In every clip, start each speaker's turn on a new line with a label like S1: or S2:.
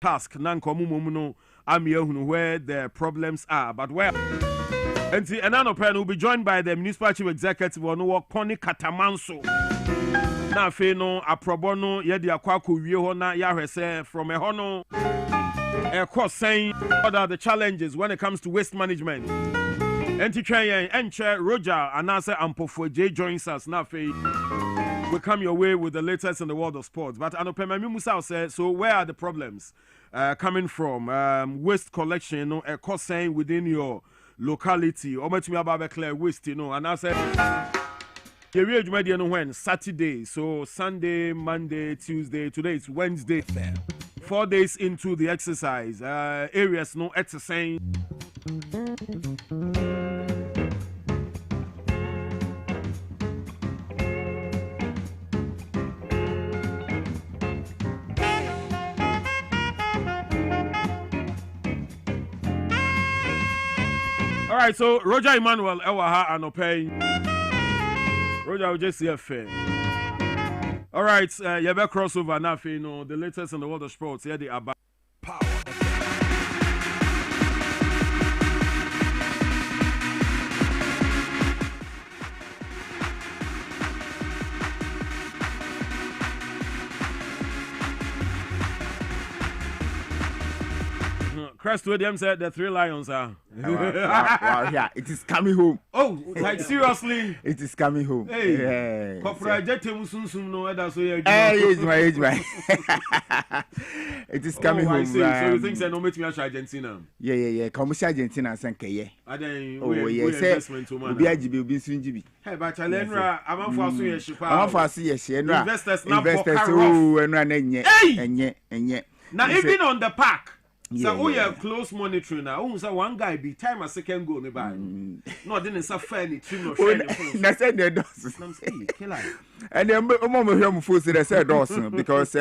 S1: task nankomumono amiyehunu where the problems are, but where. And the Anano Pen will be joined by the municipal chief executive on work Connie Katamanso. Na fe no aprobono ye de akwako wie ho na yahwese from a hono a course saying what are the challenges when it comes to waste management. Enti twen enche Roger anase Ampofo J joins us na fe we come your way with the latest in the world of sports. But Anopema Musa said, so where are the problems coming from? Waste collection, a course saying within your locality. Or much me about clear waste, and I said when Saturday, so Sunday, Monday, Tuesday, today it's Wednesday. 4 days into the exercise, areas no exercise. All right, so Roger Emmanuel Ewaha Anopay. Roger will just see a fair. All right, Yebe crossover now, the latest in the world of sports. Here they are back. Power. Crest with them said the 3 lions are.
S2: Wow, yeah, it is coming home.
S1: Oh, like seriously?
S2: It is coming home.
S1: Hey, Corporate no, that's so
S2: age, my. It is coming home.
S1: So you think no make me Argentina?
S2: Yeah. Come to Argentina and say
S1: oh, yes. Hey, but Chalendra, I'm for so yes, investors now and now even on the park. So we are close monitoring now. So one guy be time a second go me by. No, didn't say fair ni trim no share.
S2: Na said the doors. And then mama hear me force they said doors because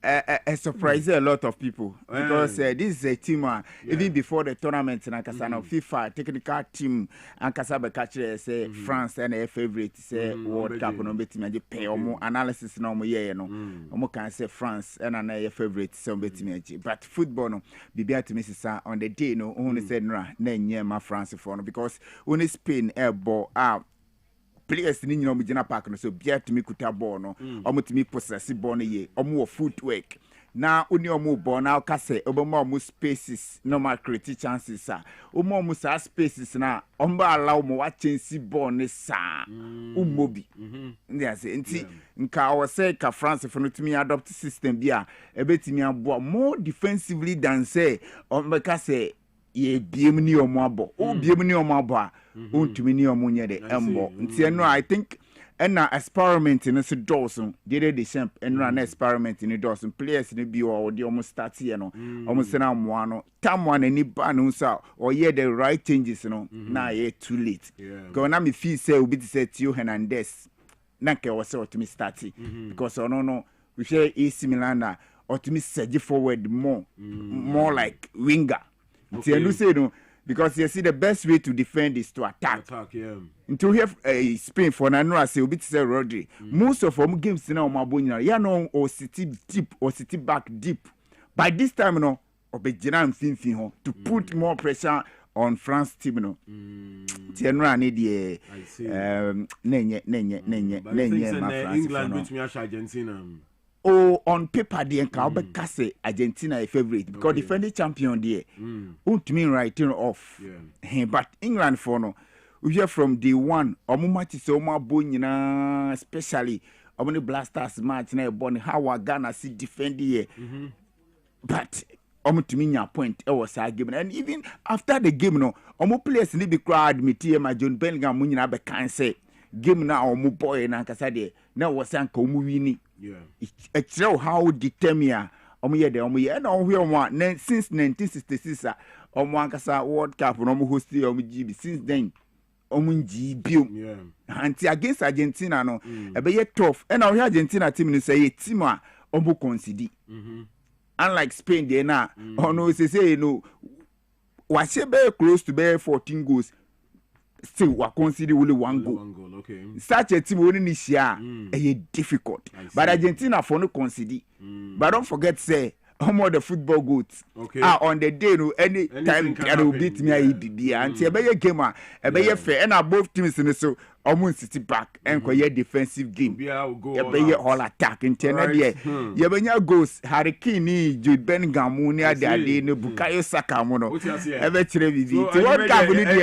S2: a surprise a lot of people because this is a team even before the tournament na Kasana FIFA technical team and Kasaba catch say France and their favorite say World Cup no betimi age pay omo analysis na omo ye no omo can say France and their favorite so betimi age but football no bibia to Mrs. on the day no only said na nye ma France for no because only Spain ball players ni nyina omugina park no so bia to me kuta ball no omo to me possess ball no ye omo footwork na oni omo ball na ka say obama omo spaces normal create chances omo sa spaces na omo allow mo wa chance ball ne sa umobi ndi say nti nka o say ka France for no to me adopt system bia ebetimi abo more defensively than say omo ka say ye biem ni omo abo o biem ni omo abo untumi ni omo nye de embo nti no I think na experiment in so Dawson did the champ and run experiment in Dawson players in bi or the almost start here no almost na mo no tam one any ban no so or yeah the right changes no na ye too late go na me feel say obi to say Theo Hernandez na ke was to me start because no we share AC Milan na or to me surge forward more like winger you say no because you see the best way to defend is to attack until we have Spain for na say obi say Rodri most of them games na o mabonyina ya no or city deep or city back deep by this time no obegina mfinfin ho to put more pressure on France team no tienra ne de nenye ma France
S1: England with me Argentina.
S2: Oh, on paper, the Enka say Argentina a favorite because defending champion there. Won't mean writing off. But England for no, we hear from day one. Omumati so ma bonyina, especially Omuni Blasters match na born how Ghana see defend here. But to me your point was argument and even after the game no, omu players ni be crowd me tie ma John Bellingham munyina be kan say game na omu boy na kasa de na wasanka omu wini. It's how determine omo na ohwe since 1966 omo ankasa World Cup no omo host omo GB since then omo GB anti against Argentina no ebe ye tough and ohwe Argentina team ni say team a omo concede unlike Spain there na ono say no was be close to be 14 goals still we consider only one goal.
S1: Okay.
S2: Such a team only this year difficult. But Argentina for no consider. But don't forget say Omo the football goats.
S1: Okay.
S2: On the day no any time can beat me bibia and be game e be fair and both teams in so almost city back and your defensive game. Be all attack in ten year. You benya goals Hurricane ni Jude Bellingham near the day no Bukayo Saka mono. Ever trevi. What can we do?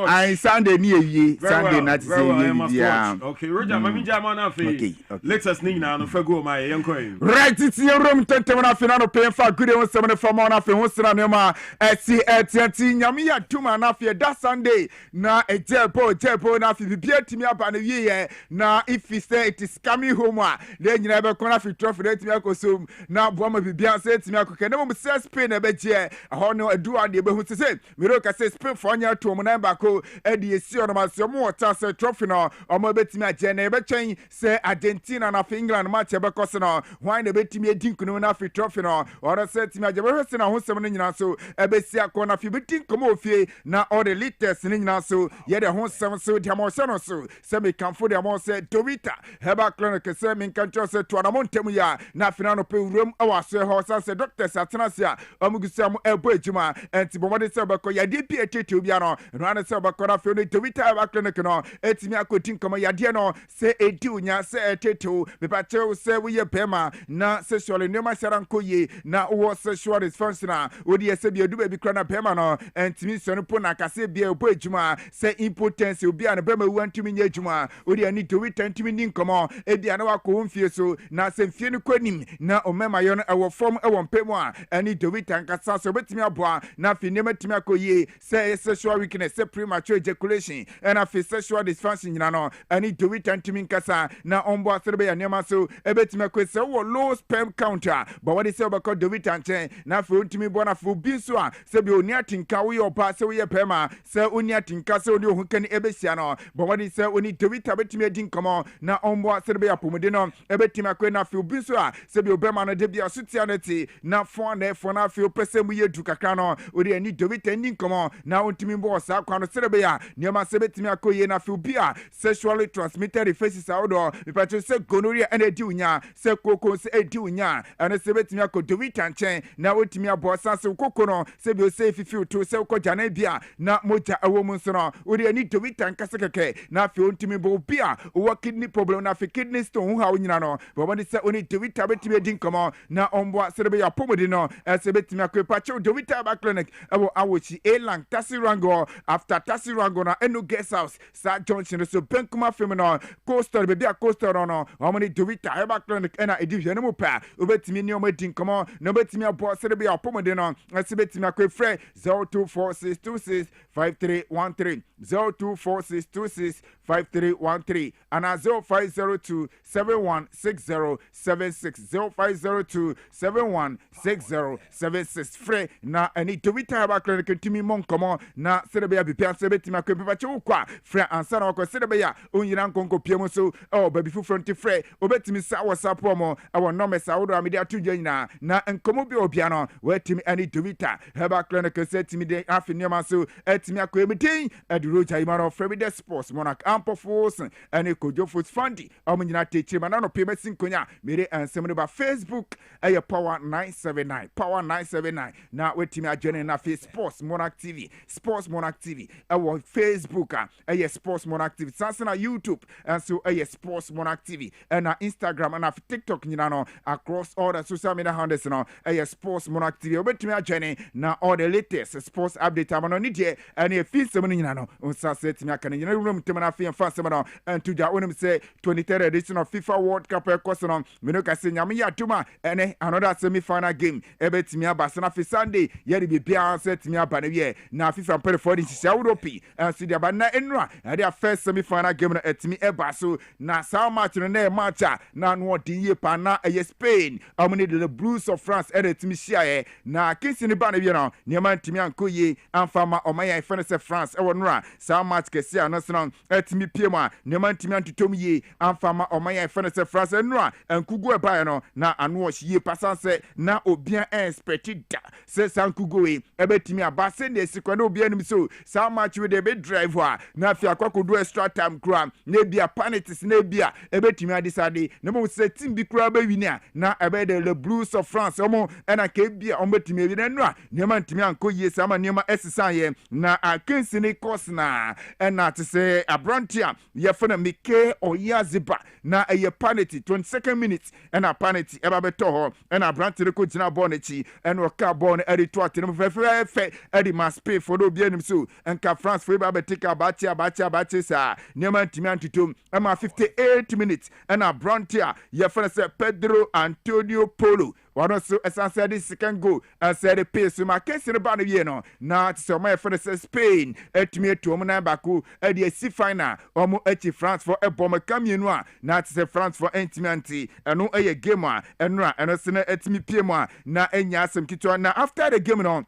S2: I Sunday near ye Sunday night say.
S1: Okay, Roger, mami jama na fe. Latest ning na no fego my yanko.
S2: Right, it's your room 21 final pay for good on 74 man after Hosra Nema SCT Nyamia Tuma na fe that Sunday na a jepo na fi to me up and ye now if he say it is coming home then you never gonna fi trophy let me go so now Boma Bibian said to me I never say Spain a bet here I know a do and the who say Miroka says Spain for your to Monabako Eddie see on my more chance trophy now or more bet me a Geneva chain say Argentina and England match a because why the bet me a dink no na fi trophy now or I said to me I never seen a home in so a besia corner fi betin come off now all the latest in so yeah the home seven so the so semi kamfo de mo se Dovita heba clinic se min kan cho se to anamontem ya na finano pe room awase ho se doctors atenase a omugusia mo ebo ejuma enti bomode se beko ya de pi etete obi ano no se beko na fe no Dovita heba clinic no etimi akotin komo ya de no se edi unya se etete me pa che se we ye pema na sexual no ma sharanko ye na wo sexual dysfunction wo de se bi edu ba bi kra na pema no entimi so no po na kase bi ebo ejuma se impotence obi ano be ma ntumi nya adwuma odi ani to we tantumi ni nkomo ebi ana wako mfie so na se mfie no kwanim na omema yo no ewo form ewo mpemu a ani to we tankasa so betimi aboa na fi nema timi akoye se sexual weakness se premature ejaculation and afi sexual dysfunction nyina no ani to we tantumi nkasa na ombo asere be ya nema so ebetimi akoye se wo low sperm counter but what is say about do we tanchen na fi ontimi bo na fi obi so a se bi oni atinka we opa se we ye pema se oni atinka se oni ohun kan ebesia no but what is say oni Dovita betimi adin komo na ombo asere be apomode no ebetimi akwe na fi obi so a se bi obema no de bia sotianity na fon na fi opesemu ye du kakra no odi ani Dovita ndin komo na ontimi bo sa kwa no sere be ya niema se betimi akoye na fi obi a sexually transmitted infections outdoor because se gonorrhea and edi unya se koko se edi unya and se betimi akọ Dovita nchen na otimi abo sa se koko no se bi o se fifi to se ko jana bia na moja awo mu so no odi ani Dovita nkase keke na fi ontimi bo bia o kidney problem na fi kidney stone ha onyina no but when say oni Dovita betimi edin komo na ombo se be ya pomodi no se betimi akwepa che Dovita ba clinic ewo awochi elang tasirango after tasirango na eno guest house sa junction so benkuma femino coastal be bia coastal no omoni Dovita ba clinic ena edition no pa obetimi ni omo edin komo no betimi abo se be ya pomodi no se betimi akwefre 0246265313 0246265313 and 0502716076 0502716076 free na any Dovita ba clinic timi mon komo na se be ya bipia se betimi akwepa che ukwa free ansa na ko se be ya onyina nkonko piemu so baby fu front free obetimi sa WhatsApp mo e number sa wodo amede atudwa nyina na nkomo bi obia no wetimi any Dovita ba clinic se timi de afiniama so etimi akwemedin eduroja imaro Free Sports Monarch Ampo Force and Kojo Force Fundy omnyina techi manano pemesin konya mere ansem ba Facebook Power 979 na wetimi ajene na Sports Monarch TV our Facebook Sports Monarch TV sansa na YouTube and so Sports Monarch TV and na Instagram and na TikTok nyina no across all the social media handles no Sports Monarch TV wetimi ajene na all the latest sports update amano ni die and e fi sem nyina no unsa set me aka nyina room temana fi fa sem no and to ja onim say 23rd edition of FIFA World Cup ekoso no me no ka se nyame ya tuma ene another semi final game ebetimi abasa na fi Sunday yeri bi bia set me aba na wie na FIFA pere for the Europe and see the na enra the first semi final game na etimi eba so na sao match no na match na no di ye pa na Spain amune the Blues of France etimi share na kisi ni ba na wie no ne ma ntimi ankoye amfama omaya ifene se France e wonra sao match kesi ano so etimi piema ne mantimi antotom ye amfama omaya fene se France enra enkugu eba no na ano hye pasanse na obia expected se sankugu ebetimi abase ne sikwa na obia nim so sa match we dey be driver na afia kwakodu extra time kra na bia panitis na bia ebetimi adisade na mo se team bi kra ba wini a na ebe de le Blues of France omo ena ke bia ombetimi ebi na nra ne mantimi anko ye sa ma nema esisa ye na akensi ne course na ena te se abrantia ye fena Mike Oyaziba na eye penalty 22nd minute ena penalty eba beto ho ena abrantia ko gina ball nechi ena o ka ball eri to atene fe eri must pay for do bia nim so enka France for eba betika bachi sa ne mantimi antutum ema 58 minutes ena abrantia ye fena se Pedro Antonio Polo one so essentially the second goal and said the pace my case the band no na so my for Spain etime to na baku e the C final omo echi France for e bomb camino na say France for intimancy eno e game a enra eno se na etime pie mu a na enya asem kitwa na after the game no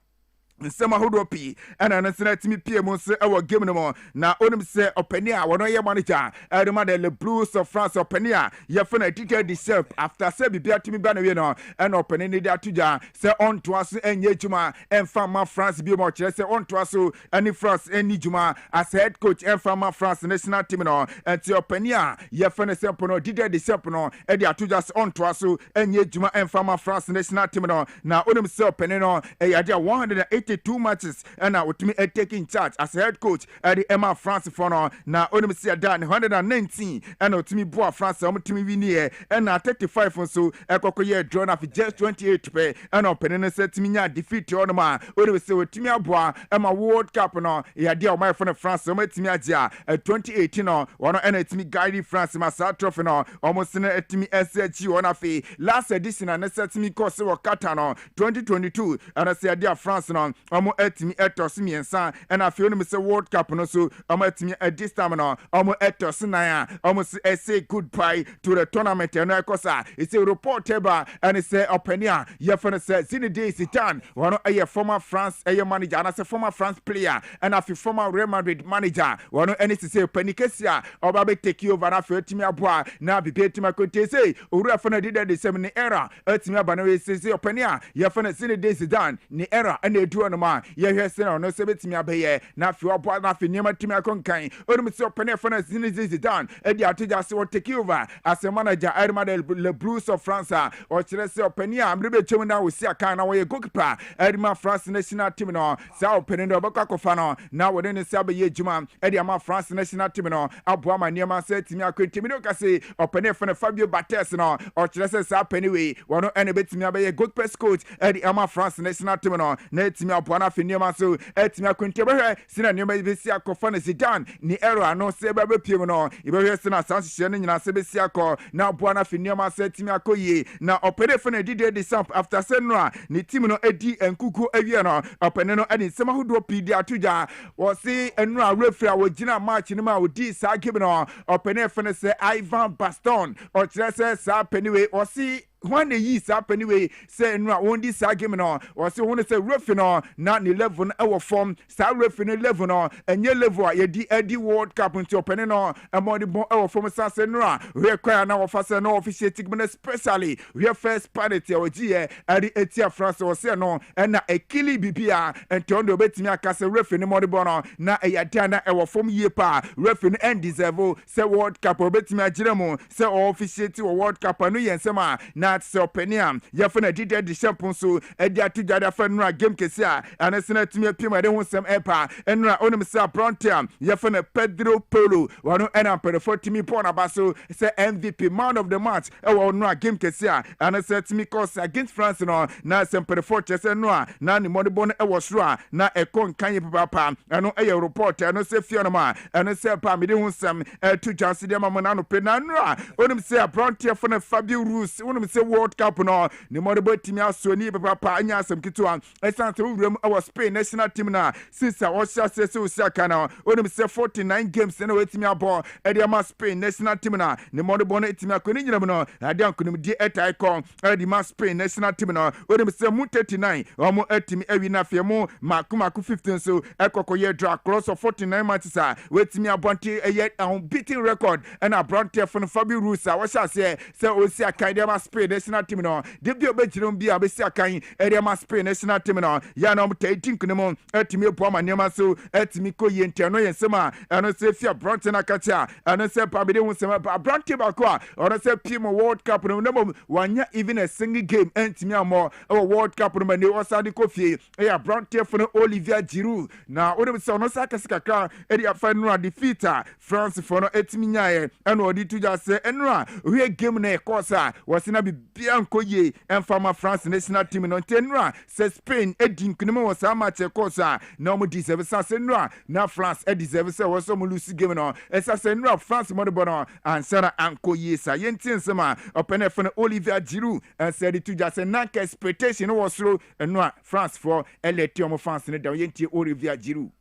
S2: nsema hodo pi ana na sena timi pie mu se ewo game no mo na onim se opani a wono ye manager edema de le Blues of France opani a ye fena ticket the self after se bibia timi ba na we no ena opani ni da tuja se on to aso enye juma enfama France bi mo kire se on to aso ani France eni juma as head coach enfama France national team no enti opani a ye fena se pono ticket the self no e de atuja se on to aso enye juma enfama France national team no na onim se opani no e ya de 182 matches and now with me taking charge as head coach at the Emma France for now. Now only see a done 119 and now to me boy France to me win and now 35 or so a cocoa drawn off just 28 pay and open said to me defeat your man. Only say with me a boy Emma World Cup now. Yeah, dear my friend France so much me a 2018 or one and it's me guiding France my trophy now almost in a me SHG one of last edition and set me course or Catano 2022 and I say dear France now. Omo etimi etos miensa and I feel me say World Cup no so omo etimi at this time no omo etos na ya omo say goodbye to the tournament and ekosa it's a report eba and it say openia ye fana say Zinedine Zidane one a former France a manager and as a former France player and a former Real Madrid manager one any say penikesia oba be take you over na fe etimi aboa na bibi etimi akote say owura fana did the same ni era etimi abana we say openia ye fana Zinedine Zidane ni era and do no ma ye hwese no no se betimi abaye na fi obo na fi niam timi akonkan onum se opene fana Zidane e di atoja se o take over as a manager Edema le Blues of France o kire se opene a mre betwem na wo si aka na wo ye goalkeeper Edema France national team no sa opene no obakwa kofa no na wo ne se abaye juma e di ama France national team no abo ama niam se timi akwetimi no ka se opene fana Fabio Barthez no o kire se sa opene we wono ene betimi abaye goalkeeper coach e di ama France national team no na etimi aboana fi niam so etimi akwentebe hwe sina niam be si akofa na Zidane ni error no se be piem no ibe hwe sina sanhye ne nyina se be si akọ na aboana fi niam so etimi akoye na opere fe na dide the samp after senra ni team no edi enkuku awie no opene no edi sema hodo pidi atuja wo si enra referee wo gina match ni ma odi sa game no opene fe ne se Ivan Baston o kire se sa peniwe o si when the years up anyway, say no one this game no, or say one say referee no, not 11 hour form, start referee 11 no, and your level ye di Eddie World Cup into opening no, and more the bon hour from say no, we require now first no officiating especially we have first party or G Eddie Etia France or say no, and na a killy BPA and turn the bet me a referee more the bono, na a yadana hour from ye pa, referee and deserve say World Cup or bet me a Jeremo, say officiating or World Cup and no sema na so peniam ya fana did the shampoo so e dia to jada fana game kesia and senate me pima de ho sem epa enra onim sa prontiam ya fana Pedro Polo wano ena per 40 me pona baso say MVP man of the match e wo no game kesia and set me cause against France no na sem per 40 say no na ni modibon e wo sro na e kon kan papa eno e report eno say fiona ma eno say pa me de ho sem to chance de ma na no pe na no onim say prontiam fana Fabio Ruiz onim say World Cup no ne mo de botimi aso ni papa anya asem kitwa esante wuram our Spain national team na since I was say Osaka na onim say 49 games na wetimi abo e de ma Spain national team na ne mo de bon etimi akoni nyina no ade ankonim di etai kon e de ma Spain national team na onim say mu 39 omo etimi ewi na fie mu maku 15 so ekokoye draw cross of 49 matches wetimi abonte eye unbeaten record and a bronte for Fabio Rusa what shall say Osaka de ma Spain national team no de bi obejirum bi abesi akan e de ma Spain national team no ya na omta 18 kunemo etimi bo ma nema so etimi ko yente no yensema eno se fia bronte na kacha eno se pabede hu sema bronte ba ko eno se pimo World Cup no nemo wanya even a single game etimi amo World Cup no mane osade ko fie e bronte for Olivier Giroud na odem se ono saka sikaka e dia fa no defeat France for no etimi nyae eno odi tuja se eno we game na e kosa wasina bibia nkoye enfama France national team no tenra se Spain edin kunemo wasa match e kosa na mo deserve sa se no na France e deserve se waso mo lose game no esa se no France mo de bono ansara ankoye sa yentin sema opene for Olivier Giroud and said to just na expectation was through no France for eletium France ne da yentin Olivier Giroud.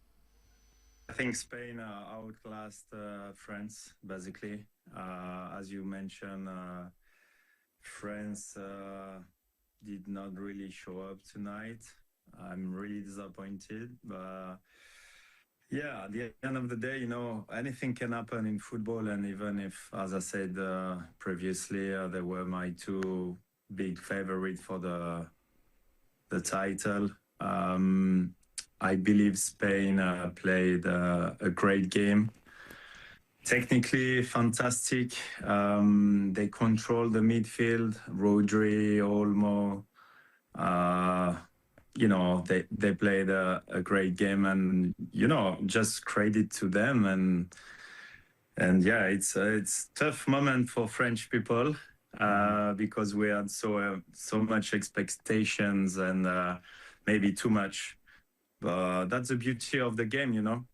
S3: I think Spain outclassed France, basically. As you mentioned, France did not really show up tonight. I'm really disappointed. But yeah, at the end of the day, anything can happen in football. And even if, as I said previously, they were my two big favorites for the title, I believe Spain played a great game. Technically fantastic. They control the midfield. Rodri, Olmo. They played a great game, and just credit to them. And yeah, it's a tough moment for French people because we had so much expectations and maybe too much. But that's the beauty of the game,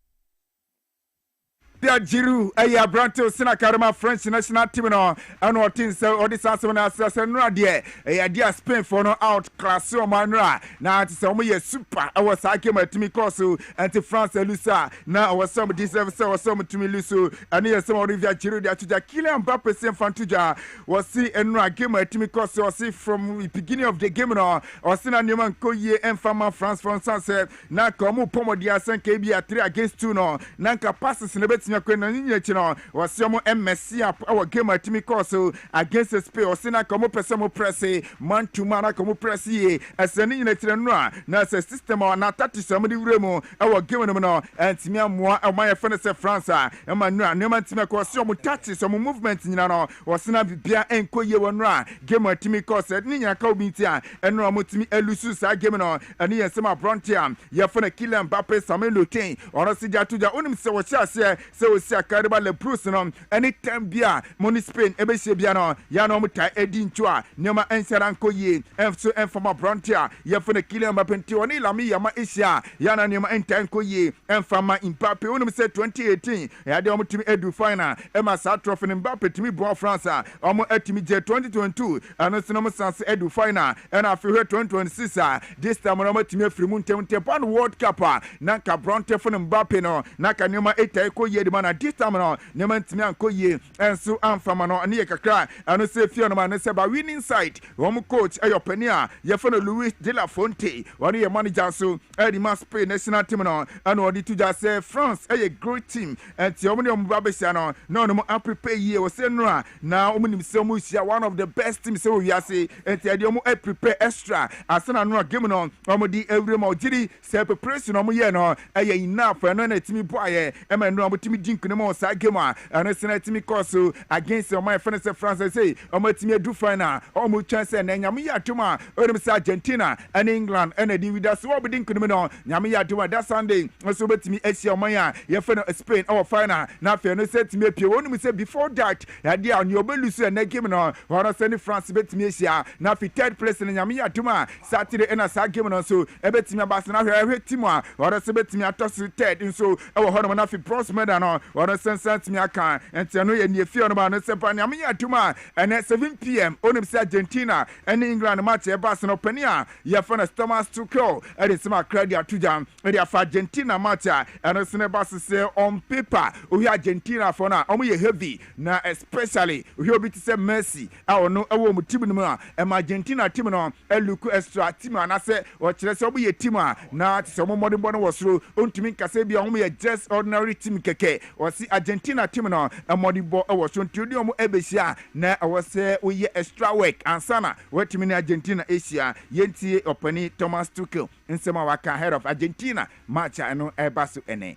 S2: Giroud aya Branto Sina Karama French national team no and what things all this answer na no there dia Spain for no out class o manra na it say we super our sake matimi course anti France lusa na our some deserve say some tumi luso and yes some Olivier Giroud dia to Kylian Mbappe sem fantuja was see enra game matimi course was see from the beginning of the game no or see na nyoma nkoye enfama France say na komo pomo dia 5 kb 3 against 2 no na nka passes na bet kwena nyinye chino wasiomo MSC our game atimi course against Spain osina komo pese mo press man to man komo press ye asani nyinye chino no na se system na tati some di wremo our game no no antimi amoa amaya fene se France emanu no antimi course mo tati some movement nyina no osina bibia enkoye wonra game atimi course nyinye ka obinti a eno amotimi elusu sa game no ani yesema frontier ye fene Kylian Mbappe Samuel Lotin orosi jatuja onim se wo chia se Osaka le Bruce no anytime bia money Spain ebehye bia no ya no mutai edi ntwa nyoma ensera nkoye enso enfama frontier ye fene Kylian Mbappe nti oni lami ya ma Asia ya na nyoma enta nkoye enfama Mbappe onim se 2018 ya de omutimi edu final ema sa trophy Mbappe timi bon France omo etimi je 2022 ano se no mo sanse edu final and afi 2026 this time no mutimi afiri mu ntem pan World Cup na ka bronte fene Mbappe no na ka nyoma eta koye man at this time no nemantimi ankoye enso amfama no ne kakra ano se fie no man se ba winning side wo coach ayopania ye fo no Luis de la Fonte one ye manager so the man Spain national team no ano odi to just say France a great team and ti omni omba besia no no prepare ye wo se no na omni se mo sia one of the best teams so we are say and ti ade omo prepare extra asana no game no omdi every mo giri se preparation omo ye no enough no na timi boye e ma no omti dinkunemo sa game and senatimi course against my friends France say omatimi do final omo chance na nyame ya tuma onim say Argentina and England and the with us wo be dinkunemo no nyame ya tuma that Sunday so betimi asia oman ya fena Spain our final na fe no say timi pie onim say before that ya dia on obelusu na game no wona say France betimi asia na fi third place na nyame ya tuma Saturday na sa game no so e betimi abasa na hwe team a wona say betimi atosu third so e wo hono na fi bronze medal no ono sensant me aka enti no ye ne fie no ba no se pa nyame ya tuma ene 7 p.m. onim se Argentina ene England match e ba se no pani a ye fa na Thomas Tuchel e de sema credit atuja e de afa Argentina match a ene se ne ba se on paper ohi Argentina for na omo ye heavy na especially ohi obi ti se Messi a ono e wo mu team no a e ma Argentina team no e look extra team na se o kire se omo ye team a na ti se omo modern bono wosro ontumi nkase bia omo ye just ordinary team keke o si Argentina team no e modern bo e wosro ntudi omo ebehia na e wo se oye extra work ansana wetimi na Argentina Asia yentie opani Thomas Tuchel nsema waka head of Argentina match no e basu ene.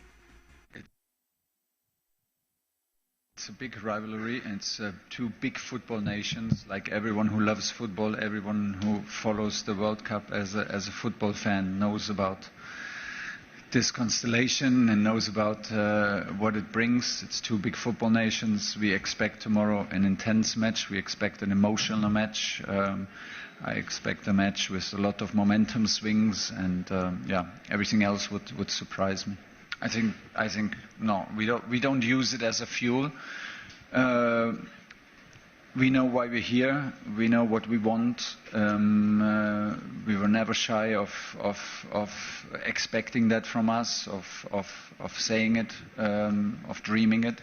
S4: It's a big rivalry, and it's two big football nations. Like everyone who loves football, everyone who follows the World Cup as a football fan knows about this constellation and knows about what it brings. It's two big football nations. We expect tomorrow an intense match. We expect an emotional match. I expect a match with a lot of momentum swings, and everything else would surprise me. I think no, we don't use it as a fuel. We know why we're here. We know what we want. We were never shy of expecting that from us, of saying it, of dreaming it.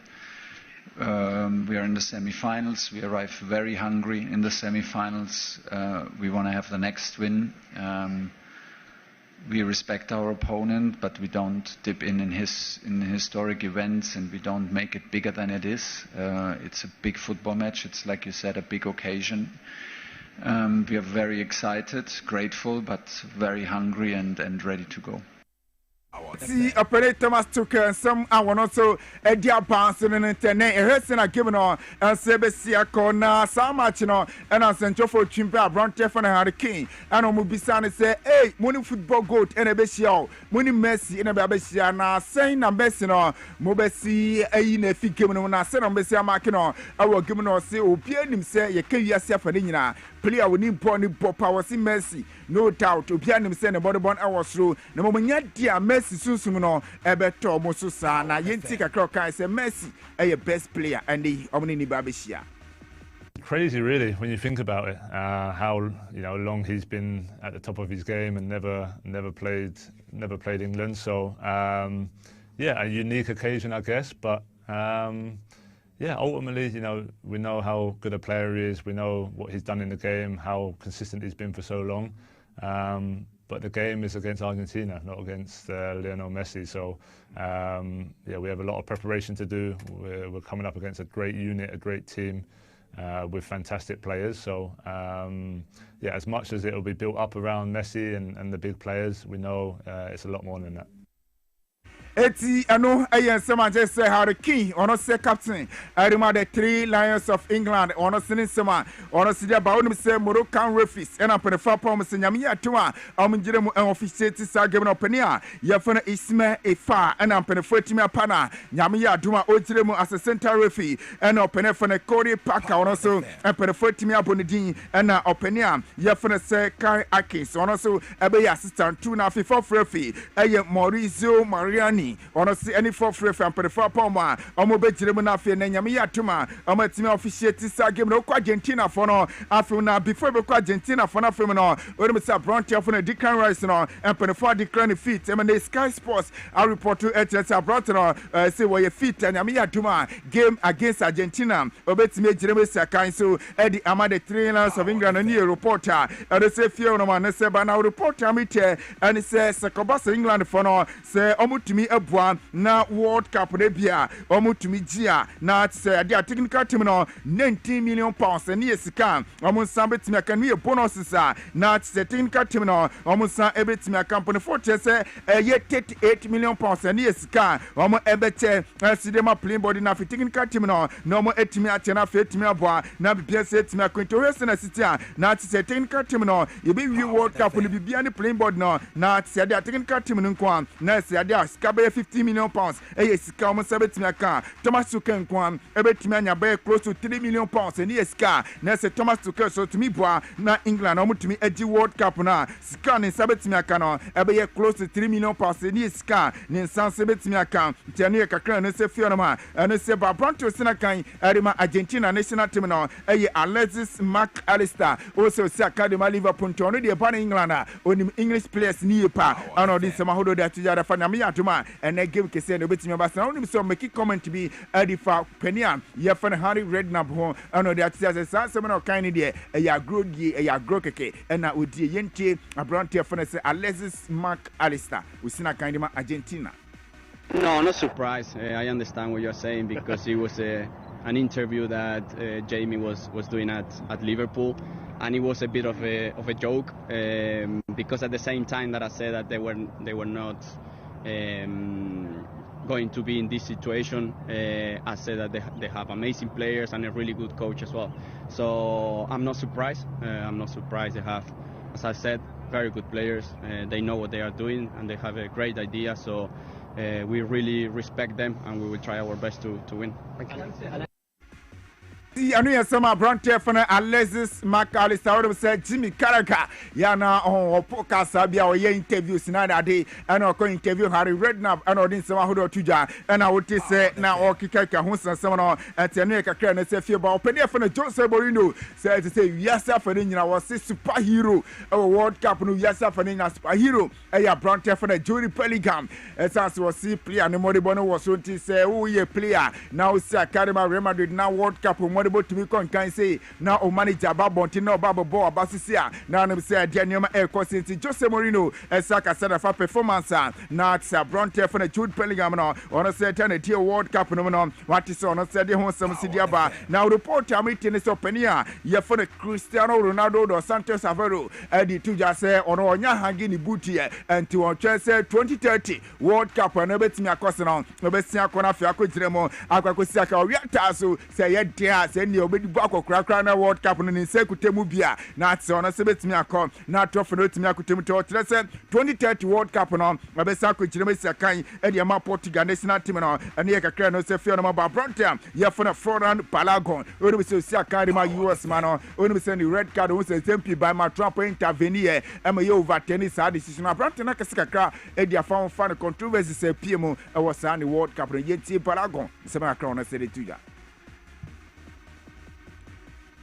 S4: We are in the semi-finals. We arrive very hungry in the semi-finals. We want to have the next win. We respect our opponent, but we don't dip in historic events, and we don't make it bigger than it is. It's a big football match. It's, like you said, a big occasion. We are very excited, grateful, but very hungry and ready to go.
S2: See, operator Thomas Tuchel and some I want also a dear bounce in the internet. A person are given on and Sebesia corner, so much, and I sent you for Chimpa, Brown Tefan and Harry King. And on Mubisani say, hey, money football goat and a Bessia, money Messi in a Babesia, now saying a Messino, Mobesi, a in a fig given when I said on Bessia Makino, I will give no say, oh, Pierre him say, you can yourself an player with important power, see Messi, no doubt, to Pierre him send a body born hours through, no moment yet, dear Messi. Susuno Ebeto Mosusa na Yentika Kroka is a Messi a best player and the Omni Babishia.
S5: Crazy, really, when you think about it. How long he's been at the top of his game and never played England. So a unique occasion, I guess. But ultimately, we know how good a player he is. We know what he's done in the game, how consistent he's been for so long. But the game is against Argentina, not against Lionel Messi. So, we have a lot of preparation to do. We're coming up against a great unit, a great team with fantastic players. So, as much as it'll be built up around Messi and the big players, we know it's a lot more than that.
S2: Eti ano ayen sema je say Harry King ono say captain arima the 3 Lions of England ono sinin sema ono sidia ba onu say Moroccan referees ena penefa pom se nyame atuma amjire mu officiate sa game no penia ya fana Ismail Efa ena penefa timi apana nyame ya aduma ojire mu as a center referee ena penefa na Corey Parker ono so penefa timi abonidin ena openia ya fana say Kai Akins ono so ebe ya assistant 2 na FIFA referee eye Maurizio Mariani ono si any for free and prefer poma omo be jiremu na fe na nyame yatuma omo timi officiate sa game no kwa Argentina for no afi na before be kwa Argentina for na fe no we say Bronte for na Declan Rice no and prefer Declan fit and the Sky Sports I report to HS Bronte no say we fit and nyame yatuma game against Argentina obetimi jiremu sa kan so Eddie Amade 3 Lions of England and new reporter and say fear no man say ba na reporter meet and say Sekobasa England for no say omo timi abua na World Cup ne bia omutumi gia na say dia technical team no 19 million pounds and yesika omunsan betimi aka no bonuses na say technical team no omunsan ebetimi aka company for say 38 million pounds and yesika omo ebeche sidema playing body na technical team no omo etimi ache na fetimi abua na bibia say etimi akwento hwese na city na say technical team no ye be World Cup no bibia ne playing body no na say dia technical team no nko na say dia skabe about 50 million pounds. Yes, come on, Sabetimiaka. Thomas Tuchel Kwan, Ebetimania Bay close to 3 million pounds. And yes, car. Nessa Thomas Tuchel, so to me, boy, na England, I'm to me Edgy World Cup now. Scan in Sabetimiaka, no, Ebe close to 3 million pounds. And yes, car, Ninsan Sabetimiaka, Tania Kakran, and say Fiona, and say Babranto Senakai, Arima Argentina national team now, Alexis McAllister, also Sakadima Liverpool, Tono, the Pan England, on English players near pa, and this Samahodo that you are a Fanamia Tuma, and I give Kesen a bit of Barcelona, so make it comment to be Edifa Penia, Yafan Harry Redknapp home, and that says a Sansaman of kind idea, a Yagrodi, a Yagrokeke, and I would be Yenti, a Bronte for Alexis McAllister, with Sinakandima Argentina.
S6: No, not surprised. I understand what you're saying because it was an interview that Jamie was doing at Liverpool, and it was a bit of a joke because at the same time that I said that they were not going to be in this situation, I said that they have amazing players and a really good coach as well. So I'm not surprised. They have, as I said, very good players. They know what they are doing and they have a great idea. So we really respect them and we will try our best to win.
S2: I know some Bronte for Alexis McAllister would say Jimmy Carragher. Yana on podcast Sabia or interviews in another day. And I'll interview Harry Redknapp and I didn't say Mahudo Tuja. And I would say now or Kika Hunsa someone at Taneka Kran and say about Penny for Joseph Borino said to say yes for Nina was a superhero. A World Cup no yes for Nina superhero. A Bronte for Jury Pelligam. As I was see player and Moribono was to say, oh, ye player. Now see Academy Real Madrid now World Cup able to be can say now o manager Babonti no Babo Bo Abasisia now them say Daniel Air Cosin Jose Mourinho Saka said for performance now it's Bronte for the Jude Bellingham no on say turn the World Cup no what is on say the home some Sidiaba now report meeting is open here ye for the Cristiano Ronaldo dos Santos Aveiro the two just say on onya hangini booty and to on say 2030 World Cup and betimi akoso no obesia kona fi akojiremo akwakosia ka owiata so say ye dia say obedi bako krakra na World Cup no ni sekutemu bia na ate ono se betimi akọ na trofo no timi akutemu to tere se 2030 World Cup no abesa akojire mesia kan e de ma Portugal national team no ene ye kakra no se fio no ba Bronte ye for na Florent Palagon oni be se sia kan ma US man no oni be se the red card won se tempi by ma Trump intervenir e ma ye over tennis sa decision Bronte na kase kakra e de afa fan controversy se piem e was sa ni World Cup no ye tie Palagon se ma kakra no se de tuja.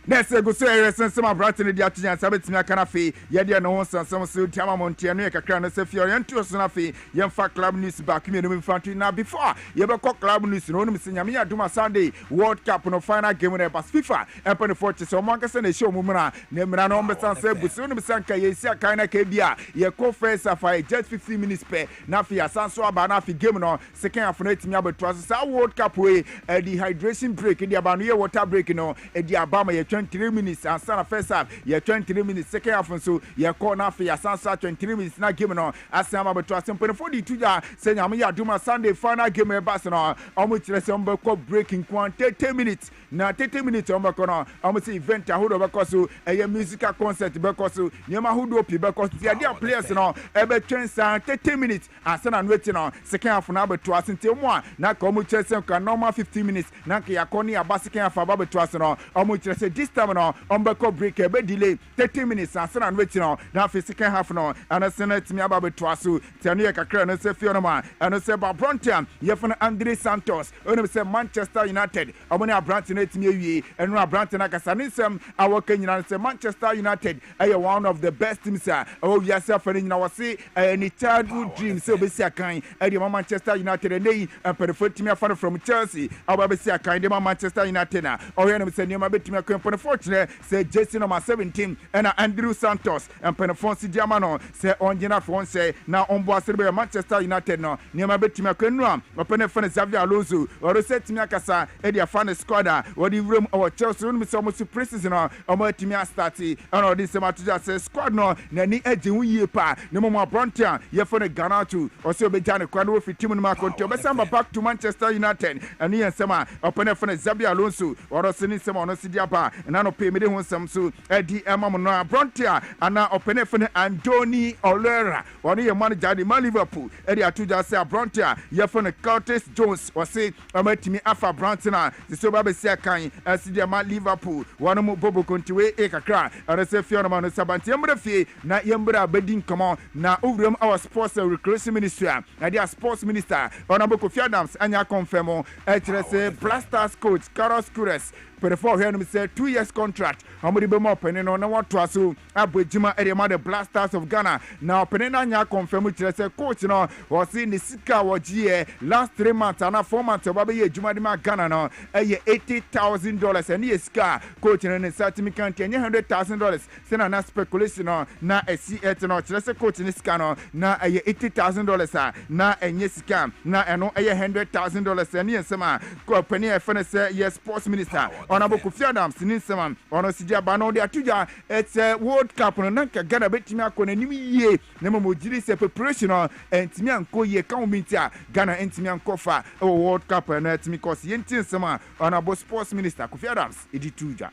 S2: Next go say some Brighton the Atian Sabetimi Canafe, Yadia no some so Tama Montiano Kakran se Fiorian to Sonafi, Yamfa Club News back me no infantry now before Yabako Club News no Missiamia Duma Sunday World Cup no final game when pass FIFA and pen 40 so Marcus and show Mumana Nemra no Besan se Busun Sanka Yesia Kana Kebia ye co first after just 15 minutes per Nafia Sanso Abanafi game no second half no timia but was World Cup way the hydration break the Abanu water break no e the Abama 23 minutes and Sana first half, yeah 23 minutes, second half, and so yeah corner for your Sansa 23 minutes, not game on Asama but was simple 42 saying Amia Duma Sunday final game at Barcelona, almost December breaking 30 minutes, now 30 minutes on Bacono, almost event a hood of Bacosu, a musical concert Bacosu, Yamahudo because the idea players now, ever chance 30 minutes, and Sana waiting on second half number 2 until 1, now come Chelsea can normal 15 minutes, Naki Akoni a Basican for Baba Twasano, almost this time on Umbeko break a bed delay 30 minutes and Sana waiting on now for second half no and a Senate me about Twasu, Tania Kakran and Sefiona, and a Seba Bronte, Yefan Andre Santos, only say Manchester United, Amona Branton me and Branton Akasanism, our Kenyan say Manchester United, are one of the best teams. Oh, yourself and our say any childhood dream, so be kind, and your Manchester United and they and perfect me from Chelsea, our Bessia kind of Manchester United, or enemy say near bit me company fortunate, say Jason number 17 and Andrew Santos and Penefonsi Diamano, say on Jena Fon say now on Boaserbe Manchester United no, near my bit me Kenua, or Penefon Xavier Alonso, or set me Akasa, Edia Fan Squad, or the room or Chelsea room with almost precision or Martimia Stati, and all this Matuja says squad no, Nani Edging we pa, no more Brontia, ye for the Ghana too, or so be done a quadro for Timon Marco, Besamba back to Manchester United, and here Sama, or Penefon Xavier Alonso, or sending some on Sidiapa, na no pay me de ho nsɛm so edi emam no abrontia ana opene fene Andoni Olera one ye manager de Liverpool edi atuja say abrontia ye fene Curtis Jones o say amatimi afa Brantina the so ba be sia kan asidi ma Liverpool one mo bobo kontiwe e kakra ana say fie no ma no sabanti yemre fie na yemre abedin come na ovrum our sports and recreation ministry na dia sports minister Honorable Kofi Adams anya confirm e kire say Blasters coach Carlos Cures before him say 2 years contract amudi be mo pene no na wato aso abojima ere ma the Blasters of Ghana na pene na nya confirm kire say coach no was in the sika wogie last 3 months and 4 months ba be ejuma de ma Ghana no $80,000 and yes sika coach no certificate anya $100,000 say na speculation no na esi et no kire say coach ni sika no na $80,000 na enye sika na eno $100,000 and yes ma ko pene e fene say yes sports minister Honorable Kofi Adams ninsema ono sija ba no de atuja it's a World Cup no nanka Ghana betimi akona nim yie na mo jiri se preparation entimi anko ye kan mintia Ghana entimi anko fa World Cup na entimi cause yentin sema Honorable Sports Minister Kofi Adams edituja.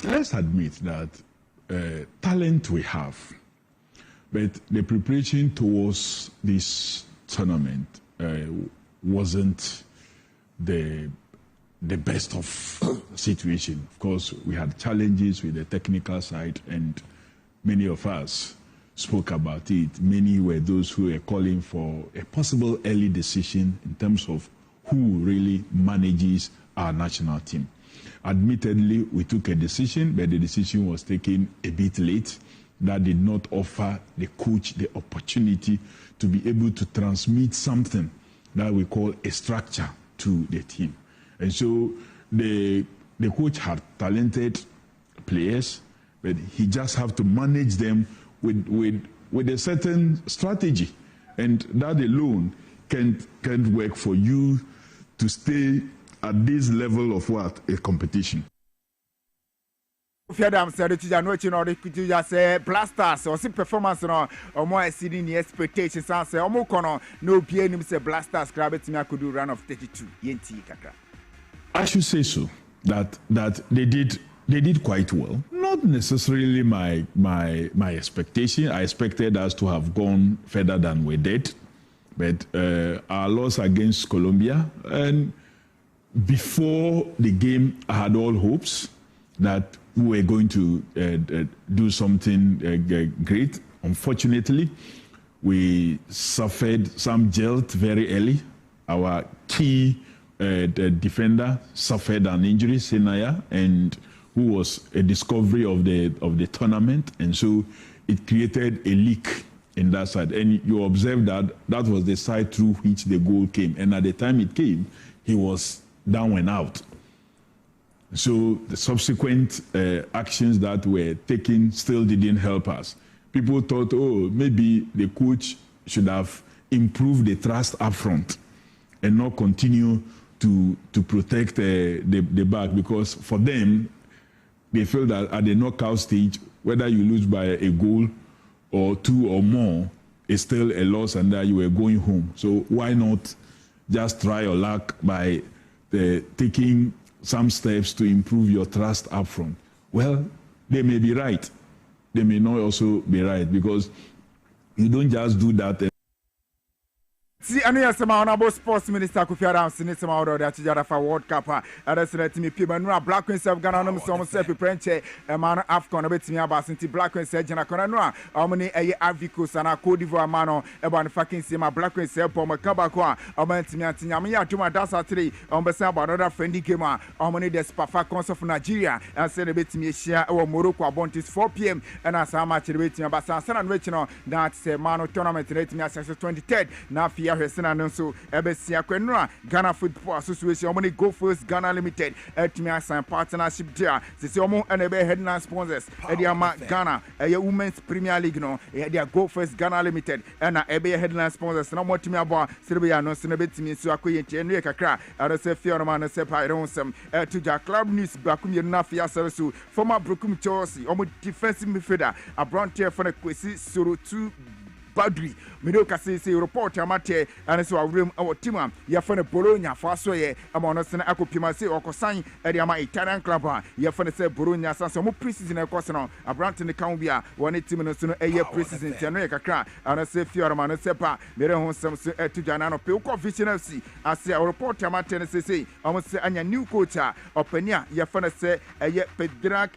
S7: Let's admit that talent we have, but the preparation towards this tournament wasn't the best of situation. Of course, we had challenges with the technical side, and many of us spoke about it. Many were those who were calling for a possible early decision in terms of who really manages our national team. Admittedly, we took a decision, but the decision was taken a bit late. That did not offer the coach the opportunity to be able to transmit something that we call a structure to the team. And so the coach had talented players, but he just have to manage them with a certain strategy, and that alone can't work for you to stay at this level of a competition.
S2: Fiadam said to Janochi no de just say Blasters or see performance no or more exceeding the expectations and say omokono no bia nim say Blasters grab it me could do run of 32 yenti kakra.
S7: I should say so that they did quite well. Not necessarily my expectation. I expected us to have gone further than we did, but our loss against Colombia, and before the game, I had all hopes that we were going to do something great. Unfortunately, we suffered some jolt very early. Our key the defender suffered an injury, Senaya, and who was a discovery of the tournament, and so it created a leak in that side. And you observe that was the side through which the goal came, and at the time it came, he was down and out. So the subsequent actions that were taken still didn't help us. People thought, oh, maybe the coach should have improved the trust up front and not continue to protect the back, because for them, they feel that at the knockout stage, whether you lose by a goal or two or more, it's still a loss and that you were going home. So why not just try your luck by taking some steps to improve your trust up front? Well, they may be right. They may not also be right, because you don't just do that.
S2: See, I know some honorable sports minister Kofi Adams in some order that you for World Cup. That's right. Me people, no Black Queens of Ghana, no some self preparing. Man, Afcon, a bit me about since Black Queens said, "Jana Konano, how many Africans and Cote d'Ivoire mano about fucking see my Black Queens help on my Kabakwa. I went to me and Tinyamia to my Dasa 3 on the about another friendly gamer. How many the Spafacons of Nigeria and said a bit me share or Morocco about 4 p.m. and as how much waiting about San and Rachel. That's a mano tournament rate me as 23rd. Now, so Ebesia Kwenra Ghana Football Association Omni Go First Ghana Limited Etmia sign partnership there. This Omo and Ebe headline sponsors Ediama Ghana Women's Premier League no their Go First Ghana Limited and Ebe headline sponsors no more Timia Boa Serbia no Senebetimi so akoye Henry Kakra and say Fiorman and Sepa Ironsem to the club news Bakumi Nafia Service former Brokum Chelsea Omo defensive midfielder a brown tier for the Kwesi Suru 2 Badri Mido Kasisi report amate and so room our team Yafana Bologna Fasoye Amonosana Akopimase or Kosan Ediama Italian club Yafana say Bologna Sanso preseason a Cosano a Branton the Cambia one team in a preseason Tenere Kakra and I say Fiorman Sepa Miron some to Janano Pilco Vision FC I say a report amate and say almost say a new coach Openia Yafana say a Pedrak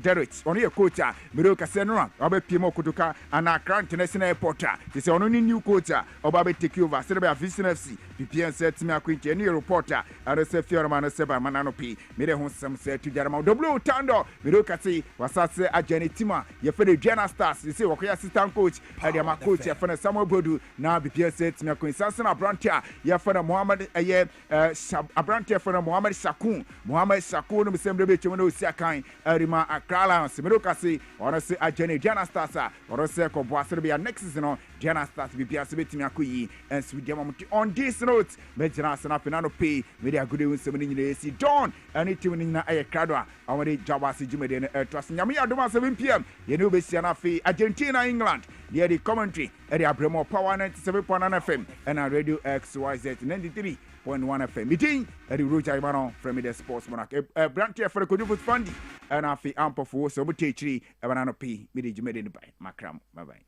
S2: Derek, only a coach, Miroka Senra, Robert Pimo Kutuka, and our current international reporter. This is only new coach, Obabe take over, Serbia Vision FC, PPN said to me a quick any reporter, and I said Fiorman Seba Mananopi, made a home some said to Jaramo, the Blue Tando, Miroka say, was I say a Janitima, Yafene Jana Stars, you say, okay, assistant coach, Adiama coach, Yafana Samuel Bodu, now PPN said to me a Queen Sansan Abrantia, Yafana Mohammed, Abrantia for Mohammed Sakun, the same debate, you know, Sakai. Rima Akrala Simiroka or say a Jenny Jana Stasa or a circle Boaserbia next season Jana Stas Bipia Sibitimakui and Sweet on this note Mejana Sanapinano pay media good in 7 days Dawn and it in a Cadra our Dwaboase Jimmy Trust Yamia Doma 7 p.m. You Besianafi Argentina England near the commentary at the Abremo Power 97.9 FM and our Radio XYZ 93.1 FM meeting at the Rouge Ibano from the Sports Monarch branch for the Kudupus Fundy and I feel ample for so much tree a banana P made you made in by Macram. Bye bye.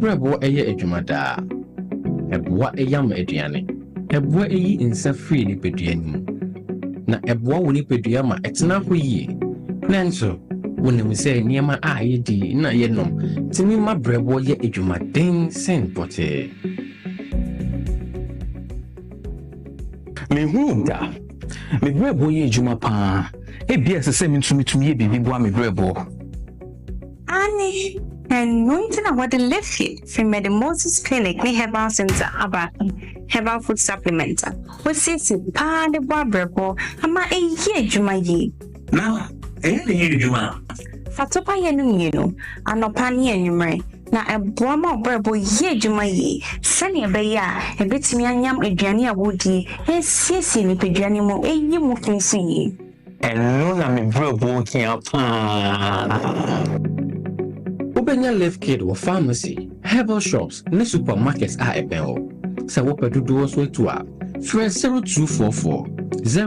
S8: Bravo eye adwumada eboa eyam aduane eboa eyi insa free ni peduanim na eboa woni pedua ma etena ho yi nanso wonim se niema a yedi na yenom timi ma brabo ye adwumaden sen pote
S9: me hunda me brabo ye adwuma pa e bia se mentumi ye bibi boa me brabo
S10: ani and nothing about the left here from the Moses Clinic, we have our center about herbal food supplement. What says it? Pa the barber, ama a year Jumayi.
S9: Now, any Juma.
S10: Fatopa Yanum, and no pani and numere. Now a Brahma berbo ye Jumayi, Sunny Baya, a bit me and yam a Jania woody, and sissy ni Pijanimo, a you moving see.
S9: And no, I'm a brabo here.
S8: Obenya Left Kid or pharmacy, herbal shops, ne supermarkets are a bell. So what do those way to up? Fresh 0244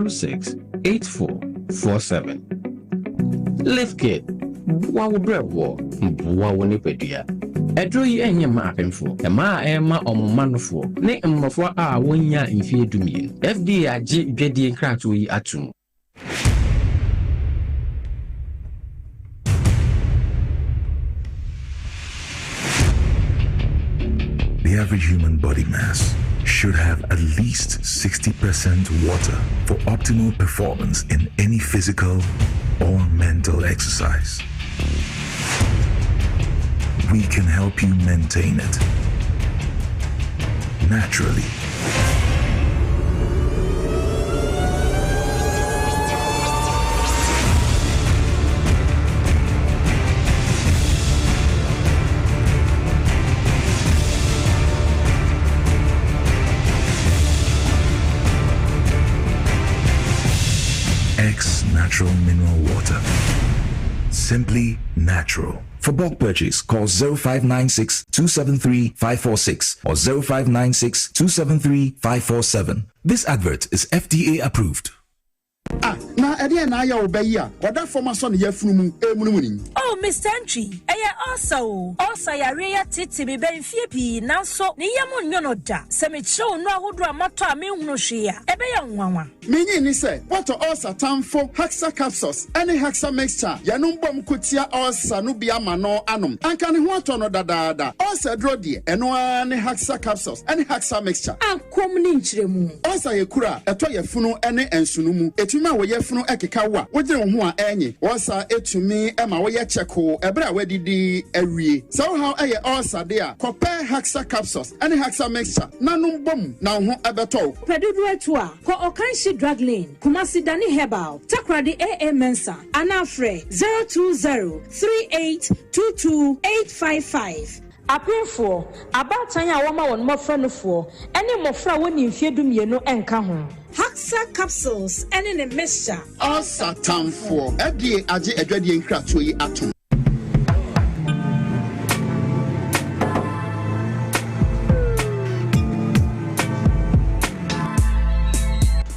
S8: 06 8447. Left Kid, wow, bravo, wow, nipedia. A draw ye any mapping for a ma emma or manufo, ne for our 1 year in fear to me. FDA JD and crack to ye atum.
S11: The average human body mass should have at least 60% water for optimal performance in any physical or mental exercise. We can help you maintain it naturally. Natural mineral water. Simply natural. For bulk purchase, call 0596 273 546 or 0596 273 547. This advert is FDA approved.
S12: Na ede na ya obayi a oda former son ya funu emunumuni.
S13: Oh Mr. Entry, also ya reya titi be benfie pi nanso ne yemu nyono da. Se me chew no ahodo amato a me hunu hwea. Ebe ya nwanwa.
S12: Menyi ni se, what ulcer tamfo Haxa capsules, any Haxa mixture. Ya no bom kotia ulcer no bia ma no anom. Anka ne ho ato no dadaada. Ulcer dro de, eno ani Haxa capsules, any Haxa mixture.
S13: Akom ni nchiremu.
S12: Ulcer ye kura, eto ye funu ene ensunu mu. Etuma wo ye funu ekeka wa wogye wo ho a enye osa etumi ema wo ye cheko ebra wadidi awie so how eye osa de a kope haxa capsules any haxa mixture nanum bom na ho ebeto
S13: pedudu etu a ko okanshi drug lane Kumasi Dani Herbal Takradi AA Mensa Anafre 02038228555 apefo abatan a woma won mofra no fo ene mofra woni mfiedum ye no enka ho Haxa capsules ene ne mixture
S12: osa tamfo edie age adwadie nkrato yi atom.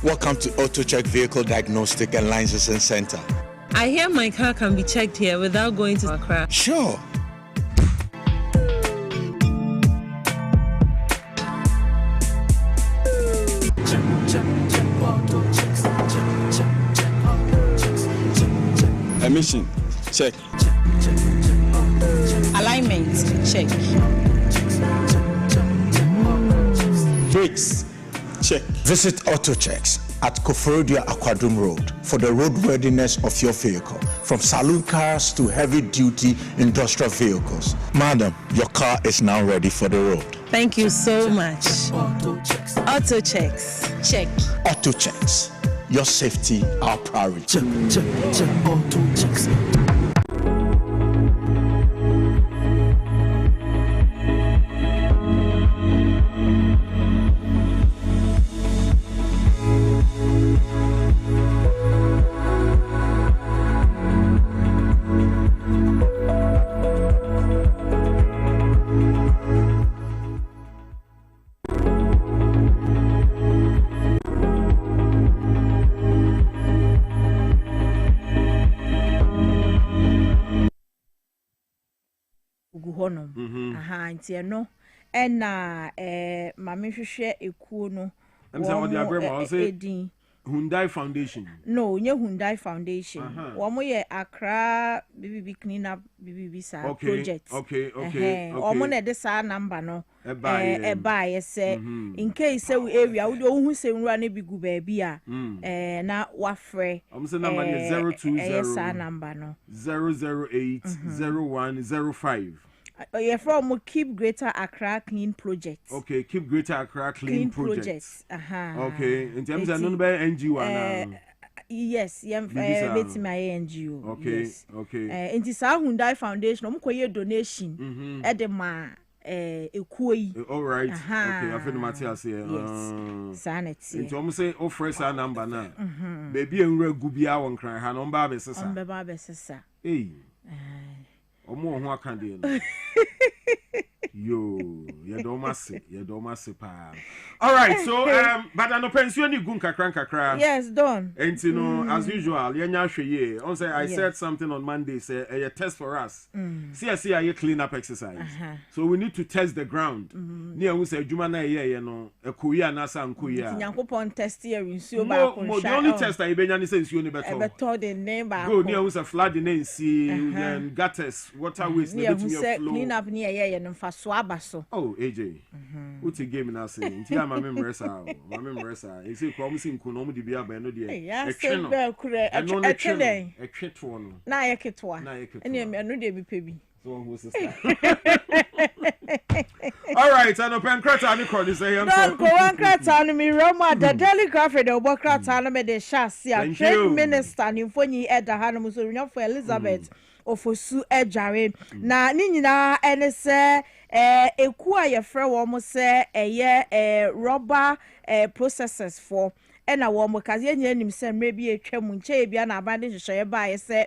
S14: Welcome to AutoCheck Vehicle Diagnostic and Licensing Center.
S15: I hear my car can be checked here without going to Accra.
S14: Sure.
S16: Emission, check.
S15: Alignment, check.
S16: Brakes, check.
S14: Visit AutoChecks at Koforodia Aquadrum Road for the roadworthiness of your vehicle, from saloon cars to heavy-duty industrial vehicles. Madam, your car is now ready for the road.
S15: Thank you so much. AutoChecks, check.
S14: AutoChecks, your safety, our priority.
S17: Check, AutoChecks.
S18: Aha nti no na mame hwehwe ekuo no
S1: edin Hyundai Foundation.
S18: No, nye Hyundai Foundation. Womo ye Accra BBB clean up BBB sa project.
S1: Okay.
S18: Womo na de sa number no. Eba ye say in case say we area we hu say nra na bigu ba bia na wafre.
S1: Say number 020
S18: sa number no.
S1: 008 0105.
S18: You're from Keep Greater Accra Clean Project.
S1: Okay, Keep Greater Accra Clean Project. Okay, in terms of number NGO now.
S18: Yes, bet my NGO.
S1: Okay,
S18: yes.
S1: Okay.
S18: In this Hyundai Foundation, I'm donation. Edema ekoi.
S1: All right. Okay, I feel Matthias here.
S18: Yes. Sanity.
S1: Into almost say offer sa number na. Baby enre gubia won kran ha no mba besesa.
S18: Mba besesa.
S1: Eh. Omo ho akande no. Yo, you don't masse pa. All right, so but an pension ni gun kakra.
S18: Yes, done.
S1: And you know, as usual, yenya hweye. On say I said something on Monday, say a test for us. See a clean up exercise. So we need to test the ground. Near we say juma na ye no, ekoya na sa nkoya.
S18: Nyankopon test here nsuo ba ko
S1: sha. The only test I benya ni say nsuo ni beto.
S18: Beto the name ba.
S1: Go near we say flood the name see and gutters, waterways na betumi flow.
S18: Clean up near ye no fa so abaso.
S1: Oh, AJ. Uti game na say. Nti ya mama mresa. You see kwam sin kuno mu di bia ba no de.
S18: Etwe no.
S1: Etwe to no.
S18: Na ye ketwa. Ene me no de bi pebi.
S1: So who sister. All right, and open krata ani call this here.
S18: Don't go one krata no mi Roma the Daily Graphic the obo krata no me de shasi a trade minister ni mfonyi eda ha no so nyafo Elizabeth ofosu ejare na ni nyina ene se eku a ye frɛ wo mo se eye rubber processors for ena wo mo kaze nyina nim se mre bi etwa mu nche bia na abande hwehwe ba ye se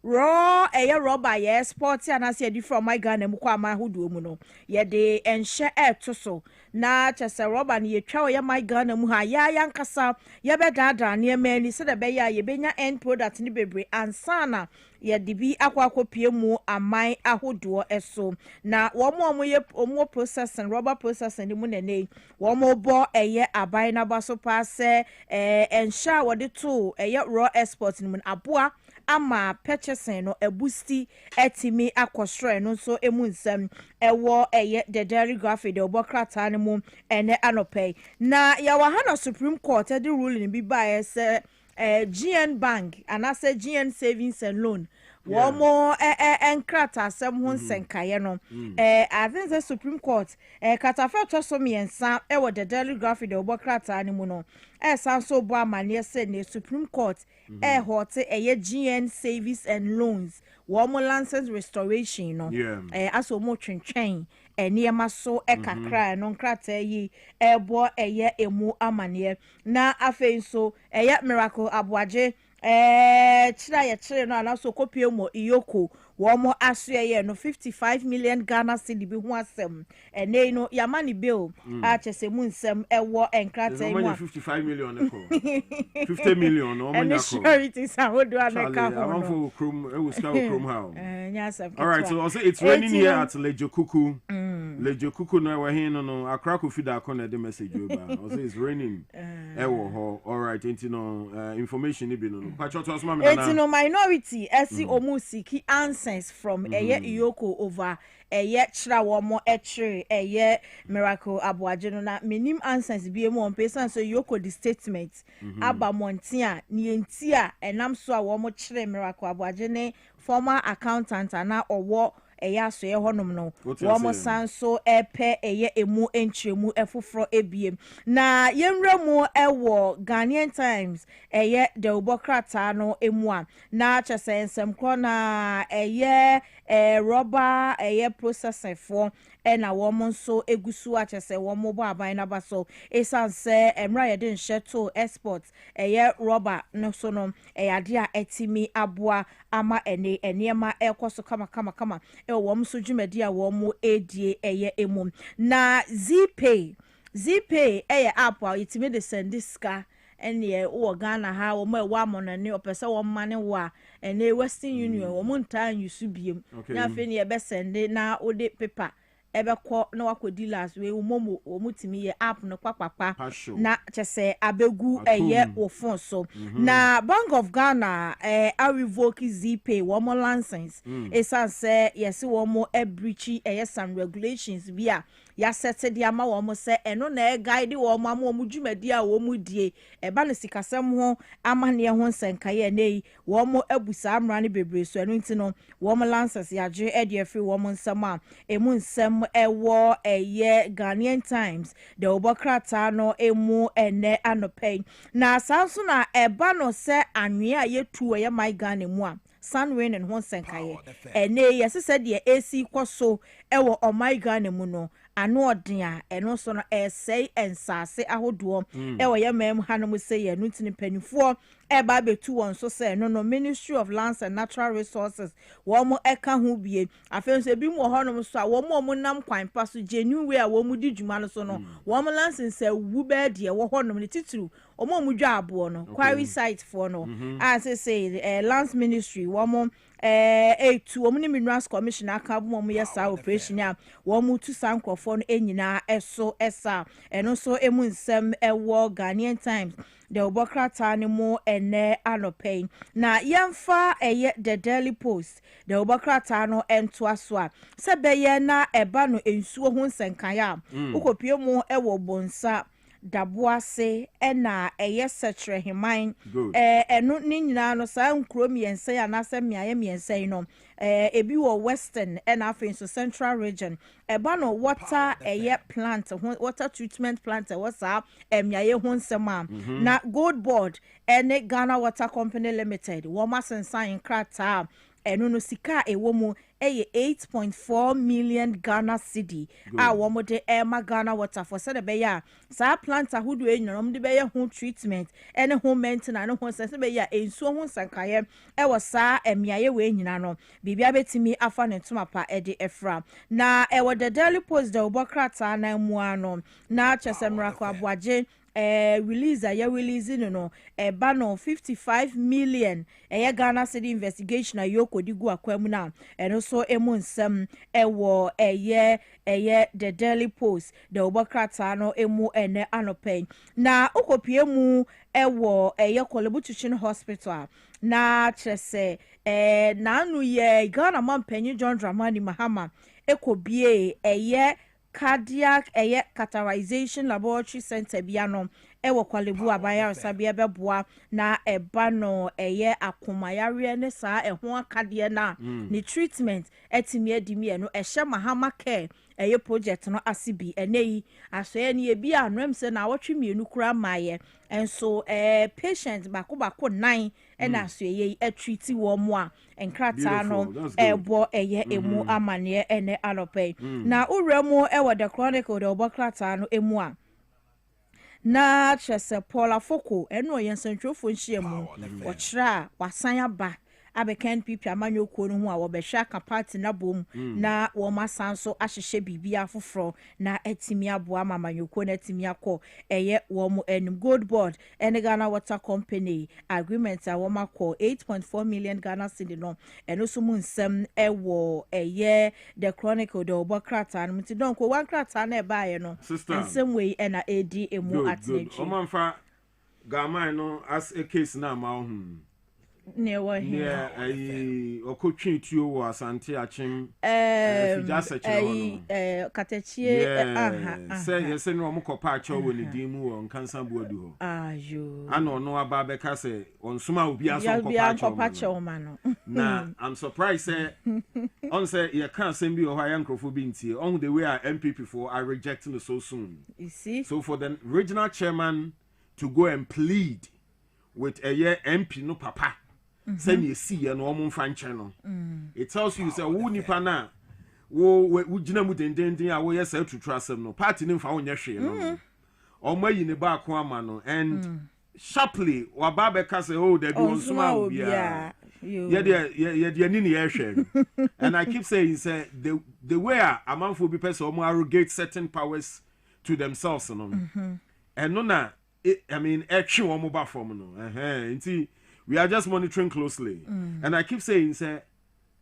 S18: raw rubber ye export ana se di from my Ghana mu kwa ma hodo mu no ye de enhye to so na chese rubber ni ye twa ye my Ghana mu ha ya yankasa ye be dada na ye mani se de be ya ye benya end product ni bebre ansana ye de bi akwakopie mu amai ahodo eso na wo mo ye omo processing rubber processing ni mu nene wo mo bo abai na baso pa se enhye wo de to raw export ni mu aboa ama purchasing no ebusti etimi akosre no so emu nsam ewo the Daily Graphic the obokrata ne mu ene anopay na ya wa na Supreme Court the ruling bi ba se GN Bank and I say GN Savings and Loan. One more enkrata asem ho nsenkaye no I think the Supreme Court katafa twaso miensa wo the Daily Graphic de obokrata ani mu no sanso bo amane se ne Supreme Court hote GN Savings and Loans one more license restoration no aso mo twentwen eniema so kakra no nkrata yi ebo emu amane na afei so Miracle Aboaje chira ye chire no anaso kopie mo iyoko wo mo asoye no 55 million Ghana cedi bi ho asem ene no yamani bill a chese mu nsem ewo enkrata mu
S1: 55 million eko 50 million no mo nyako
S18: charities a wodo aneka ho
S1: no for chrome e will scout chrome how
S18: nyasem
S1: all right so also it's raining here at Lejokuku Lejokuku no we hin no Accra Kofi da corner the message over also it's raining ewo ho all right enti no information ni bi no
S18: it's no minority esi omusiki answers from Iyoko over chira womo chire Miracle Aboaje no na minim answers bi emu on person so Iyoko the statement aba montia ni entia enam so a womo chire Miracle Aboaje ne former accountant ana owo so honom no womo sanso epe emu enchiremu efoforo ebiem na yemremu ewo Ghanaian Times the obokrata no emu a na chese nsem kro na rubber processing for na womo nso egusu a chese womo bo aban na baso esanse emra ye den sheto export rubber no so no ade a etimi aboa ama enema ekoso kama wom so dwumadi a wom edie emu na Zpay app a itime de send ska ene wo Ghana ha wom e wa monane opese wom mane wa ene Western Union wom ntan yusu biem na fe ne be send na ode paper ebekọ na wakodi last we umomo omutimi ye app no kwakpapa na chese abegu wo phone so na Bank of Ghana a revoke Zpay one more license esanse yes one more breach some regulations via ya set di ama wo mo se eno na guide wo mo ama wo dwumadi a wo mu die eba no sikasem ho amane ho nsenkaye nei wo mo abusa amra ne bebre so eno ntino wo mo license ya je e de free wo mo nsem a emu nsem ewo Ghanaian Times the obokrata no emu ene anopen na sanso na eba no se anwe a yetu ye my Ghana mu a Sunrain and Honsenkaye ene yes said the AC kwaso ewo o my Ghana mu no ano odea eno so no say ensase ahodo ewo ye mem hanom say ye no tini panifo eba betu won so say no Ministry of Lands and Natural Resources wo mo eka ho bie afen so bi mo honom so a wo mo nam kwan pa so genuine way a wo mu di dwuma no so no wo mo license say wu be de wo honom ne tituru o mo mu dwa abo no quarry site for no as say Lands Ministry wo mo to omni minerals commissioner aka bo mo yesa operation a wo mu tu sankrofo no enyina eso esa eno so emu nsem ewo Ghanaian Times the obokrata ni mo ene anopen na yemfa the Daily Post the obokrata no ento aso a se beye na eba no ensuo ho nsenkaya ukopie mo ewo bonsa Dwaboase ena setre himan eno ni nyina no sa nkro miense ya na se miaye miense no ebi wo western ena afin so central region eba no water plant water treatment plant wasa miaye ho nsema na gold board ene Ghana Water Company Limited wo masensan krata eno no sika ewo mu 8.4 million Ghana cedi a wo mo de Ghana Water for said be ya sa plant ahudu enyorom de be ya ho treatment ene ho maintenance no ho se be ya ensuo ho sankaye wo sa emiaye we nyina no bibia betimi afa ne tuma pa de efra na wo the Daily Post de obokrata na mu ano na Miracle Aboaje release no no 55 million Ghana city investigation a yoko digu akwemu na eno so emu nsem ewo the Daily Post the obokrata no emu ene anopen na okopie mu ewo Kolebu Teaching Hospital na chese na anu ye Ghana mampanyi John Dramani Mahama ekobie cardiac catheterization laboratory center biano ewo kwalebu abayaresa bia beboa na eba no eye akomayare ne saa eho akade na ni treatment etimi adimi no ehye mahama care eye project no asibi eneyi asoye ne ebi anom se na wotwe mienu kura maye enso patient bako 9 ena asoye treat wo mo a enkrata no ebo eye emu amane ene anope na uremu ewo the chronicle de obokrata no emu a na chese Paula Foko eno yensentwofo nhyiamu ochra wasan aba abeken pipi amanyo ko no hu a wobehwa ka party na bom na wo masan so ahyehye bibia foforo na atimi aboa mamanyo ko na atimi akọ eye wo mo enum gold board ene Ghana Water Company agreement a wo makọ 8.4 million Ghana cedi no eno so mu nsem ewo eye the chronicle de obokrata no mti don ko wan krata na e baaye no nsem we ena edi emu atnechi
S1: omanfa gama no as a case na ma ohun
S18: ne wa hi
S1: ai okotwe tuo wo asante achim fijasa
S18: katechie
S1: say yes no mo kopa acho wo ne dimu wo nkansa buadu ho
S18: ayo
S1: ano no aba be ka say onsuma obi aso kopa acho
S18: ma no
S1: na I'm surprised say on say you can't send me or yankrofo bi ntie on the way MPP for are rejecting it so soon.
S18: You see,
S1: so for the regional chairman to go and plead with a year MP no papa send you see and woman fan channel. It tells you say wo nipa na wo gina mu dendenden a wo yes to trust them no party nim fa wo nya hwe no omayi ne ba ko ama no and sharply wa ba be ka say oh there be on suma obia yeah nini ehwe and I keep saying say the way a man for be person omo arrogate certain powers to themselves no and no na I mean action omo ba form no nti we are just monitoring closely and I keep saying say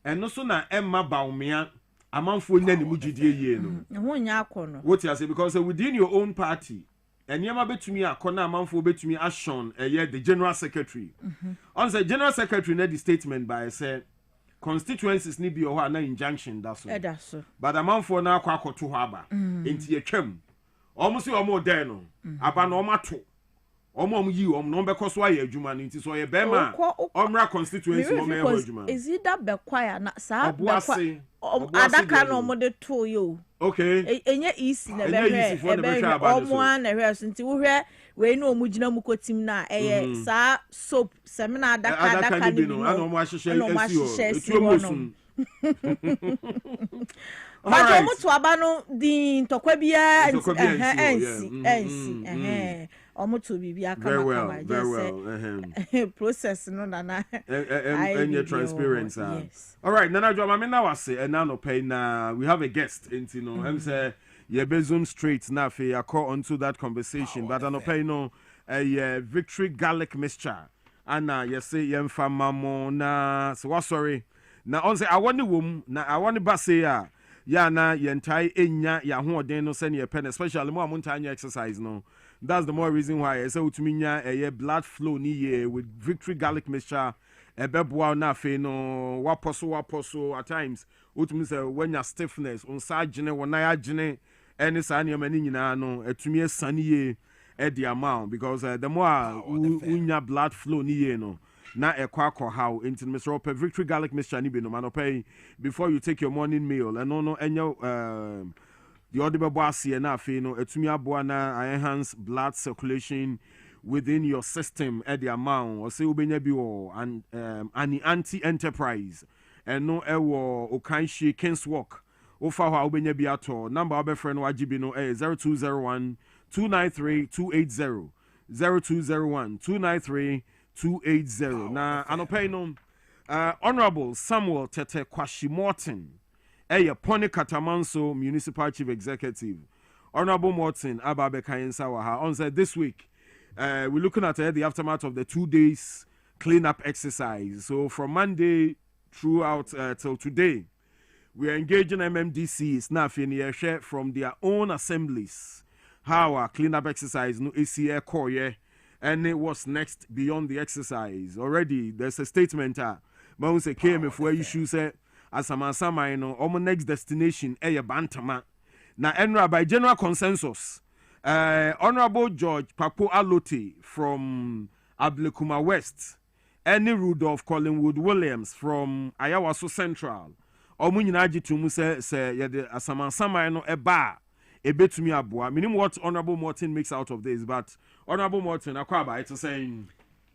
S1: and no so na emma baumia amanfo nya ni mugidie yie no
S18: ho nya akono
S1: what you say because within your own party and yema betumi akona amanfo betumi ashon the general secretary on the general secretary na the statement by say constituencies ni bi ho na injunction that's
S18: so
S1: but amanfo na akoto ho aba enti etwam omo se omo den no aba na omo ato omo yi omo no be koso aye adwuma no nti so ye be ma omra constituency mo me adwuma
S18: is it that be kwaya na sa be adaka no mo de to yo
S1: okay
S18: enye easy na be omo an na hwe so nti wo hwe we no omo gina mu kotim na eye sa soap seminar adaka ni
S1: no ana omo ahihye esi o etuomosun
S18: but omo to aba no din tokwa bia ensi omo to bibia kama
S1: very well
S18: process no na
S1: and your transparency yes. All right nana jwa mama na wase and now no pay na we have a guest into no em say ye be zoom straight na fe ya call onto that conversation but no pay no victory garlic mixture and you say ye mfama mo na so what sorry na on say I want the wom na I want ba say ya na ye ntai enya ya hoden no send ye pen especially mo amunta anya exercise no. That's the more reason why I say utuminya a blood flow ni ye with victory garlic mixture a bebwa na fe no waposo at times utumi say when your stiffness on sajine wona agine any sanya mani nyina no etumi sani ye e the amount because the more unya blood flow ni ye no na ekwa how into Mr. Ope victory garlic mixture ni be no man pay before you take your morning meal and no enyo the other Dwaboase na afi no etumi aboa na enhance blood circulation within your system at the amount or say ubenya bi wo an anti enterprise and no ewo okanshi kings walk ofa ho ubenya bi ato number obe friend wajibi no 0201 293 280 0201 293 280 na anopay no honorable Samuel Tete Kwashi Morton Pony Katamanso Municipal Chief Executive Honorable Morton Ababe Kayensa Waha on said this week we're looking at the aftermath of the 2 days cleanup exercise. So from Monday throughout till today, we are engaging MMDCs now share from their own assemblies how our cleanup exercise no ACA core and it was next beyond the exercise. Already there's a statement Mount say came if where issue said Asama no our next destination Bantama. Now enra by general consensus Honorable George Papo Alote from Ablekuma West, any Rudolph Collingwood Williams from Ayawaso Central. Omu nyina agitu mu se yede asamansama no eba ebetumi aboa. Minim what Honorable Morton makes out of this, but Honorable Morton akwaba it's saying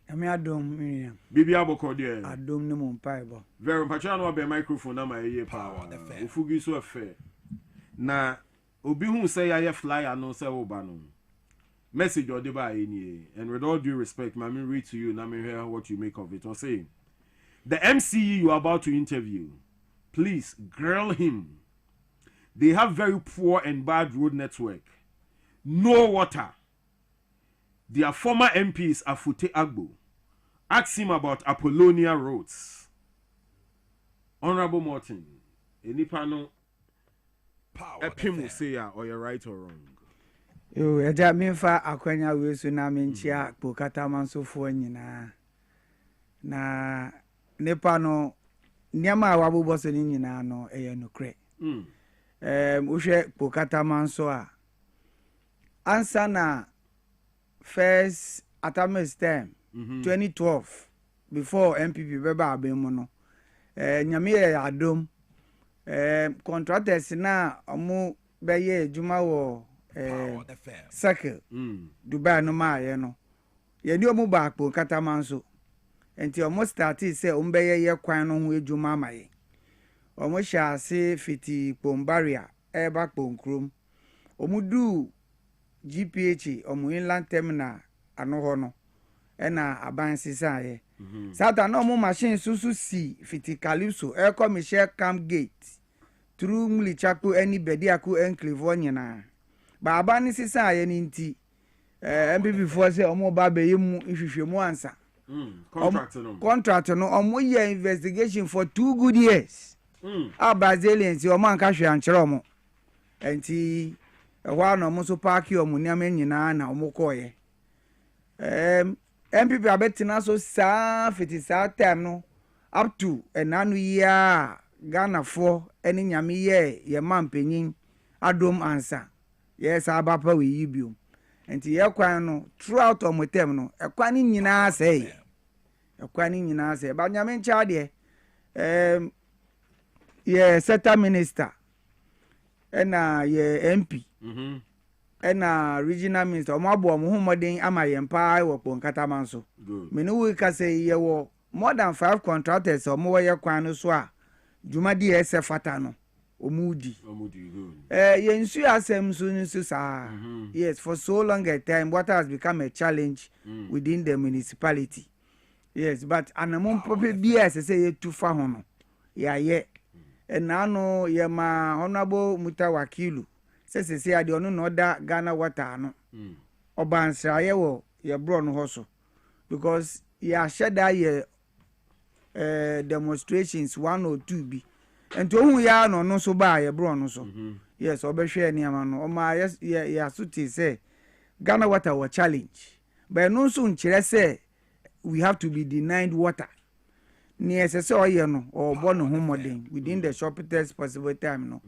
S19: Ami adom Miriam.
S1: Bibi aboko there.
S19: Adom ne mo mpaibo.
S1: Very mpacha no be microphone na my ye power. Ufugi so afa. Na obi hu say ya flyer no say oba no. Message or deba any, and with all due respect, I read to you and I hear what you make of it. Or say the MCE you are about to interview, please grill him. They have very poor and bad road network. No water. Their former MPs are Fute Agbo. Ask him about Apollonia roads. Honorable Morton, any panel, a pim will say or you're right or wrong.
S19: Yo, eja minfa akwanya wesu na minchia kpokata mansofo nyina. Na nepa no niama awabobɔ so ni nyina no eye nokre. Uhwe kpokata manso a ansa na first atamis term 2012 before MPP beba abemu no nyame ye adom contractors na omu beye adwuma wo circle Dubai no ma ye no ye ni omu ba kpokata manso enti omu start say ombeye ye kwan no ho adwuma amaye omu sha se fiti pombaria eba kponkrom omu du GPH omu inland terminal ano ho no ena aban sisa ye sata no omu machine susu si fiti calypso e commercial camp gate through mlichaku any bediaku enclave nyina ba aban sisa ye ni nti MPP for say omu ba be yemu ihwehwemu ansa contract no omu ye investigation for 2 good years Brazilians omu anka hwe ankyere omu enti wa no mo so park omu niam nyina na omu koye MPP abetina so sa fiti sa time no up to enanu year Ghana for any nyame ye mampanyin adom ansa yes abapa we yibium enti ye kwan no throughout omu tem no ekwan nyina say ba nyame ncha de ye sector minister ena ye MP ena regional minister omo abo omo humodin amaye mpa wo Kponkata manso me we ka say ye wo more than 5 contractors omo we kwan no so a dwuma di fata no omudi ye nsu asem so nsu sa yes for so long a time water has become a challenge within the municipality yes but anamon pope BS say ye tufa ho no ya ye enano ye ma honorable Mutawakilu se ade onu no da Ghana water no obansra ye wo ye bro no ho so because ya sheda ye demonstrations 1 or 2 bi ento hu ya no so ba ye bro no so yes obehwe ni ama no o ma ya suti say Ghana water was challenge but no so nkire say we have to be denied water ni esese oye no or born homodin within the shortest possible time no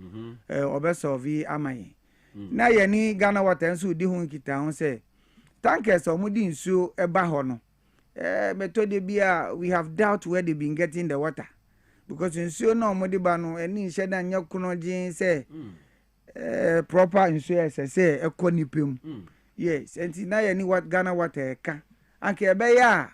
S19: obesolve amaye na ye ni Ghana water nso di hu nkita hu say tankers omudi nsuo eba ho no method bia we have doubt where they been getting the water because nsuo na omudi ba no eni nheda nya kuno jin say proper nsuo esese ekonipem yes and na ye ni what Ghana water ka anke ebe ya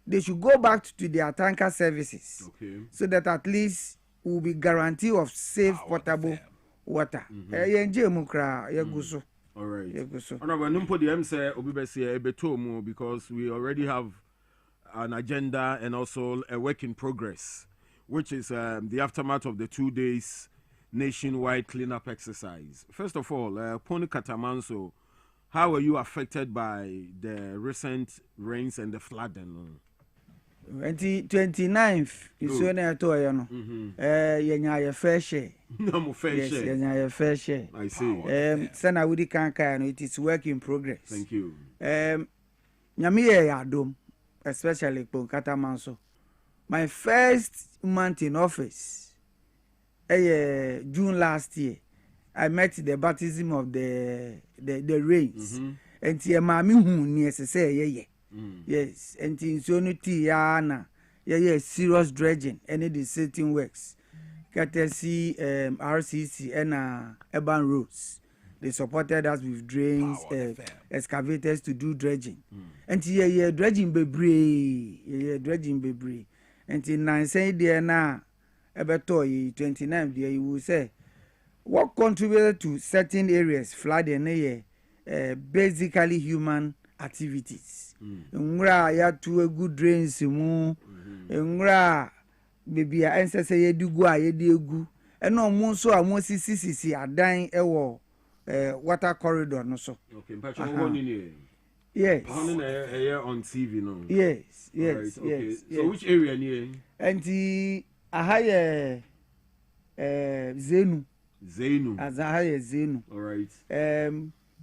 S19: they should go back to their tanker services so that at least we will be guarantee of safe potable water yenje mu kra yeguso
S1: all right yeguso honorable numpo the M say obibesi ebetomu because we already have an agenda and also a work in progress which is the aftermath of the 2 days nationwide cleanup exercise. First of all, Kpokata Manso, how were you affected by the recent rains and the flooding?
S19: 29th iso na to ya no yenya ye fair share
S1: no fair share
S19: yenya ye fair share
S1: I see
S19: sana wudi kanka no it is work in progress.
S1: Thank you.
S19: Nyame ye adom especially Kpokata Manso. My first month in office June last year I met the baptism of the rains. And tia mami hu ni say ye. Yes, and in so no tiana. Yeah, serious dredging and the setting works. Courtesy RCC and urban roads. They supported us with drains, excavators to do dredging. And yeah, dredging bebree. And in 9 say there now, about 29 there you will say, what contributed to certain areas flooding? Basically human activities. Ngra ya to a good drains mu. Ngra baby ancestor ye do go ye de egu. Eno mo so a mo sisi adan ewo water corridor no so.
S1: Okay, but you want in
S19: yes.
S1: On TV no.
S19: Yes.
S1: Right, okay. So which area near?
S19: And the ahaye Zenu. As ahaye Zenu.
S1: All right.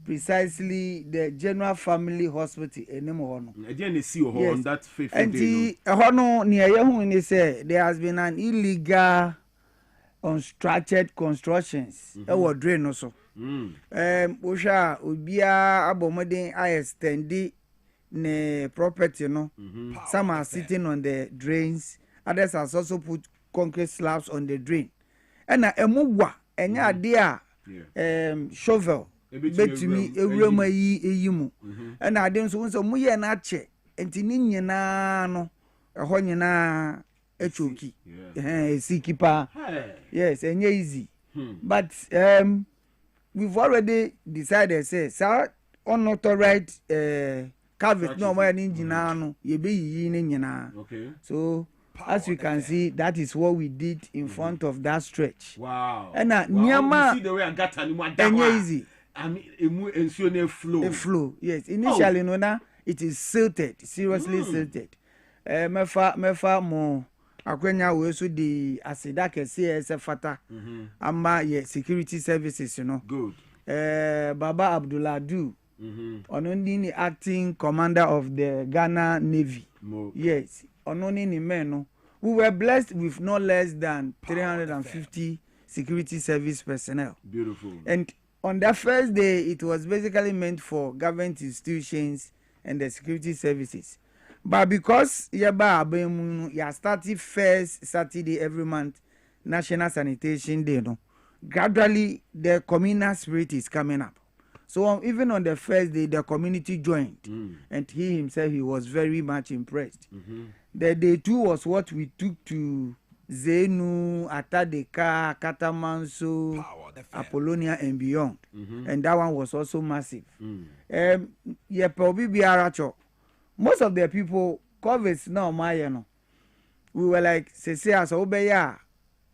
S19: Precisely the General Family Hospital enemo no.
S1: Again see on that faithful
S19: and
S1: day.
S19: And the near you say there has been an illegal unstructured constructions. Our drain also. Osha ubia abomodin I extend ne property no. Some are sitting on the drains, others has also put concrete slabs on the drain. And na emugwa enya ade a shovel betumi ewurama yi eyimu. And na ade so mu ye na che enti ni nyina no eho nyina echoki. Sikipa. Yes, enye easy. But we've already decided say unauthorized carving no more ni nyina no ye be yi ni nyina. Okay. So as you can see, that is what we did in front of that stretch.
S1: Wow.
S19: And
S1: you see the way I got animal
S19: easy.
S1: I mean, ensure flow.
S19: The flow, yes. Initially, no, na it is silted, seriously silted. Mefa mo akwenya we so the asida kese fata. Ama ye security services, you know.
S1: Good.
S19: Baba Abduladu. Ononi ni acting commander of the Ghana Navy. Yes. Ononi ni men. We were blessed with no less than 350 security service personnel.
S1: Beautiful.
S19: And on that first day, it was basically meant for government institutions and the security services. But because you started first Saturday every month, National Sanitation Day, no, gradually the communal spirit is coming up. So even on the first day, the community joined, and he himself, he was very much impressed. The day 2 was what we took to Zenu, Atadeka, Katamanso, Apollonia, and beyond. And that one was also massive. Yeah, probably be aracho. Most of the people, COVID now, my, we were like, say, as obeya,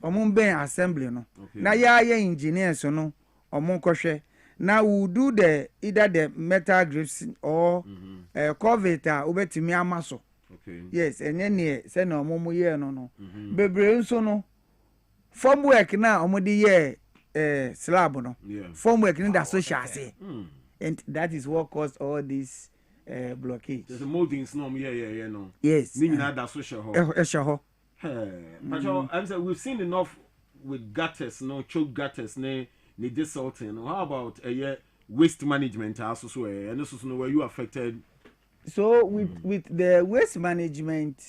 S19: omumbe assembly, no. Now, yeah, engineers, no, omunkoshe. Now we'll do either the metal grips or COVID, obetimi amaso.
S1: Okay.
S19: Yes, and then say no more year no. Bebre so no. Form work now omodi year slab no. Form work in that social say. And that is what caused all this blockage.
S1: There's a molding norm no.
S19: Yes.
S1: Meaning that social
S19: ho.
S1: But I'm saying we've seen enough with gutters, no choke gutters, ne desalting. How about waste management also so and this is where you affected.
S19: So with the waste management,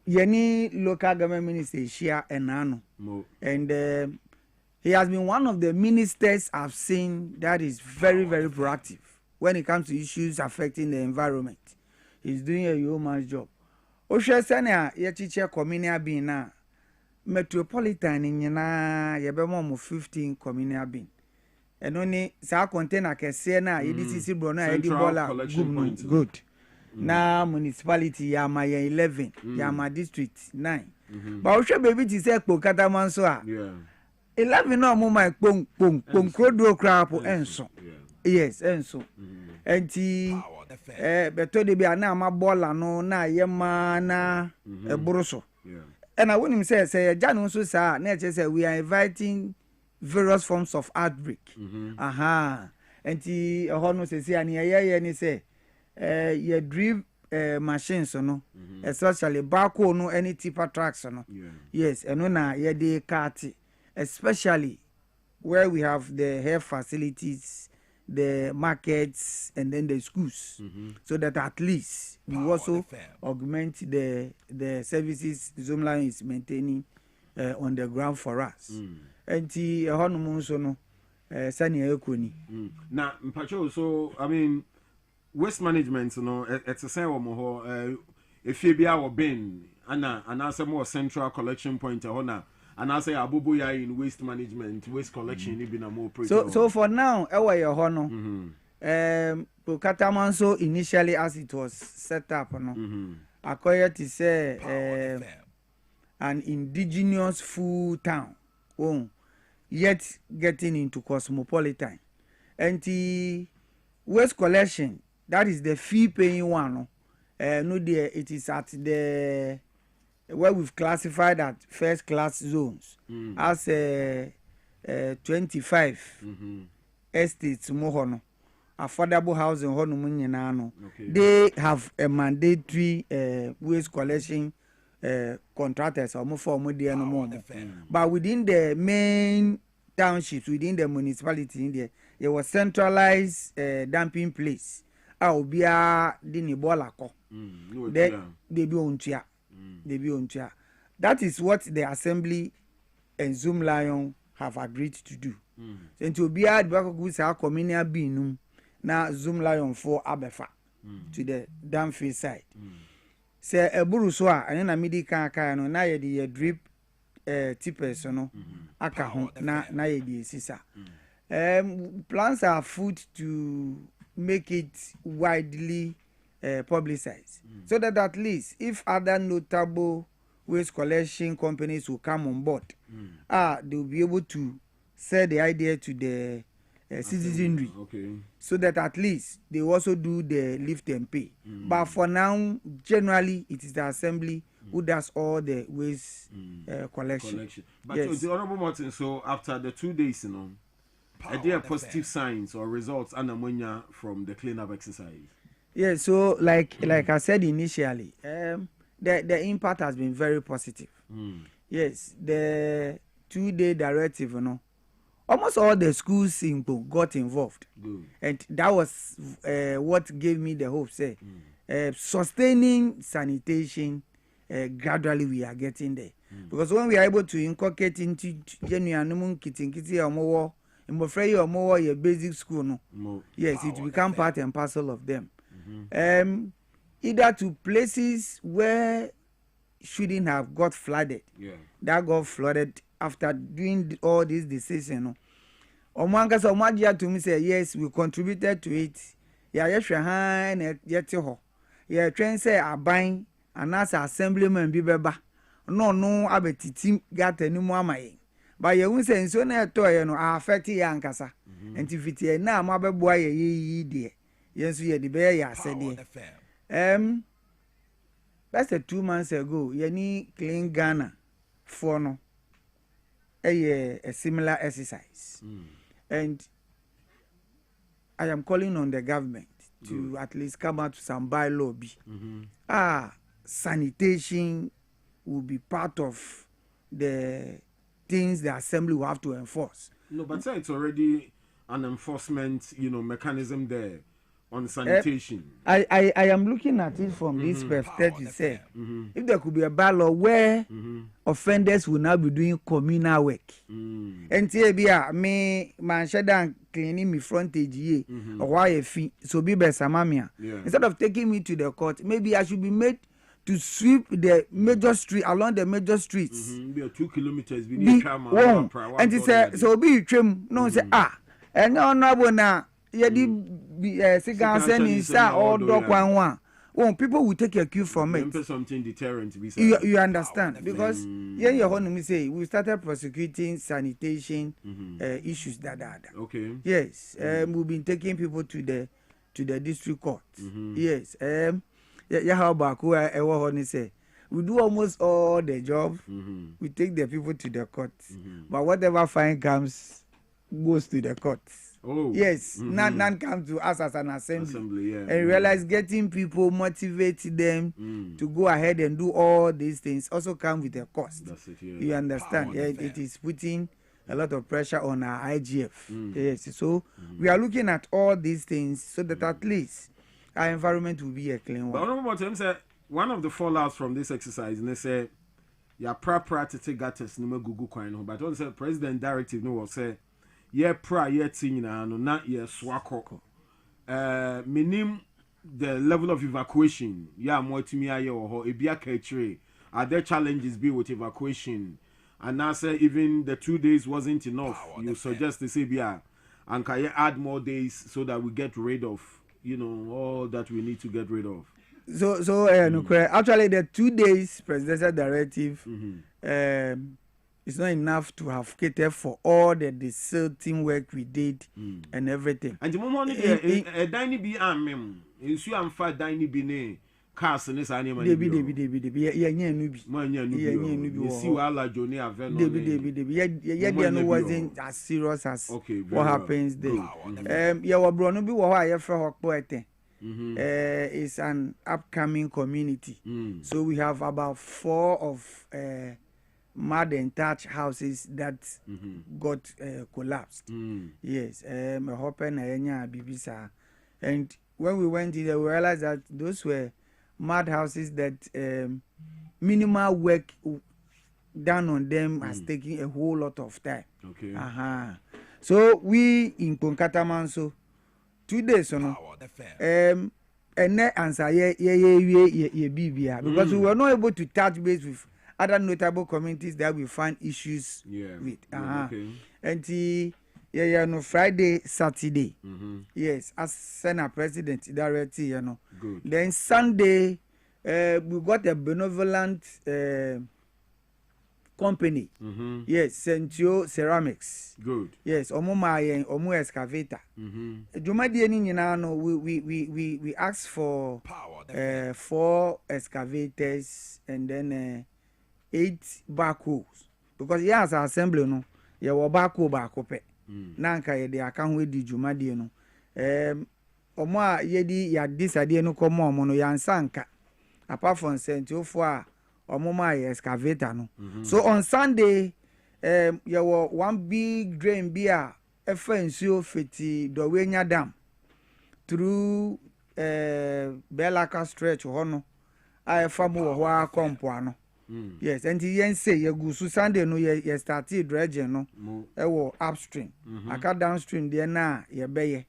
S19: Yeni local government minister Shia Enano, and he has been one of the ministers I've seen that is very proactive when it comes to issues affecting the environment. He's doing a yeoman's job. Osha Sanya Yachicha communal being na metropolitan in Yana Yabemo 15 communal being. And only sa container kese na EDCC bro na Edibola good. Na municipality Yama 11, Yama district 9. But we should baby to say Kwabena Prah so a. 11 no mo my pong krodo crap enso. Yes, enso. Enti beto de bia na ma bola no na yema na eboroso. And I want him say Janu so sa na say we are inviting various forms of outbreak. And the hono say and ye say ye drive machines no, especially backhoe no any tipper trucks no. Yes, and na ye de cart especially where we have the health facilities, the markets, and then the schools, so that at least we also augment the services Zoomlion is maintaining on the ground for us. And the honeymoon so no Sunny Ekoni.
S1: Now, Mpacho, so I mean, waste management, you know, it's a same if you be our bin, and I say more central collection point, and I say Abubuya in waste management, waste collection, even a more.
S19: So for now, our hono, Katamanso initially as it was set up, no, acquired to say an indigenous food town, yet getting into cosmopolitan, and the waste collection, that is the fee paying one, no, dear, it is at the where we've classified that first class zones as 25 estates more affordable housing hono. They have a mandatory waste collection contractors or more for no more. But within the main townships, within the municipality in there was centralized dumping place. Be a dini bola ko. They be on tia. That is what the assembly and Zoomlion have agreed to do. And to be a the communal being now Zoomlion for Abefa to the Damfield side. Say a buruswa and then a midi can no na ye drip tippers no aka ho na ye di sisa. Plans are afoot to make it widely publicized, so that at least if other notable waste collection companies will come on board, they will be able to sell the idea to the citizenry, so that at least they also do the lift and pay. But for now, generally, it is the assembly who does all the waste collection.
S1: But yes. The Honorable Martin, so after the 2 days, you know, are there positive signs or results and ammonia from the cleanup exercise?
S19: Yeah, so like I said initially, the impact has been very positive. Yes, the 2-day directive, you know, almost all the schools in Bo got involved. And that was what gave me the hope, say, sustaining sanitation, gradually we are getting there. Because when we are able to inculcate into genuine kitty or more, or more your basic school, no, yes, it become part and parcel of them. Either to places where shouldn't have got flooded, that got flooded after doing all this decision. Omanga so much to me say yes, we contributed to it. Yes, yet train say are buying and as assemblyman be beba. No, abetiti got any more my. But you won't say so near toy no affect yankasa. And if it now my boy ye dear. Yes, we are the bear ya said. That's 2 months ago. You need clean Ghana for no a similar exercise. And I am calling on the government to at least come out to some bylaw. Sanitation will be part of the things the assembly will have to enforce.
S1: No, but say it's already an enforcement, mechanism there on sanitation.
S19: I am looking at it from this perspective. Say, if there could be a bylaw where offenders will now be doing communal work, and me man shada cleaning me frontage ye or why a fee so be samamia. Instead of taking me to the court, maybe I should be made to sweep the major street along the major streets.
S1: Be 2 kilometers.
S19: And it says so be trim. No say and no na yedi sigan sending star or dog one. People will take a cue from it.
S1: Something deterrent.
S19: You understand? Because you heard me say we started prosecuting sanitation issues that.
S1: Okay.
S19: Yes. We've been taking people to the district court. Yes. How about who say we do almost all the job. We take the people to the court, but whatever fine comes goes to the court. Yes, none comes to us as an assembly. And realize getting people, motivate them to go ahead and do all these things also come with a cost.
S1: That's it,
S19: you understand? It is putting a lot of pressure on our IGF. Yes, so we are looking at all these things so that at least our environment will be a clean one.
S1: But Honorable Tim said one of the fallouts from this exercise, and they say, "Yeah, Prah to take gutters no Google coin." But on the president directive no was say, "Yeah, Prah yeah thing no not yeah swako." Minim the level of evacuation. Yeah, more to me aye or ebia kachre. Are there challenges be with evacuation? And now say even the 2 days wasn't enough. You suggest to say yeah, and can you add more days so that we get rid of all that we need to get rid of?
S19: So actually the 2 days presidential directive it's not enough to have catered for all the deserting work we did and everything.
S1: And the moment a dining be amem, you am fat dining be ne cars and this animal.
S19: Debi nubi.
S1: You see wala Johnny Aven.
S19: Debi no wasn't as serious as what happens there. Yeah, wa bro no bi wo ha ye fra hokpo ete. It's an upcoming community. So we have about 4 of mud and thatch houses that got collapsed. Yes, hoping bibisa. And when we went in there, we realized that those were mud houses that minimal work done on them has taken a whole lot of time.
S1: Okay.
S19: So we in Ponkatamanso 2 days and that answer yeah because we were not able to touch base with other notable communities that we find issues with. And no Friday, Saturday. Yes, as Senate President directly, Good. Then Sunday, we got a benevolent company. Yes, Sentio Ceramics.
S1: Good.
S19: Yes, Omo excavator. Jumadi we asked for 4 excavators and then 8 backhoes because yes, assembly no, you were backhoe pe. Nanka ye de account we di Jumadi no. Omo a ye di ya disadie no komo omo no yansanka. Apart from Sentio for Omoma excavator no. So on Sunday, there were one big drain beer FNCO fiti Dwenya Dam through Belaka stretch hono. I famu wa kompoano. Yes, and yen say you go Sunday no ye started dredging no. Ewo upstream. Aka downstream there na ye beye.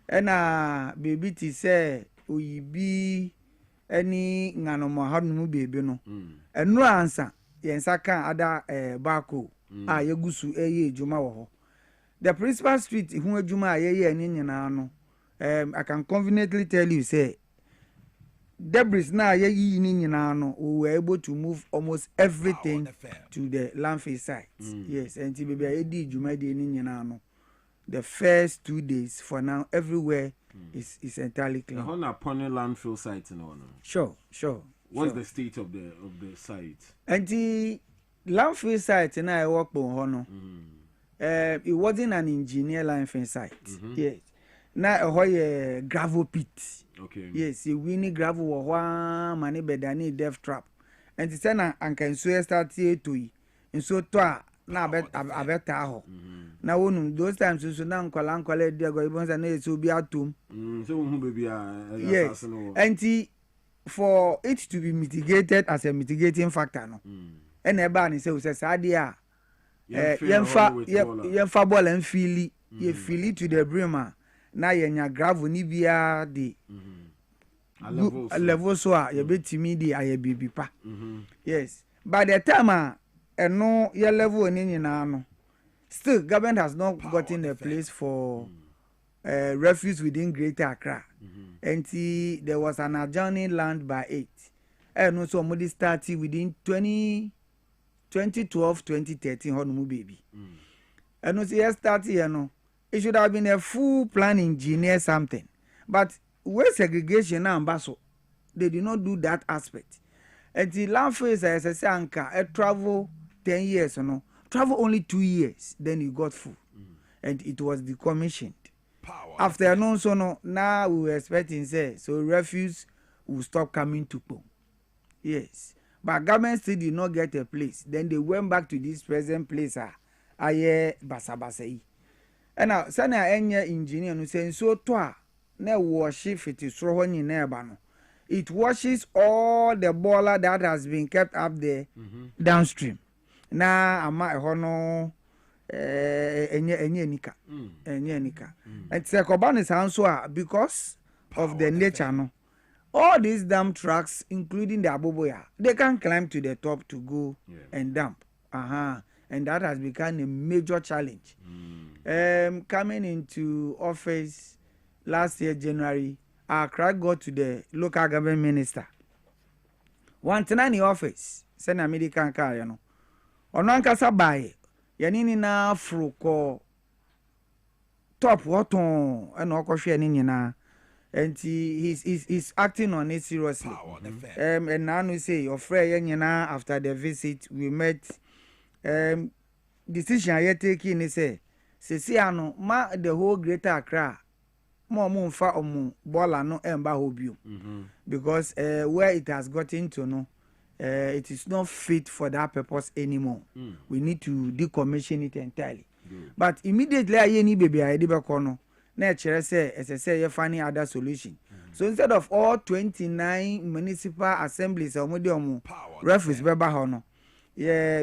S19: And baby ti say we be any nganomo hanu baby no. And no answer yensa kan ada bako yegusu eye ejuma wo ho. The principal street hu ejuma ye ani nyina no. I can conveniently tell you say debris na ye ni nyina no we were able to move almost everything to the landfill site. Yes, and ti baby edi ejuma de ni nyina no. The first 2 days for now everywhere is entirely clean.
S1: How na pony landfill site no?
S19: Sure.
S1: What's the state of the site?
S19: And the landfill site na I work on no. It wasn't an engineer landfill site. Yes. Now a gravel pit.
S1: Okay.
S19: Yes, you winnie gravel or one money bedani death trap. And the sana and can so start here to yi. And so toa na bet taho. Now one those times so now kwala dia go ibon sa na so bi atum.
S1: So who baby
S19: yes. And for it to be mitigated as a mitigating factor no. And eba ni say sadia yemfa ball and feel ye feel it to the brim na yenya gravel ni bia de level so a ye betimi di aye bibi pa. Yes, by the time no ye level ni nyina no still government has not gotten a place for refuse within Greater Accra. And there was an adjoining land by 8 and also somebody started within 2012 2013 hono baby. And also yes started it should have been a full plan engineer something, but waste segregation and basso they did not do that aspect. And the landfill as I say anka travel 10 years travel only 2 years then you got full. And it was decommissioned. After now we were expecting so refuse will stop coming to Pong. Yes, but government still did not get a place. Then they went back to this present place aye basabasa yi ena sana enye engineer no say nsuo to a na wash fiti soro ho nyina eba no it washes all the boiler that has been kept up there downstream na ama eho no enye nika and say kobani sanso a because of the nature no all these dump trucks including the aboboya they can climb to the top to go and dump and that has become a major challenge coming into office last year January Accra got to the local government minister one time in the office send American car you know ono ankasa bae yanini na fruko top waton and okohwe ni nyina and he's acting on it seriously and now we say your friend nyina after the visit we met decision I taking is say ano ma the whole greater Accra mo mfa omu bola no emba hobio because where it has gotten to no it is not fit for that purpose anymore. We need to decommission it entirely. But immediately I any baby I did back on na say as I say you find other solution. So instead of all 29 municipal assemblies or medium reference beba hono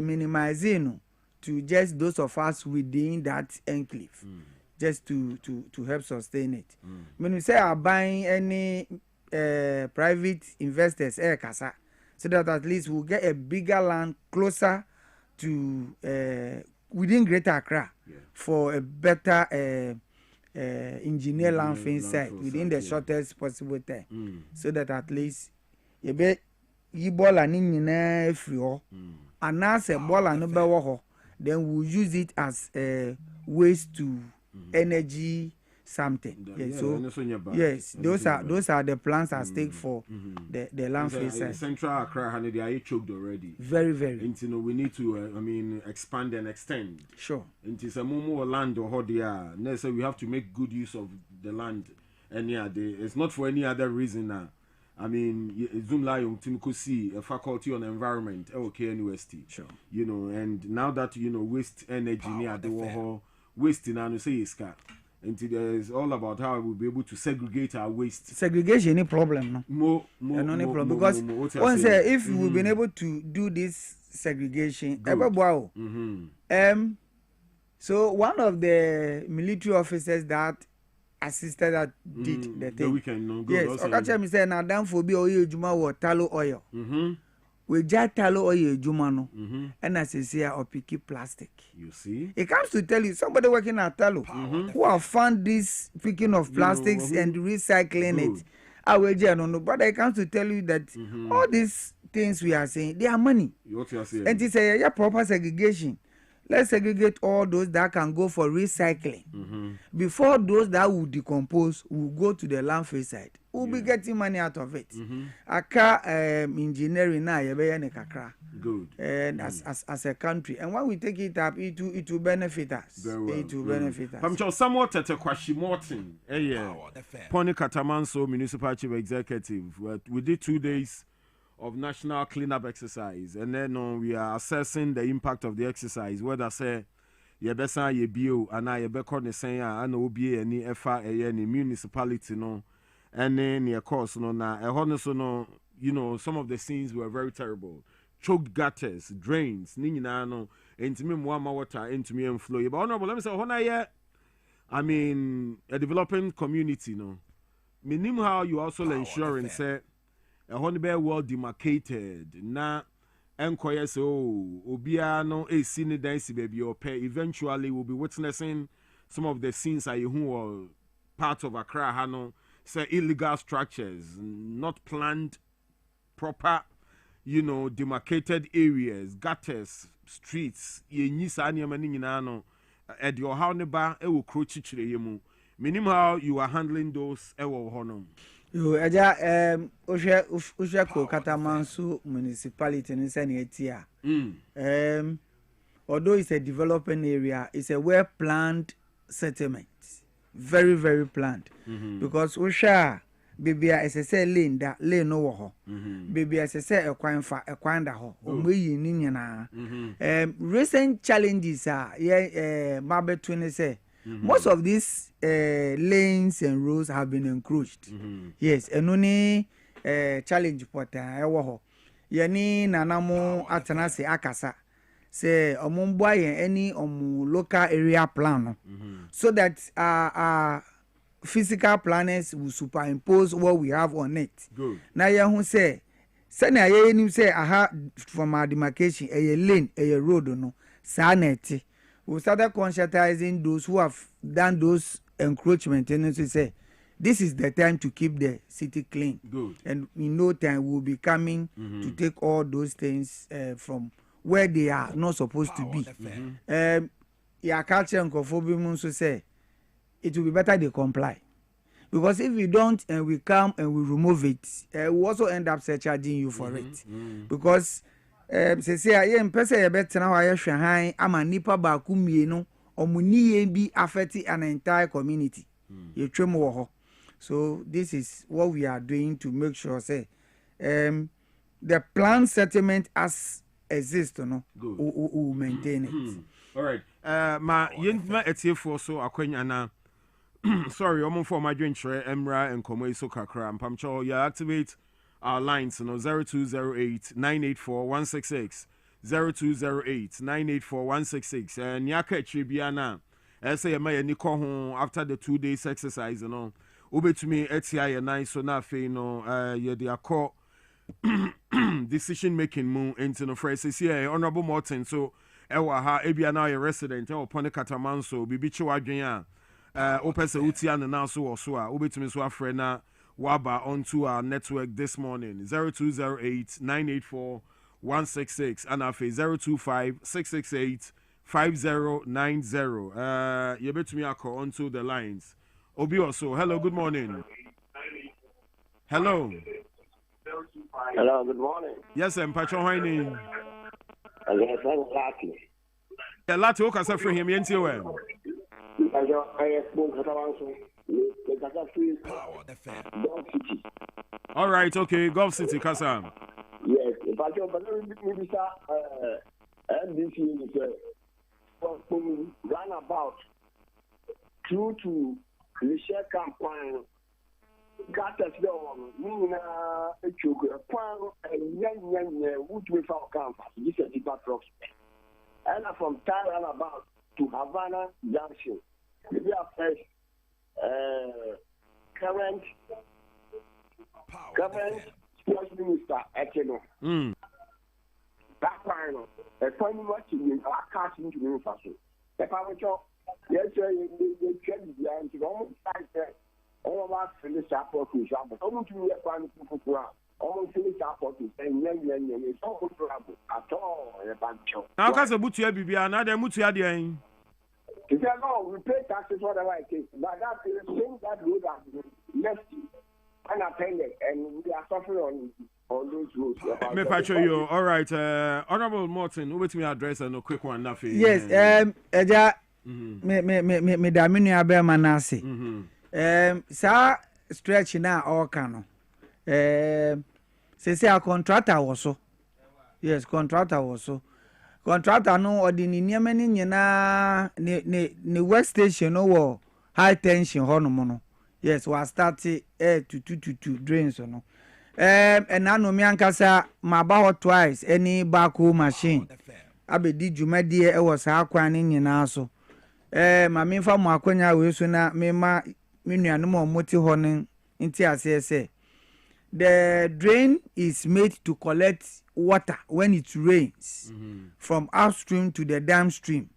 S19: minimizing to just those of us within that enclave just to help sustain it. When we say are buying any private investors kasa so that at least we'll get a bigger land closer to within Greater Accra for a better engineer landfill site within the shortest possible time so that at least you be yi bola ni nyina free ho and as a bola no be ho then we'll use it as a waste to energy something. Yes, those are the plans at stake for the landfill site.
S1: Central Accra they are choked already.
S19: Very.
S1: And we need to expand and extend.
S19: Sure.
S1: And it's a more land or there. So we have to make good use of the land. And it's not for any other reason now. Zoom Lion Timkosi, a faculty on environment, KNUST.
S19: Sure.
S1: And now that waste energy near the whole waste in and say is car. And it's all about how we'll be able to segregate our waste.
S19: Segregation any problem, no?
S1: No
S19: problem because once if we've been able to do this segregation, so one of the military officers that assisted that did the thing. Yes, Okacha me say na dan for be oil ejuma wo tallow oil. We just tallow oil ejuma no. And as I say or picky plastic.
S1: You see?
S19: It comes to tell you somebody working at tallow who have found this picking of plastics and recycling it. I will just no, but I come to tell you that all these things we are saying they are money.
S1: What you are saying?
S19: And it's a proper segregation. Let's segregate all those that can go for recycling. Before those that will decompose will go to the landfill site. We'll be getting money out of it. Aka engineering now
S1: good.
S19: And as a country. And when we take it up, it will benefit us.
S1: Very well.
S19: It will benefit us.
S1: I'm sure somewhat at a Kwashi Morton. Pony Katamanso Municipal Chief Executive. We did 2 days of national cleanup exercise, and then we are assessing the impact of the exercise. Whether say ye besa ye bio and I be call the saying and obi any efa any municipality no, and then your course no na so no some of the scenes were very terrible. Choked gutters, drains, nina no, into me mwama water into me and flow. But honorable, let me say a developing community no. Minim how you also ensuring say a honey well demarcated na enquire so obia no a scene dance baby or pay eventually will be witnessing some of the scenes who are part of Accra Hano say illegal structures, not planned proper, demarcated areas, gutters, streets, at your houneba will crouch yemu. Minimum how you are handling those honor.
S19: You usha Kwabena Prah municipality in Senetia. Although it's a developing area, it's a well planned settlement. Very, very planned. Because usha baby a say lane da lane no wo ho baby a say ekwan fa ekwan da ho omoyi ni nyina recent challenges are mabetu ne say most of these lanes and roads have been encroached yes enoni challenge pota e wo ho ye ni nanamo atena se akasa say omumboa yen any local area plan so that physical planners will superimpose what we have on it. Good. Now you say na ye say aha from our demarcation a lane a road no sanity. We started conscientizing those who have done those encroachment and to say this is the time to keep the city clean. Good. And in no time we'll be coming to take all those things from where they are not supposed to be. Yeah, culture and conformity so say it will be better they comply, because if we don't and we come and we remove it, we also end up surcharging you for it. Because say I am person better now I high am a nipa ba kumieno omuni be affecting an entire community. So this is what we are doing to make sure say the plan settlement as exists no we maintain it.
S1: All right. Ma yinma etie for so akwanya na sorry, I'm for my drink Emra and Komwe so kakra. Pamcho, you activate our lines, 0208 984 166 0208 984 166 and Yaka Chibiana. I say, my Nico home after the 2 days exercise, Ube to me, ETI and I so na fe no, yeah, call decision making moon into the phrase. Yeah, Honorable Morton, so Ewa ha, Ebiana, a resident, or Ponekatamanso, Bibicho Adrian. Opesa Utian and also or so Ubitumi Swafrena Waba onto our network this morning 0208 984 166 and Afe 025 668 5090. You bet me call onto the lines. Obi also, hello, good morning. Hello.
S20: Hello, good morning.
S1: Yes, I'm Pacho Hoining.
S20: Yes, I'm Lati.
S1: The Lati Okasa for him, Yentiwe. All right, okay, Gulf City, Kasam.
S20: Yes, but NBC is run about due to the share campaign. Got us down, Nina, a sugar, and young, would we found campus. This is a deeper prospect. And from time about to Havana Junction. We are first current sports minister Eteno. That final, a funny much in our casting to the fashion. The power chop, yes, they can be behind almost like that. All of us finish support to shop, but almost to be a funny people. Almost finish support to say, it's all trouble at all.
S1: Now, because the Butia Bibia, another Mutia Dian.
S20: He said, no, we pay taxes, whatever it is. But that is the thing that road has been left unattended, and we are suffering on those roads.
S1: Me patcho you. All right, Honorable Morton, wait me address and a quick one, nothing.
S19: Yes, me damini abe manasi. Sa stretch na all cano. Say a contractor was so. Yes, contractor was so. Contractor no or the niamani nyina ne work station no high tension hono. Yes, was started to drains no. And now no me ankasa ma twice any backhoe machine. Abedi dwumadi was ha kwan nyina so. Ma me fa mo akonya we so na me ma me nuanu mo moti honen nti ase the drain is made to collect water when it rains from upstream to the downstream.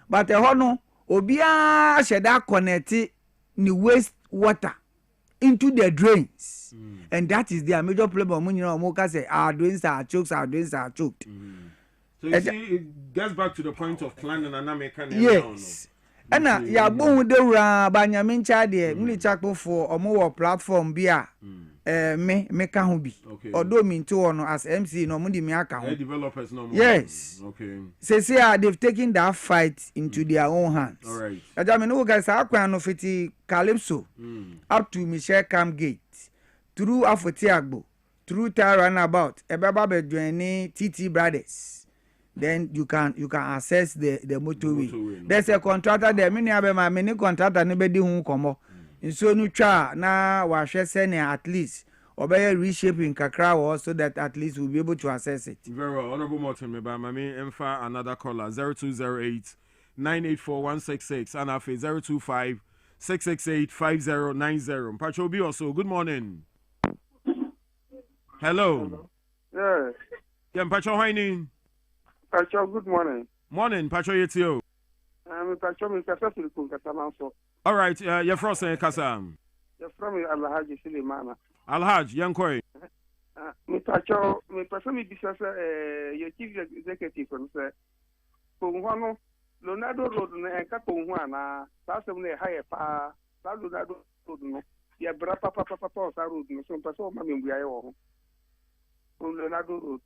S19: But the hono obia sheda connect ni waste water into the drains. And that is their major problem. When you know Moka say our drains are choked, our drains are choked.
S1: So you see, it gets back to the point of planning and American.
S19: Yes. And ya bon de ra banyamin cha de mni chakpo for omo platform bia me ka ho bi odo mi nti ono as MC no mudi me aka ho
S1: developers no more.
S19: Yes.
S1: Okay.
S19: Say they've taken that fight into their own hands.
S1: All right.
S19: Aja me no guys akwan no fiti Calypso up to Michelle Cam Gate through Afotiagbo, through Tar Runabout, Ebaba joining TT Brothers. Then you can access the motorway. There's a contractor there. Many contractor nobody who come. And so no try now wash at least or by reshaping kakra so that at least we'll be able to access it.
S1: Very well. Honorable Morton, me by Mami Emfa another caller 0208 984 and afe 025 668 5090. Pacho B also. Good morning. Hello.
S21: Yeah.
S1: Yeah, Pacho Haining.
S21: Pacho, good morning.
S1: Morning, Pacho Yetio.
S21: Pacho, me kasa filikun kasa manso.
S1: All right, you're from Kasa.
S21: You're from Alhaji Suleimana.
S1: Alhaj, Yankoi.
S21: Me Pacho, me person me bisa your chief executive from say, Kongwano, Leonardo Road na eka Kongwana, sasa mne higher pa, sa Leonardo Road no. Ya bra papa sa road no, so paso mami mbuya yo. Leonardo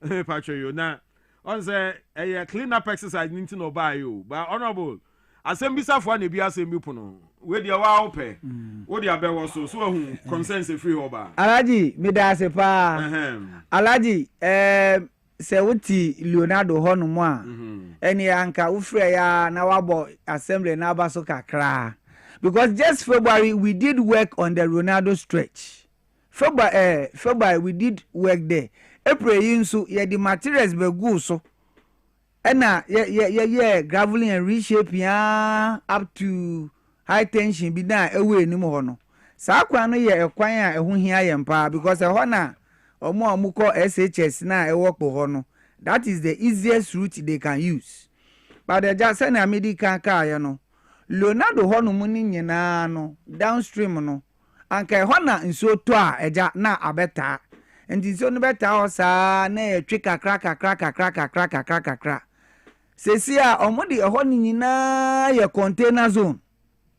S1: Road. Pacho, you na. On say a clean up exercise need to know by you, but honorable. Assembly for any be assembly puno. Where the wa ope. What the abe so who consensus free oba.
S19: Alaji, me da se pa. Alaji, se wuti Leonardo honu mwa. Eni anka ufre ya na wabo assembly na baso kakra. Because just February we did work on the Ronaldo stretch. February we did work there. April yinso ye the materials be go so. Ena ye graveling and reshaping up to high tension bi na ewe ni mo ho no. Sa kwa no ye ekwan a eho hia ye mpa because eho na omo amuko SHS na ewo kpo ho no. That is the easiest route they can use. But the just na medical car ye no. Leonardo ho no mu ni nyina no downstream no. Anka eho na nso to a eja na abeta. Nti so no beta o sa na etwe kakra. Sesi a omodi eho ni nyina ye container zone.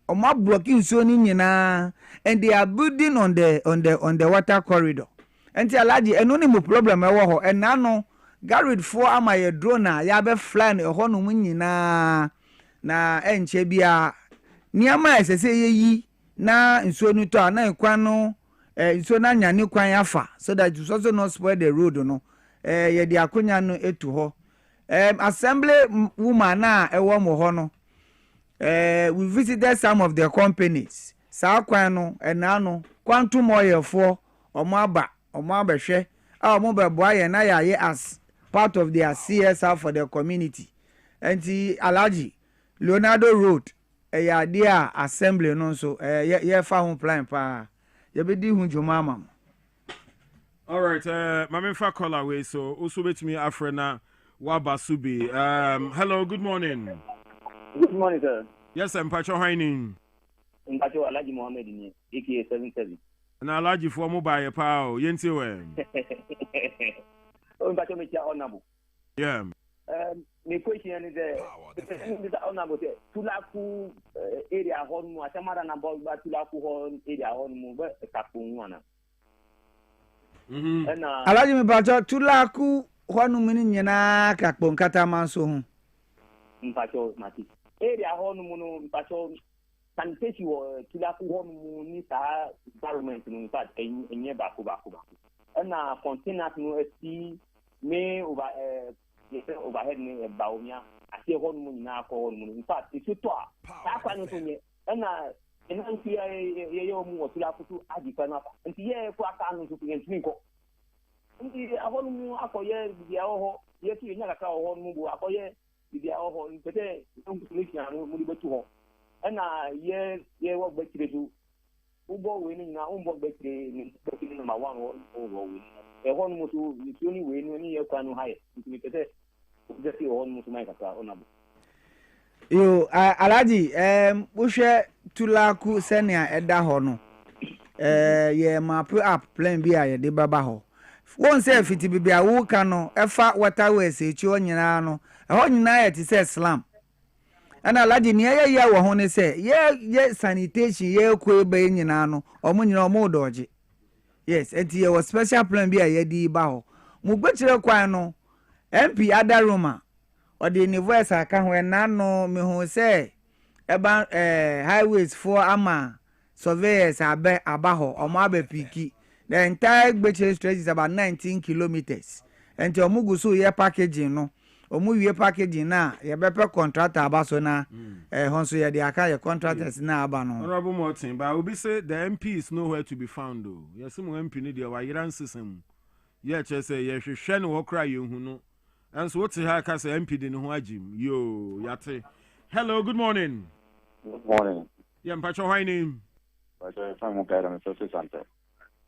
S19: Oma blocking so ni nyina and they are building on the water corridor. Enti alaji eno ni mo problem ewo ho ena no garage for ama ye drone a ya be fly no eho no mu nyina na enche bia niama esese yeyi na nso ni to na ekwan no so na nyane kwan afa so that you also not spoil the road no ye di akonya no etu ho assembly woman na ewo mo ho no we visited some of their companies sa kwan no ena no quantum oil for omo aba hwe omo be boa ye na ye as part of their CSR for their community enti alaji Leonardo Road ya dia assembly no so ye fa ho plan pa ye be di hu jomama.
S1: All right, mama fa call away so also bet me Afrina Dwaboase. Hello, good morning.
S22: Good morning, sir.
S1: Yes, I'm Pacho Haining.
S22: Pacho Alaji Mohammed ni AK 77.
S1: Na Alaji for mobile pao yenti we.
S22: Pacho me tia honorable.
S1: Yeah.
S22: My question is the honorable Tulaku area hon mu atamara na ball ba Tulaku hon area hon mu ba kapungwana.
S19: Alaji me Pacho Tulaku honu mini nyina kakpon kata manso hu.
S22: Pacho mati. Area honu mu no Pacho sanitation Tulaku honu mu ni sa environment no fa enye ba ko. Na containers no esti me over overhead ni baumia ase hɔ no nyina akɔ hɔ no in fact it's to a akwa no so nye na enanti ye mu wotula kutu agipa na nti ye ko aka no so ntimi nkɔ nti ahɔ no mu akɔyɛ bia hɔ ye tu nya kaka hɔ no mu akɔyɛ bia hɔ mpete nkutulesia no mu betu hɔ na ye wɔ gbetire du ubo we ni na umbo gbetire ni number 1 wo we hɔ no mu so ni we ni ye kwa no haye nti mpete
S19: yo alaji wohwe Tulaku senia eda ho no ye map up plan bi a ye de baba ho won say fiti bibia wo ka no efa waterways echi onyina no ho nyina ye ti say slam ana alaji ne ye ya wo ho ne say ye sanitation ye ko ebe nyina no omo nyina omo doje yes enti ye was special plan bi a ye di ba ho mu gbechire kwan no MP Adaroma or the universe aka ho na no me ho say eba highways for ama surveyors abaho omo abepiki. The entire Gbetche stretch is about 19 kilometers. And to Omugusu ye packaging no. Omu ye packaging na ye bepe contractor abaso na honso ye de aka ye contractors na aba no.
S1: Honorable Martin, but we say the MP is nowhere to be found though. Yes, some MP need your Iran system. Yeah, just say yes, you share no cry you no. And so what's the hack as MP din ho agim? Yo, yate. Hello, good morning.
S3: Good morning.
S1: Yeah, Pacho, why name?
S3: Pacho, I'm okay. I'm so Santa.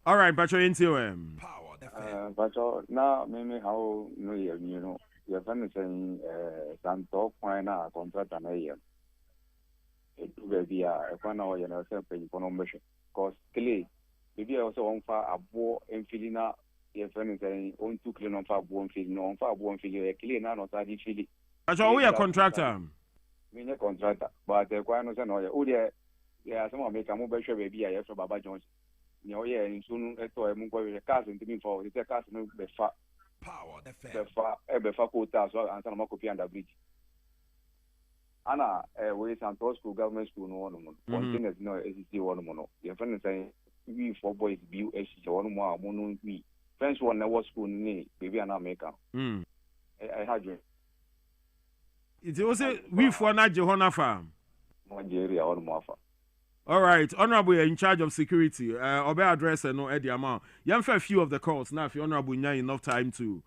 S1: All right, Pacho, into him.
S3: Pacho, now maybe how you know you're saying Santo Quina contract an AM. It will be a final you know paying for no mission. Because clay, maybe also on far a bow and filina. Your friend is saying on 2 clean on far one feeling on far one feeling a clean not that feeling.
S1: Pacho, we a contractor.
S3: We a contractor, but the Quanos and all yeah, some make a mobile show baby. I have for Baba Jones. You know, yeah, and soon I told him going to cousin to me for the cousin the far power, the far, ever faculty as well, and some copy on the bridge. Anna, we Santos school, government school, no one, containers, no, SC one mono. Your friend is saying, we 4 boys, BUSC, one more, mono, me. French one, never school, me, baby, and I make up. I had you.
S1: It was a we for not Johona farm.
S3: Nigeria or Mofa.
S1: All right, Honorable, you're in charge of security. Obey address and no Eddie amount. You have a few of the calls now. If you're Honorable, you have enough time to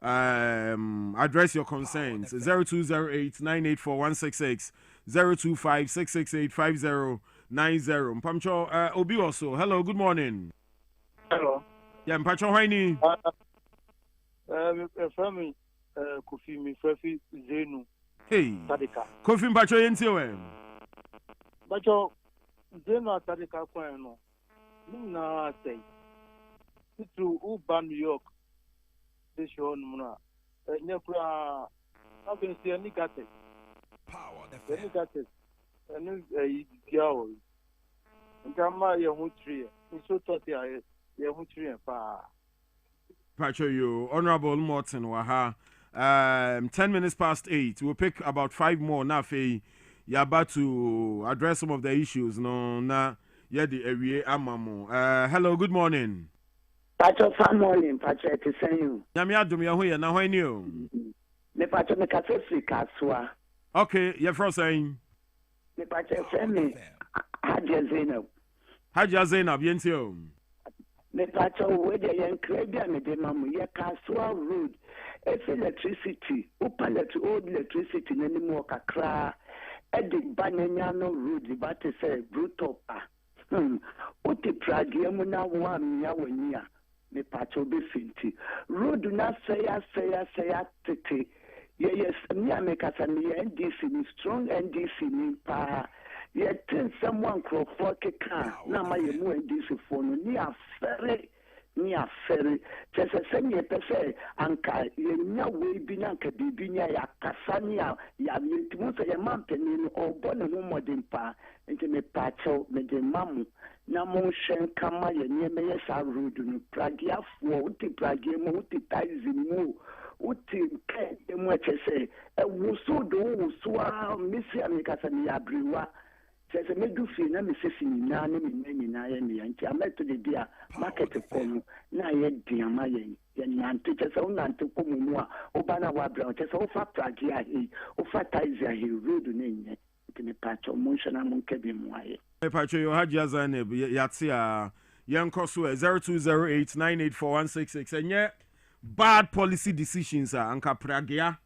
S1: address your concerns. 0208-984-166, 025-668-5090. Mpamcho, Obi also. Hello, good morning.
S4: Hello.
S1: Yeah, Mpacho, how are you?
S4: From Kofi, me Frefi Zenu.
S1: Hey,
S4: Tadika.
S1: Kofi Mpacho, yentiwe.
S4: Mpacho. Zeno Tadika Kwano. Nina say. To Uba, New York. This show, Muna. Nepra. I've been seeing Nicates. Power, the Nicates. And girl. And Gamma, your tree. So thought your tree and far.
S1: Pacho, you, Honorable Morton, waha. 10 minutes past 8. We'll pick about 5 more. Now, you're about to address some of the issues. No, na yeah, the area amamo. Hello, good morning.
S23: Pacho, good morning. Pacho, to say you.
S1: Yamia Dumia, who you now when you?
S23: Me Pacho, me cafe kaswa.
S1: Okay, you're from saying.
S23: Me Pacho, send me. Haja Zainab.
S1: Haja Zainab, yentio.
S23: Me Pacho, where the young Caribbean, me de mamu, ye kaswa road. If electricity, old electricity, anymore kakra. Edi Banyano road, but say brutal. Uti Pragiamu na one yawenia. Me Pacho be finti. Road na say tete. Yes, me America and me NDC, me strong NDC, me pa. Yet someone crow for keka. Na my mu NDC phone. Ni afere tese senye pese anka yenya we bi na anka bibinya ya kasania ya mintimu se ya mampeni no obone ho modimpa nti me pacho me de mamu na mo hwen kama yenye me yesa road no pragia fo uti pragia mo uti taizi mu uti ke mo tese e wuso do wuso a misi amika sani ya briwa tese me du fi na me sesi na ne me nyina ya ne yanti ameto de dia market kono na ye diama ye nante tese o nante ko mu a o bana wa bra tese o fa pragia hi o fa taizi hi road ne nye me pacho mo shana mo kebi mu aye
S1: me pacho yo haja zaneb yati a yenko so 0208984166 enye bad policy decisions anka pragia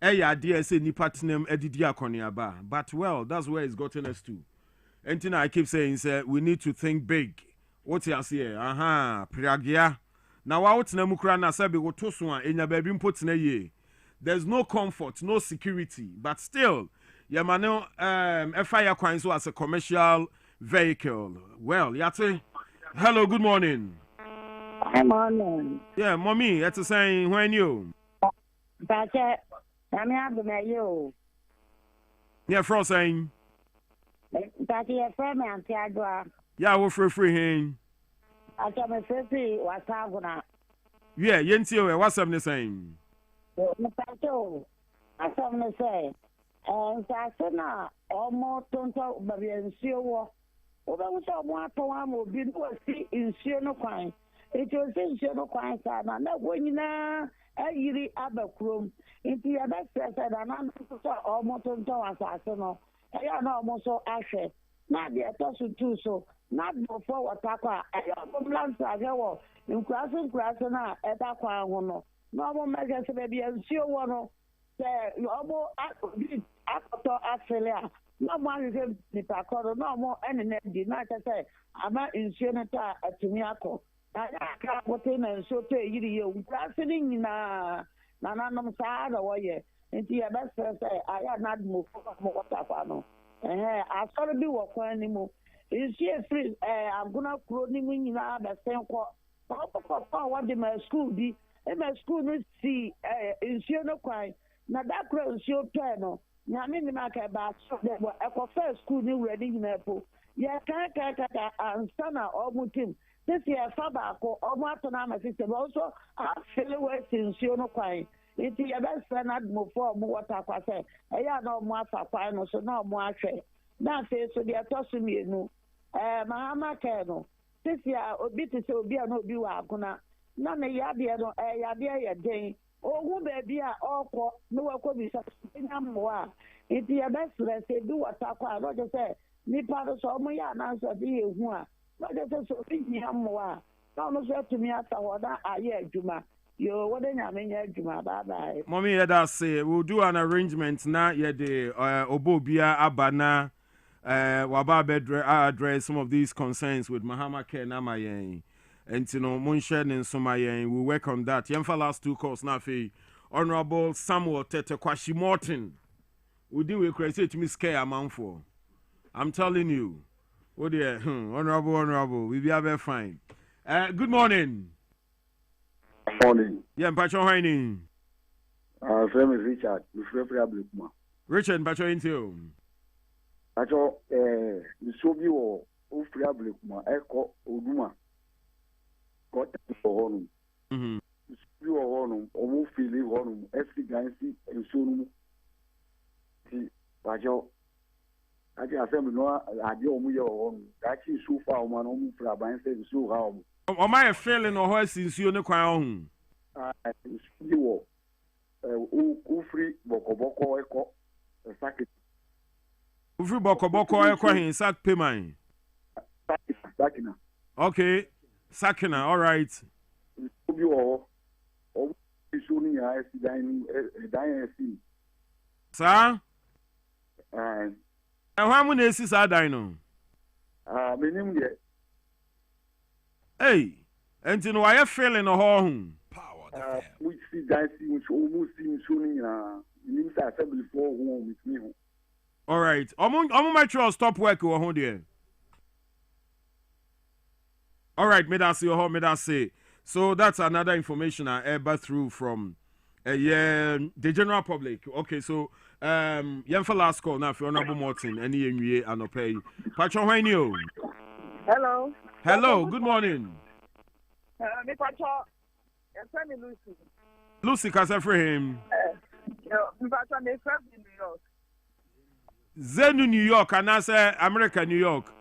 S1: ade say ni partner edidi akoniaba but well that's where it's gotten us to. And I keep saying say we need to think big. What you say? Pragia. Now out na mukra na sabi go to so an enya baby mpot na ye. There's no comfort, no security, but still yamano fire kwan so as a commercial vehicle. Well, yate. Hello, good morning.
S24: Good morning.
S1: Yeah, mommy, it's saying when you.
S24: Bache, I'm having you.
S1: Yeah, Fro saying.
S24: Bache, your friend, I'm Tiagua.
S1: Yeah, we're free him.
S24: I tell me free, what's happening?
S1: Yeah, Yentio, what's up the same?
S24: Pacho, I saw me say, and I said, almost don't talk about the CEO. Oba so mo ato am obi no si nsuo no kwan. It was nsuo no kwan sa na wo nyina ayiri abakrom. Nti ya best said anan so almost to asase no. Eya na almost so ahwe. Na de to so tu so. Na do for watakwa. Eya ambulance agewo. Nkurase na eta kwan ho no. Na mo mege se be bia nsuo wo no. Se obo akoto afele no man is the packard, no more any energy, not to say, I'm not in Senata at Timiaco. I can't put in and so to you, grassing in a nanum side or way. Into your best friend say, I have not moved more water. I saw to be work anymore. Is she free? I'm gonna clothing in the same quart. What did my school be? And my school will see in Siena Quine. Now that grows your turn. Na me ni maka ba so de bo ekofo school ni ready na po ya ka ansana omutim this year fa ba ko omu atona ma system also afele we sinsuo no kwan iti ya be sanad mo fo omu water kwa se e ya na omu afa kwan no so na omu ahwe na fe so de atosu mienu mahama ke no this year obi ti se obi na obi wa akuna na me ya de no ya de ya den ogu baby a okwo no wako bi sa nyamwa iti ya best say do what akwa no just say ni paro so mo ya na so bi ehu a no just say so bi nyamwa no so to me ata hoda aye adwuma yo wode nyame nya adwuma bye bye
S1: mommy that say we'll do an arrangement na ye de obobia abana waba bedre address some of these concerns with Mahama Care na mayen. And you know, Munshed and Somayen, we work on that. Yemfa last 2 calls now for Honorable Samuel Tete Kwashi Morton. We do a crazy to me scare amount for. I'm telling you. Oh dear, honorable, we be very fine. Good morning.
S2: Morning.
S1: Yeah, Pacho Heining.
S2: Friend is Richard.
S1: Richard, Pacho into.
S2: Pacho, the Sobi or Ufria Blukma, Echo, Uduma. Got for honum. You are honum, or feeling honum, every gancy, and soon. See, Pacho, I just have no idea of your home. That is so far, one home for a band said so home.
S1: Am I a failing or horse since you know crown?
S2: You Ufri Boko Echo, a sack.
S1: Ufri Boko Echo in sack payment. Okay. Sakina, all right. Sir? And how many is I dino? Hey, and you know, I have failing a home.
S2: We see dancing, which almost seems soon in assembly for home with me.
S1: All right. I'm my sure stop work or home there. All right, may I say. So that's another information I ever through from the general public. Okay, so for last call now for Honorable Martin, any and pay. Patron Wainio.
S5: Hello.
S1: Hello, good morning.
S5: Me Patron, me Lucy.
S1: Lucy, can for him?
S5: Me Patron, me from New York.
S1: Zenu New York, and I say America, New York.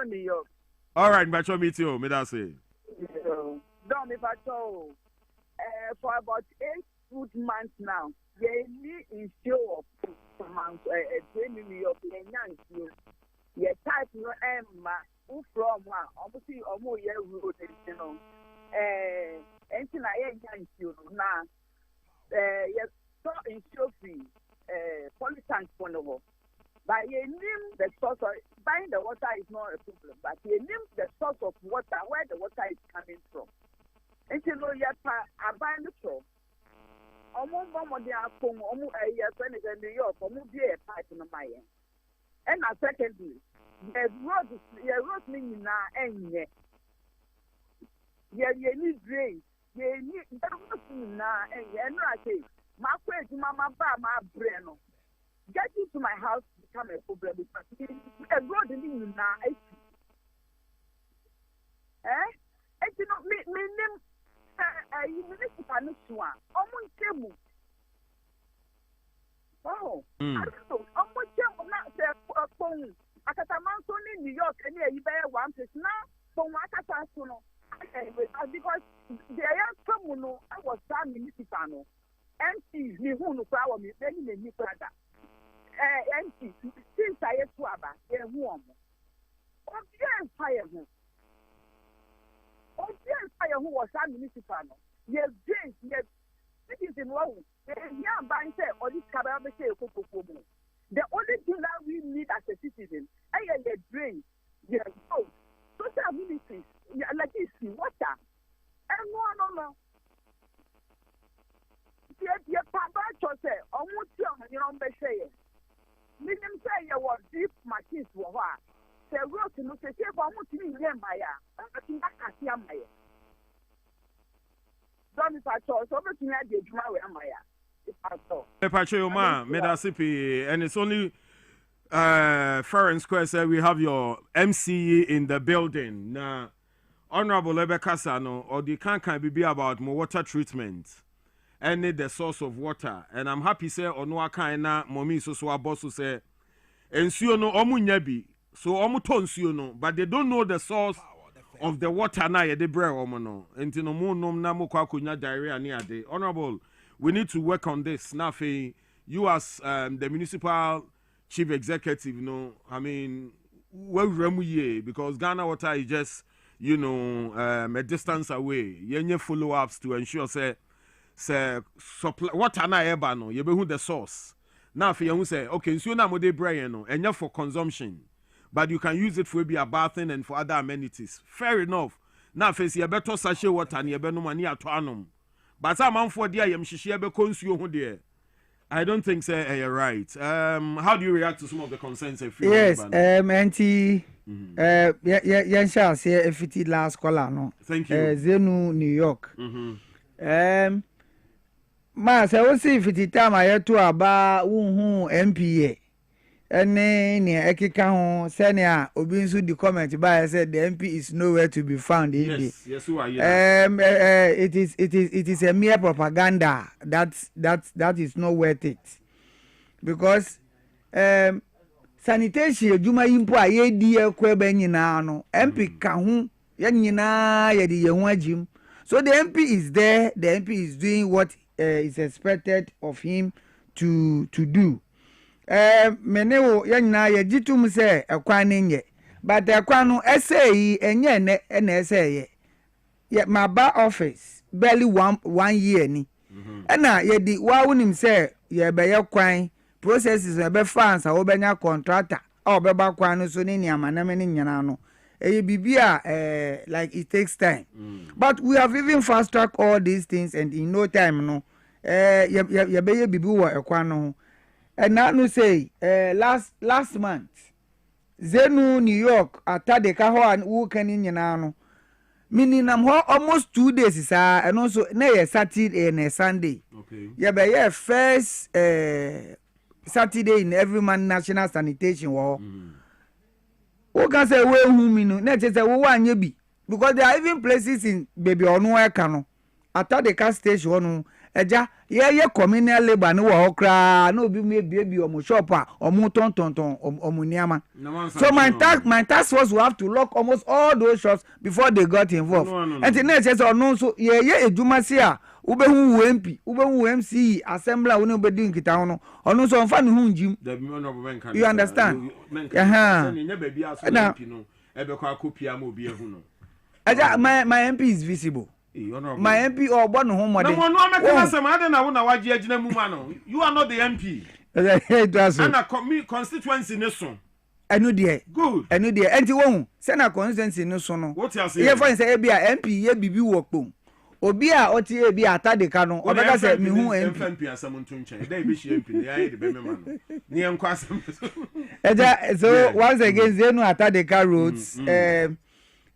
S5: New York.
S1: All right, Pacho, meet you. Me that say.
S5: Don't me Pacho. For about 8 good months now, they need in show of months. New York, you type no Emma. Who from one? Almost almost year road, you know. Anything I ain't you now. Yes, so in show free. Politics for no. But you name the source of buying the water is not a problem. But you name the source of water, where the water is coming from. And you know, yet I buy the show. Almost one of the home, almost a year when it's in New York, almost be a pipe in my end. And secondly, the road meaning now, and yet. You need drains. You need the road now, and yet, I say, my friend, my brain. Getting to my house become a problem because a road in you now. And you know, me name municipal almost table. Oh, I don't know. Almost table now. phone. Akatamanso in New York, and you bear 1 place now. From Akatamanso, because the young someone I was some municipal. MC, me who no power me, then in the brother. MC, since I had Swaba, a woman. Oh, yes, fire him. Oh, yes, fire who was some municipal. Yes, James, yes, it is in low. Yeah, bank or this Kababa say, the only thing that we need as a citizen, I am the drain, yes, road, social ministries, like this, water, and no. Your papa chose, almost you know, be say, Minimum say you was deep machines were what. Say, wrote to say, almost in Yamaya, I think I can see Amaya. Don't if I chose, everything I did, Maya.
S1: And it's only fair and square say we have your MCE in the building. Now, Honorable Rebecca Sano, or the can be about more water treatment and the source of water. And I'm happy say Onwa Kaina Momi so boss say ensuo no omu nyabi so omu tonsuo no, but they don't know the source of the water na ye de bre omo no. Enti no mo nom na mo kwa konya diarrhea ni ade. Honorable, we need to work on this. Nafi, you as the municipal chief executive, you know, I mean, well, because Ghana Water is just, you know, a distance away. You follow-ups to ensure, say supply water na eba no, you be who the source. Nafi, you say, okay, so na mo de brain no, and for consumption, but you can use it for maybe a bathing and for other amenities. Fair enough. Nafi, you better sachet water and you better no money at anum. But I'm on for dear yam shishia be consume dear. I don't think say you're right. How do you react to some of the concerns?
S19: Yes, auntie, shall say if it last caller no.
S1: Thank you.
S19: Zenu New York. Ma say we see if it time I had to aba MPA. Ene ne ekeka ho senia obi nso di comment by said the MP is nowhere to be found.
S1: Yes, who are you?
S19: It is a mere propaganda that is not worth it, because sanitation adwuma yimpo a ye di ekweba nyina no MP ka ho ye nyina ye di ye ho agim. So the MP is there, the MP is doing what is expected of him to do. Menewo yanyina ye jitum se ekwan nye, but ekwan no essay enye ne na essay ye maba office barely one year ni na ye di wa wonim se ye be ye kwan processes e be fans a wo benya contractor a be ba kwan no so ni amaname ni nyana no bibia like it takes time, but we have even fast track all these things, and in no time no ye be ye bibi wo ekwan no. And now no say last month Zenu New York atade ka ho an wo kan nyina no mininam ho almost 2 days sir, and also na ye Saturday and Sunday.
S1: Okay.
S19: Yeah, be ye first Saturday in every man national sanitation wo. Wo can say we hu mi no na say wo anye bi, because there are even places in baby onu eka no atade ka station no eja ye communal labor no wo kra na obi me bie omo shop a omo ton omo niama. So my task force will have to lock almost all those shops before they got involved. And the next says no, so ye eduma se a wo be hu MP wo be hu MC assembly wo no be din kita no ono so mfa ne hu njim. You understand?
S1: Na
S19: my MP is visible. My MP or born home.
S1: You are not the MP. And constituency nation.
S19: I know dear.
S1: Good.
S19: I know dear. And you won't send a constituency no son.
S1: What you say?
S19: If I say MP, ye bibi work boom. Obia oti be atade kano. Odaga say me hu
S1: MP asam ntunche. Dey be MP. Dey the beme man. Ni enkwasam.
S19: So once again Zenu Atadeka roads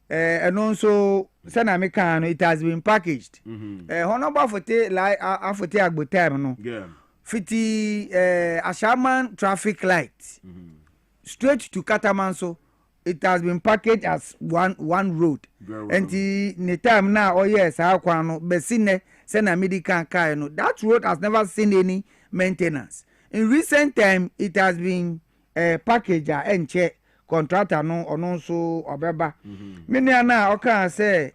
S19: and also Sanamekano, it has been packaged. Honorable Fote like Afote Agbotem no.
S1: Yeah.
S19: 50 Ashaman traffic light. Straight to Katamanso. It has been packaged as one road. And the time now, oh yes, how kwano besine sena medical no. That road has never seen any maintenance. In recent time, it has been package a enche contractor no ono nso obeba menia na oka say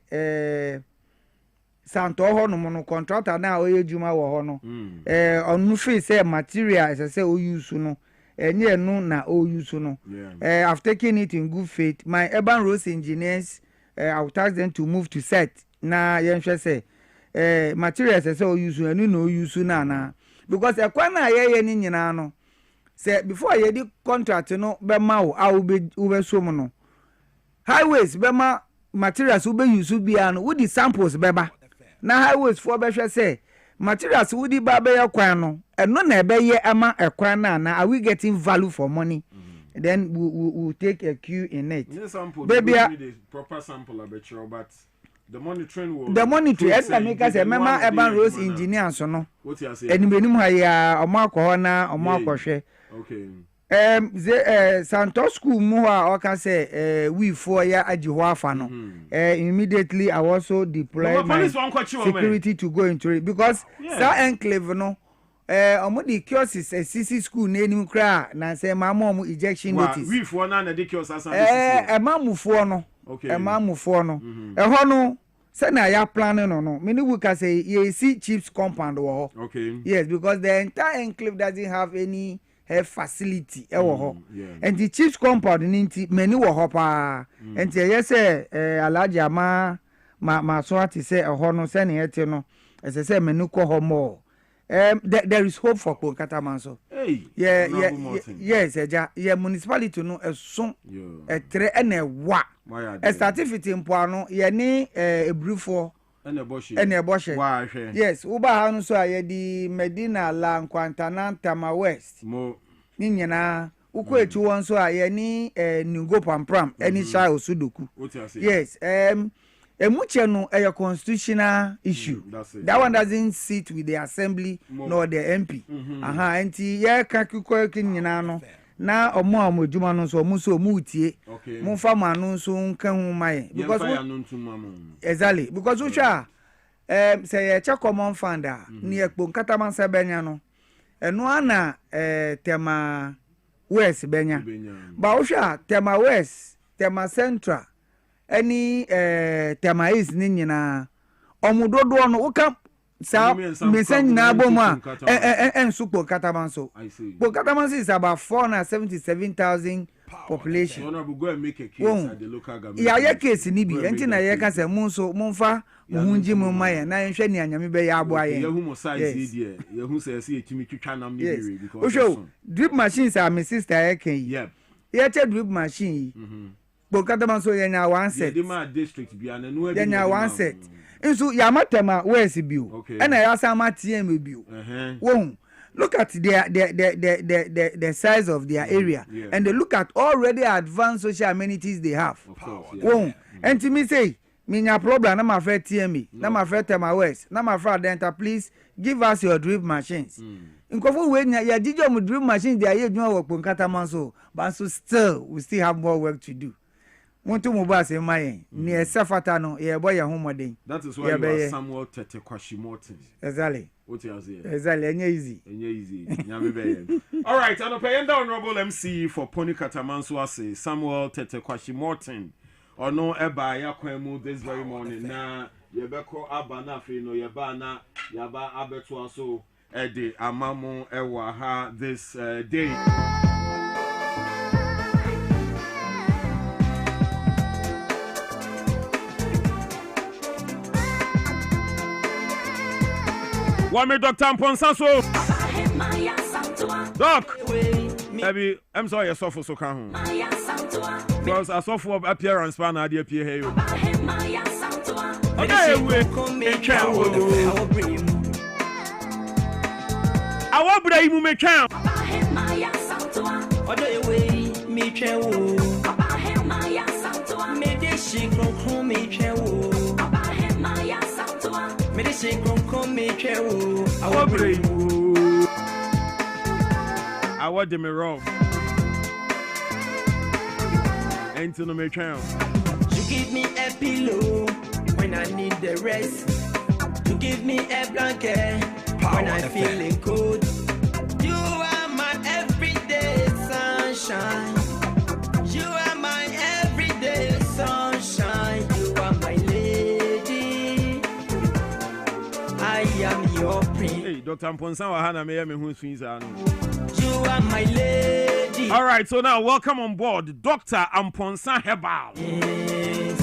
S19: santo ho no no contractor na oye juma wo ho no onu free say material say o use no enye no na o use no I've taken it in good faith. My urban roads engineers I will task them to move to set na yenhwe say materials say o use enu no use na because ekwa na ye ni nyina no say before ye di contract no be ma wo a wo be so mo no highways be ma materials wo be use bia no wo di samples be ba na highways for be hwe say materials wo di ba be ye kwan no eno na be ye ama ekwan na are we getting value for money? Then we take a cue in it.
S1: Baby, the proper sample of it, but the monitoring will.
S19: The monitoring, as I make us a member urban roads engineer, so no.
S1: What you say?
S19: And we know how a mark corner or mark crochet.
S1: Okay.
S19: Santos school more or can say we 4 year ajiwafano. Immediately I also deploy my security to go into it because that enclave no. Omodi kiosks CC school name kra na say mama ejection notice.
S1: We for na the kiosks asa.
S19: Mamufo no. Okay. Mamufo no. Ho no say na ya plan no. Me we can say you see chips compound wo. Okay. Yes, because the entire enclave doesn't have any facility and the chips compound ninti many wo ho pa. And yes say alaja ma so ati say ho no say na ete no. As I say menu ko ho more. There is hope for Katamanso. Hey, yes, municipality no a son a tre and a wa. A certificate in Puano, ye a brufo and a bush. Yes, Uba Hanuso, ye Medina Lang Quantanan Tama West. Mo Nina, Ukwe to one so ye ni Nugo Pampram, any child Sudoku. Yes, much no a constitutional issue. That one doesn't sit with the assembly nor the MP. Anti ye kakuko nyina no na omo amoduma no so muso mutie mo fama no so nka hu mai because exactly because we sha say ye check common fund ni ekpo nkataman se benya no eno ana tema west benya ba we sha tema west tema central any tema is ni nyina omudodo no uka sa mesen na boma ensupo katamanso bo katamanso is about 477,000 population.
S1: So now we go and make a case at the local government.
S19: Ya case ni bi enti na ye ka se munso munfa muhunji mumaye na yenhwe ni anyame be ya abo aye.
S1: Ye hu mo size here ye hu say se etimi twitwa nam ni bere because
S19: Osho drip machines are my sister ye kan yi.
S1: Yep.
S19: Ye che drip machine yi. Bo katamanso ye nya one set.
S1: Ye ma district bia na no
S19: ye nya one set. Inso ya matema west bio na ya sama TM bio won look at the size of their area and they look at already advanced social amenities they have won and to me say minya problem na my friend TM na my friend Tema West na my friend Denta please give us your drip machines nkofo we ya dijo mu drip machines they are adwuma work pon katamanso but so still we still have more work to do. Want move us in my near Safatano, a boy a home.
S1: That is why you are Samuel Tete Kwashimotin.
S19: Exactly.
S1: What you say?
S19: Exactly, and easy.
S1: All right, and a paying down Honorable MC for Pony Katamanso, Samuel Tete Kwashimotin. Or no Eba Yakwemu this very morning. Na Yebeko Abana Fino, Yabana, Yaba Abetuaso, Eddie Amamo Ewaha this day. Wame Dr. Ponsaso. Doc. Maybe I'm sorry, I suffer so can. Because I suffer appearance pan I appear here. Okay, we I want to bring me count. I want them wrong. Ain't no me count.
S6: You give me a pillow when I need the rest. You give me a blanket when I'm feeling cold. You are my everyday sunshine. sunshine. You are my everyday sunshine. You are my lady. I am your prince.
S1: Hey, Dr. Mponsa Wahana me who swings.
S6: You are my lady.
S1: All right, so now welcome on board Dr. Mponsa Herbal.
S6: Yes.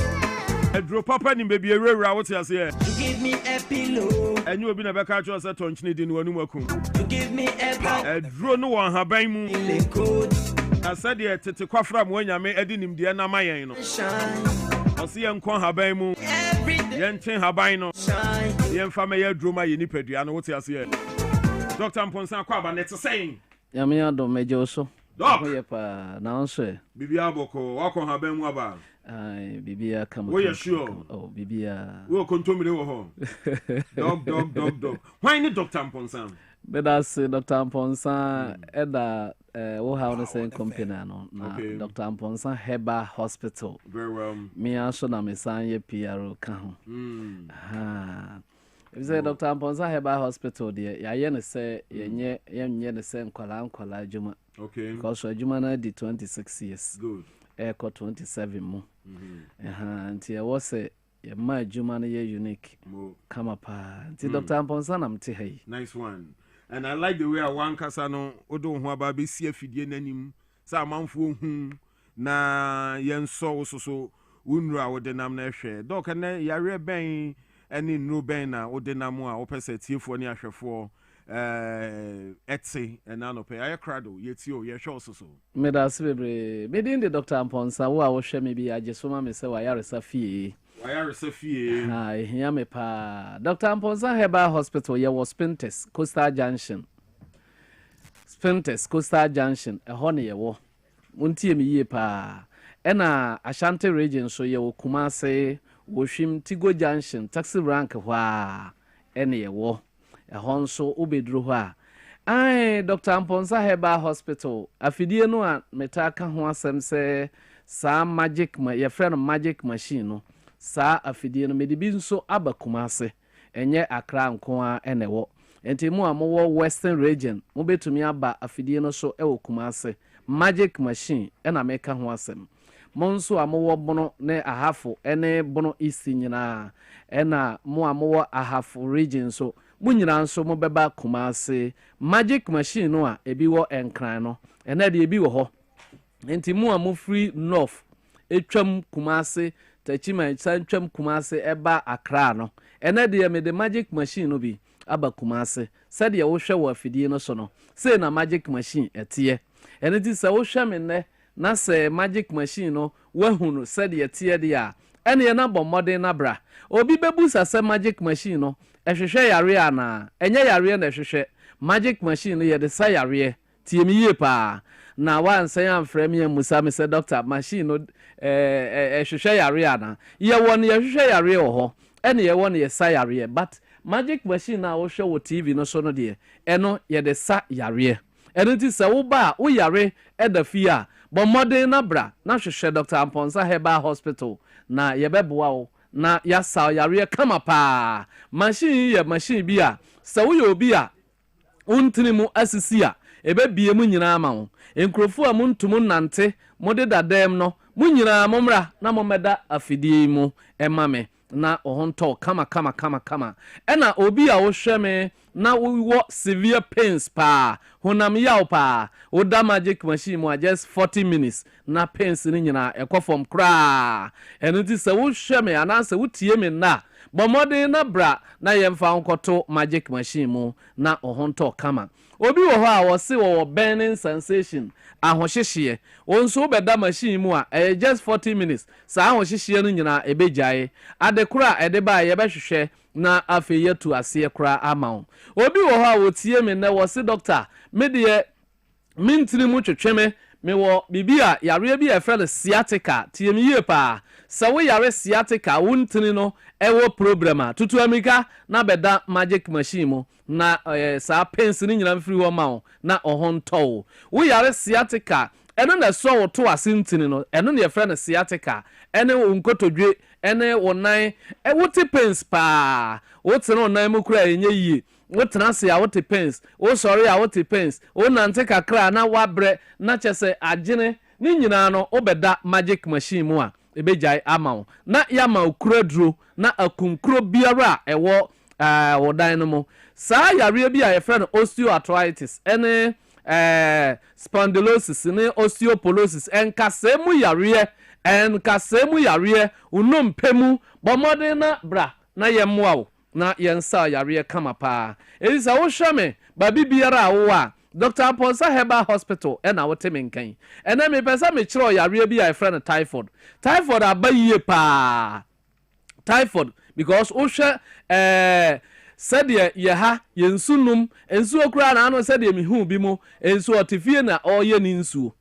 S1: Edro papa ni baby ewura what you say.
S6: You give me a pillow.
S1: And you be na be catch us tonchine di no anu makum.
S6: You give me a blanket.
S1: Edro no wan haban mu. I said the tete kwafra mo nyame edi nimde na mayen no. Osi yen kon haban mu. Yen chen haban no. Yen fa me ye droma ye nipadua no what you say. Dr. Mponsa Kwaba net saying.
S7: Yame ado mejo so.
S1: Doc.
S7: Oye pa na onso.
S1: Bibia boko wakon haban mu aba.
S7: Ai bibia kama.
S1: We are sure.
S7: Oh bibia.
S1: We kontomire wo ho. Dog. Why ni Dr. Mponsa?
S7: Beda say Dr. Mponsa eda wo ha on say company no na Dr. Mponsa Herbal Hospital.
S1: Very well.
S7: Me also na me san ye PRO ka ho. If say Dr. Mponsa Herbal Hospital there ya ye ne say yenye ne say nkwala adwuma.
S1: Okay.
S7: Because adwuma na di 26 years.
S1: Good.
S7: Eko 27 mu. Nti e wo say ye ma adwuma na ye unique. Kama pa. Nti Dr. Mponsa na mte hai.
S1: Nice one. And I like the way I want kasa no odo ho aba be sie afidie nanim sa amanfo hu na yenso so unra wo de nam na hwe dok na yare ben eni nru ben na wo de nam a wo pese tiefo ni ahwefo etse enano pe aye krado yeti o ye hwe so
S7: me da sebebre me din de Dr. Mponsa wo a wo hwe me bi agesoma me se wa yare safie Hi, here me pa. Dr. Mponsa Herbal Hospital, ye was Spintex, Coastal Junction. A honey ye wo. Muntie me ye pa. Ena Ashanti region so ye wo Kumase, wo Shim Tigo Junction, taxi rank wa. Ene ye wo. A honso ubedru ha. Ai, Dr. Mponsa Herbal Hospital. Afidie no a metaka ho asem se sa magic ye friend magic machine no. Sa afidie no mede bi nso aba Kumase enye Accra nkoa enewo enti mu amowo Western region mo betumi aba afidie no so ewo Kumase magic machine ena meka ho asem mo nso amowo bono ne ahafo ene bono isi nyina ena mo amowo ahafo region so mo nyina nso mo beba Kumase magic machine no a ebi wo enkran no ena de ebi wo ho enti mu amo free north etwam Kumase Tachima Sancham Kumase eba Accra no ene de me the magic machine no bi aba Kumase said ye wo hwe wo afidie no so no say na magic machine etie ene ti se wo hwe me ne na se magic machine no wahunu said ye tie de a ene ye na bomode na bra obi bebusa se magic machine no ehwehwe yare ana enye yare na ehwehwe magic machine no ye de sa yare tie mi ye pa na wan say am frame ye musa me say doctor machine no hwehwe yare ana ye won ye hwehwe yare ho ene ye won ye sa yare but magic machine na wo hwe wo TV no so no de eno ye de sa yare eno ti se wo ba wo yare eda fi a bo modern na bra na hwehwe Dr. Mponsa Herbal Hospital na ye beboa wo na ya sa yare kama pa machine ye machine bi a se wo ye obi a untini mu asisi a ebe bie mu nyina ama wo enkrofo a muntum nante mode dadam no mu nyina momra na momeda afidie mu emame na ohonto kama ena obi a wo hweme na wo severe pains pa honam yaw pa wo da magic machine mu just 40 minutes na pains ni nyina ekofom kra eno ti se wo hweme ana se wo tie me na bomode na bra na yemfa nkoto magic machine mu na ohonto kama obi wo ho a wo se wo burning sensation ahohyehye wonso beda machine mu a just 40 minutes sa ahohyehye no nyina ebejae adekura edeba ye behwehwe na afe yetu ase kura ama obi wo ho a wo tie me na wo se doctor me de mintini mu twetweme me wo bibia yare bi e fele sciatica tie me ye pa sa wo yare sciatica wuntini no ewo problema tutu amika na beda magic machine mu na sa pensi ni nyina mfiri ho ma na ohonto wo yare sciatica eno na so wo to asintini no eno ne ye fele sciatica ene wo nkotodwe ene wonan wote pens pa wote no nan mu kura enye yi wote na se ya wote pens wo sorry ya wote pens wo nante kakra na wabre na chese agene ni nyina no obeda magic machine mu a ebejai amawo na yama okura duro na akunkuro biara ewo wodan no mu saa yare bi a yefre no osteoarthritis ene spondylosis ne osteoporosis enkasemu yare unompemu bomode na bra na yemwa na yensa yare kama pa elisa wo hwame ba bibiara wo a Dr. Ponsa Herbal Hospital ena wote menkan ena me pesa me kiro yare bi a friend typhoid abaye pa typhoid because wo hwe sɛdeɛ yɛ ha yɛnsunum nsuo kura na ano sɛdeɛ mihu bi mu nsuo otifie na ɔyɛ ni nsuo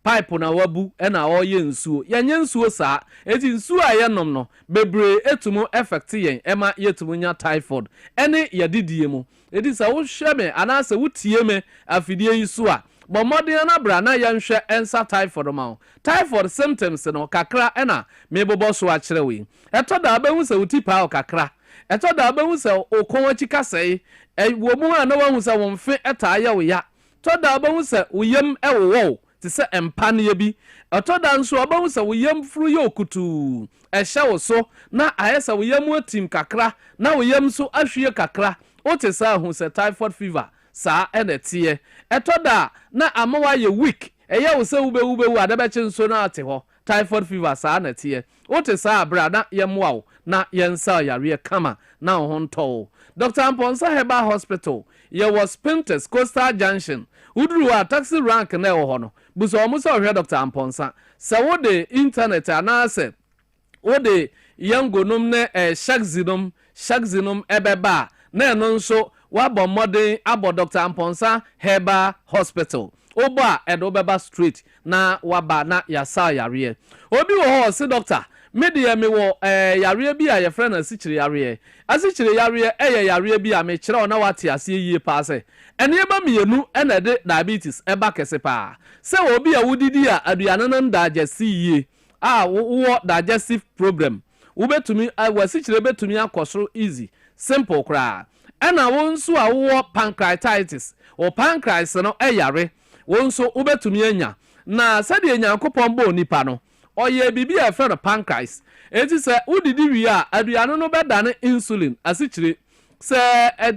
S7: pipe na wabu na ɔyɛ nsuo yɛnyɛ nsuo saa eti nsuo a yɛnom no bebre etumu effect yɛn ɛma yɛtumu nya typhoid ɛne yɛdidie mu eti sɛ wo hwɛ me anaasɛ wotie me afidie yi so a bɔmmɔden na bra na yɛnhwɛ ensa typhoid ma typhoid symptoms no kakra ɛna mebobɔ so akyerɛ we ɛtɔ da abehu sɛ wuti pa kakra eto da abehu se okon achi kasei wo mu a na wahu se wo mfe eta ya wo ya to da abehu se wo yam ewo te se empa ne bi eto da nso abehu se wo yam furu ye okutu ehye wo so na ayesa wo yam atim kakra na wo yam so ahwie kakra o te sa hu se typhoid fever sa enete eto da na amawa ye weak eye wo se ube adabeche nso na ate ho typhoid fever sa enete o te sa abra na yemwa wo na yensa yare kama na honto Dr. Ponsa Herbal Hospital ye was Pinterest Coastal Junction uduru a taxi rank na wo no buso omuso hwe Dr. Ponsa se wo de internet anase wo de yangonum ne shagzinum ebeba na eno nso wabọ modern abo Dr. Ponsa Herbal Hospital obo a edo beba street na waba na yasa yare obi wo ho se doctor media me wo yare bi a ye friend asichire yare yare bi a me kire ona wate ase yie pa se ene ba mienu ena de diabetes eba kese pa se obi a wudidi a aduane no digest yie wo digestive problem wo betumi wasichire betumi akosoro easy simple kra ena wo nso a wo pancreatitis o pancreas no yare wo nso wo betumi anya na sade enyankopon bo nipa no oye bibi a friend pancreas eti se udidi wi a aduane no bedane insulin asichire se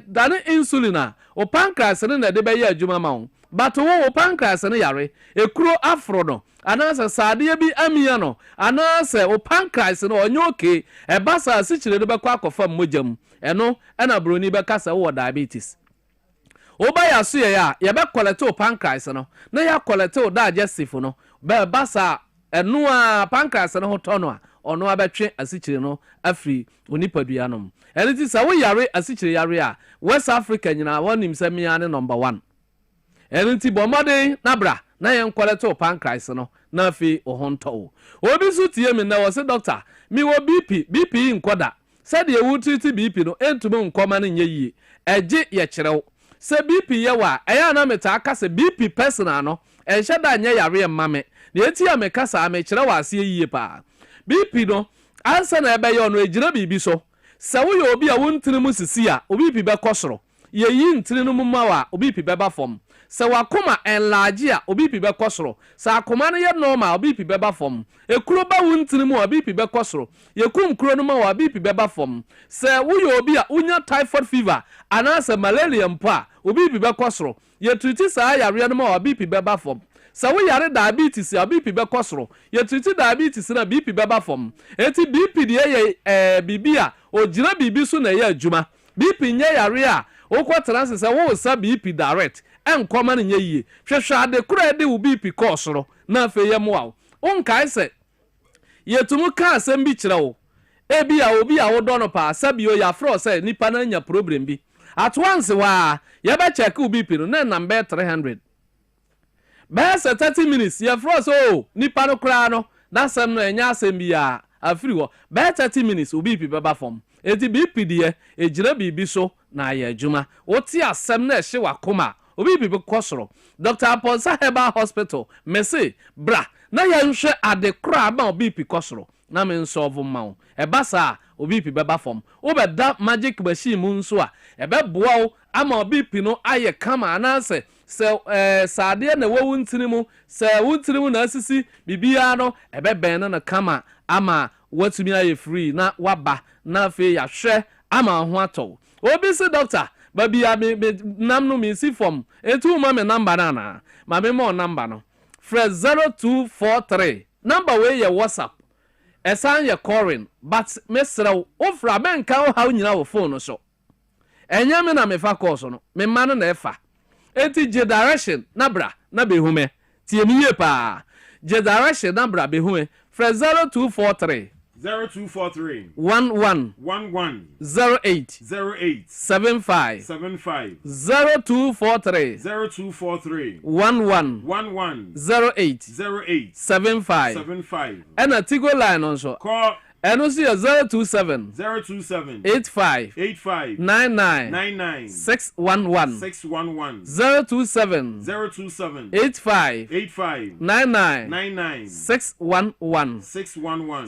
S7: dane insulin a o pancreas ne na de be ya adwuma ma wo but wo pancreas ne yare ekuro afro no anase sade bi amia no anase o pancreas no onye oke ebasa asichire de be kwa akofa mmojam eno na broni be kasa wo diabetes oba ya so ya be collect o pancreas no na ya collect o digestive no be basa enu a pancreas no hotono a ono abetwe asichire no afri onipadua no eniti sa wo yare asichire yare a West Africa nyina wonim se mia ne number 1 eniti bomode na bra na yen collect o pancreas no na afi ohonto obi su tie mi na wo se doctor mi wo bp nkoda said ye wutriti bp no entumo nkoma ne nyeyie eje ye kirew se bp ye wa eya na meta aka se bp personal no enhye da nya yare mmame na eti a meka sa me kirew ase yie pa bp no ansa na ebe ye ono ejira bibi so se wo ye obi a wontiri mu sisi a obi bp be kosoro ye yi ntiri no mu mawa obi bp be ba fom se wakoma enlarge a obi bp be kosoro se akoma no ye normal obi bp be ba fom ekuro ba wontiri mu obi bp be kosoro ye kum kuro no ma wa obi bp be ba fom se wo ye obi a unya typhoid fever anase malaria mpo a obi bp be kosoro ye treat sa yare no ma wa bp be ba fom sa wo yare diabetes ya BP be kosoro ye treat diabetes na BP be ba fom eti BP de ye bibia o gira bibi so na ye adwuma BP nye yare a wo kwotran se wo sa BP direct enkoma ne nye yie hwehwe ade kura de wo BP kosoro na afa ye moa onkai se ye tumu ka asem bi kire wo ebi a obi a wo do no pa sabio ya fro se nipa na nya problem bi at once wa ye be check wo BP no na number 300 bese 30 minutes ye fro so nipa no kra no na sem no enya asem bi a afiri wo be 30 minutes obi pi beba form eti BP de ejira bibi so na ya adwuma oti asem na ehye wakoma obi pi kosoro Dr. Ponsa Herbal Hospital mese bra na ya nhwe ade kra ma obi pi kosoro na me nsolve ma wo eba sa obi pi beba fom wo be da magic machine mu nso a ebe boa wo ama obi pi no aye kama anase se saade na wo ntini mu se wo ntini mu na asisi bibia no ebe ben na kama ama watumi aye free na waba na fe ya hwe ama ho ato obi se doctor baby me nam no me si form etu ma me number na ma me mo number no fresh 0243 number we ye WhatsApp esan ye calling but mesrew ofra ben kan ha nyina wo phone no so enya me na me fa call so no me ma no na efa eti je direction na bra na behume tie mi ye pa je direction na bra behume fresh 0243
S1: 0243
S7: 11 08 75 0243 11 08 75 and a Tigo line also
S1: call
S7: and also 027 85 99 611 027 85 99 611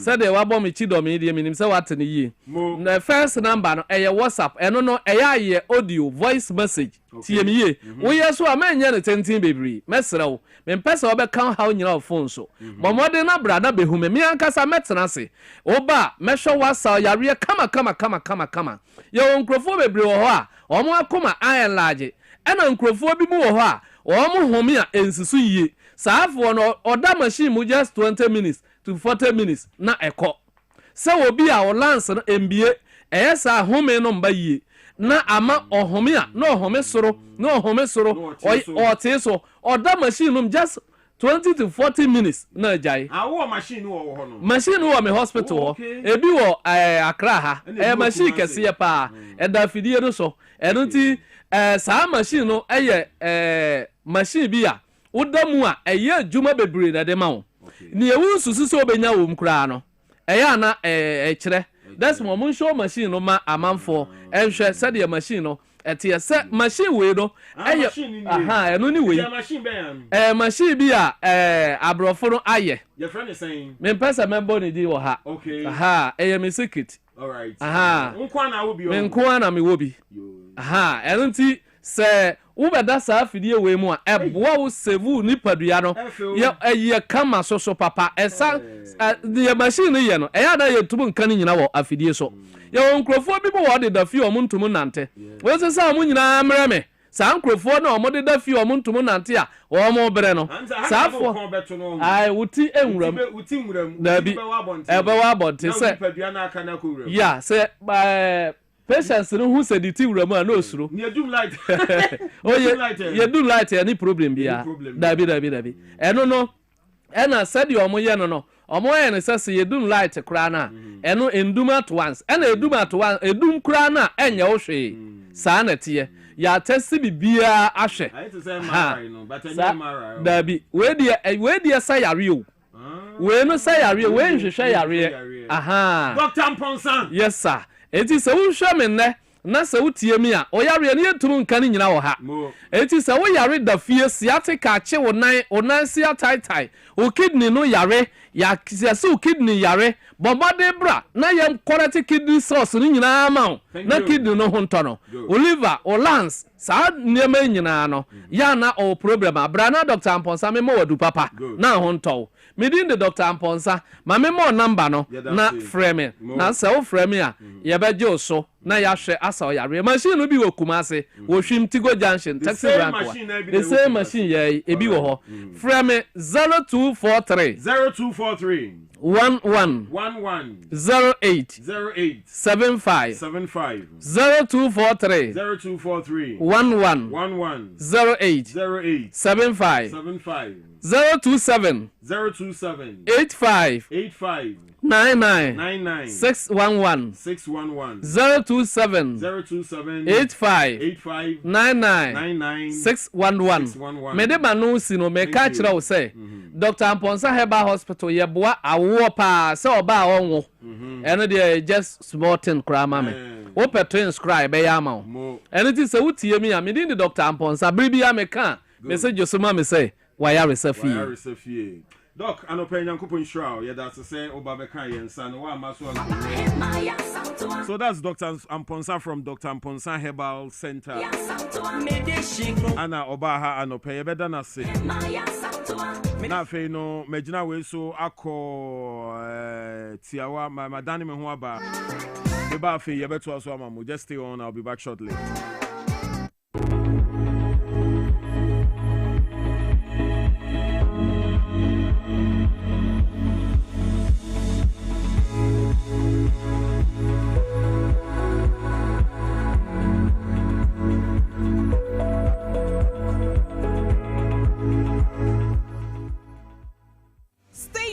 S7: said they were me chido me dey minim say what ne yi the first number no e WhatsApp eno no e ya audio voice message tie me ye wo yeso a manya ne tentin bebri mesrew me mpesa obe kan ha nyina phone so bomode na brada behume me ankasa metena se oba mesho wasa yare kama ye nkrofo bebri wo ho a omo akoma iron large ena nkrofo bi mu wo ho a omo home a ensisu yie saafo no oda machine mu just 20 minutes to 40 minutes na eko se obi a o lance no mbie eyesa home no mba yie na ama ohome a na ohome soro o te so oda machine no just 20 to 40 minutes na jai
S1: awo machine wo ho no
S7: machine wo me hospital ho ebi wo Accra ha machine kese ye pa da fidie no so eno ti sa machine no machine bi a wodamu a adwuma bebre na de ma wo ni ewu susu so obenya wo mkura no na kire that's mo show machine no ma amanfo ehwe said the machine no etie se machine we no eno ni we
S1: machine be yan
S7: machine bi a abrofo no aye
S1: your friend is saying
S7: me pesa member ni di wo ha
S1: okay
S7: me secret
S1: all right
S7: nkwa na wo bi me nkwa na me wo bi eno nti se wo beda sa afidie we mu a eboa wo sevu ni padua no ye kama so papa esa the machine ye no eya da ye tubu nkan nyina wo afidie so ye onkrofo bi bo wo de da fi o muntum nante wo se sa mu nyina mreme sa nkrofo na o mo de da fi o muntum nante a o mo bere no sa fo ai wuti enwuram da bi ebe wa bonte se
S1: padua na aka na ko wuram
S7: ya se patience no who said it wuram a no suro
S1: ne dum light
S7: ye do light any problem bia dabi eno no ena said you omo ye no omo ye ne sese ye dum light kra na eno endum at once ena edum at once edum kra na enye wo hwe sa na tie ya test bibia ahwe dabi we dia sa yare o we no sa yare we nhwehwe yare
S1: Dr. Mponsa
S7: yes sir eti se wo hwe me ne na se wo tie mi a o yare ne yeturu nkan nyina wo ha eti se wo yare da fie sciatica ache wo nan sia tai o kidney no yare ya se o kidney yare bombade bra na yem correct kidney source ni nyina ma na kidney no ho nto no o liver o lungs sa niema nyina no ya na o problem abra na Dr. Mponsa me mo wadu papa na ho nto me din de Dr. Mponsa ma me mo number no na frame na se o frame a ye be je so na ya hwe asa o yare machine no bi wo kumase wo hwim Tigo Junction taxi rank the same machine ye ebi wo ho frame 0243 11 08 75 0243 11 08 75 027 85 99 611 027 85 99 611 me de banu si no me ka kire wo say Dr. Mponsa Herbal Hospital ye boa awo pa se oba onwo eno de just small thing kra ma me wo peto inscribe be ya ma wo eno ti se wutie mi a me din de Dr. Mponsa bribi ya me ka message so ma me say why are resafie
S1: Doc, I know paying Yankupon Shroud. Yeah, that's the same Obabeka and San So that's Dr. Amponsa from Dr. Amponsa Herbal Center. Anna Obaha and Opay better than say. Now, no, Majina way so Ako Tiawa, my Madani Mehuaba. The Bafi, you better also, Mamu. Just stay on, I'll be back shortly.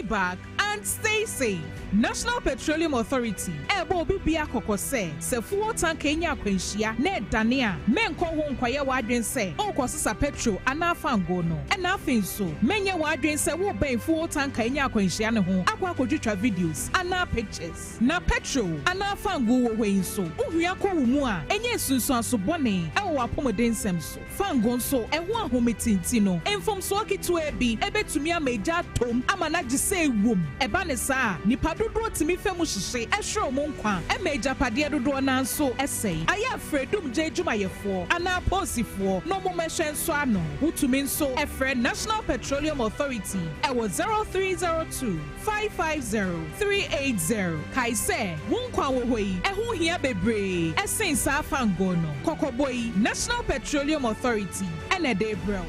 S8: Back and stay safe. National Petroleum Authority ebo bibia kokose se fuel tank enya kwenhia na dania menko ho nkwaye wadwen se onkosisa petrol anafango no na afenso menye wadwen se wo ben fuel tank enya kwenhia ne ho akwa kodwitwa videos ana pictures na petrol anafango wo hwenso uhua ko wo mu a enye sunsu asobone ewo apomodensem so fango so eho ahometinti no enfomso akitu ebi ebetumi ameja tom amana gise wom eba ne saa nipa dodo timi femu hihye ehwe mo nkwa emeja pade dodo na nso esei aya fredum je dwumayefo ana posifo no mo mehwe nso ano utumi nso efre National Petroleum Authority ewo 0302 550 380 kaise wonkwa wo hoi eho hia bebre esen sa fango no kokoboi National Petroleum Authority enede bro.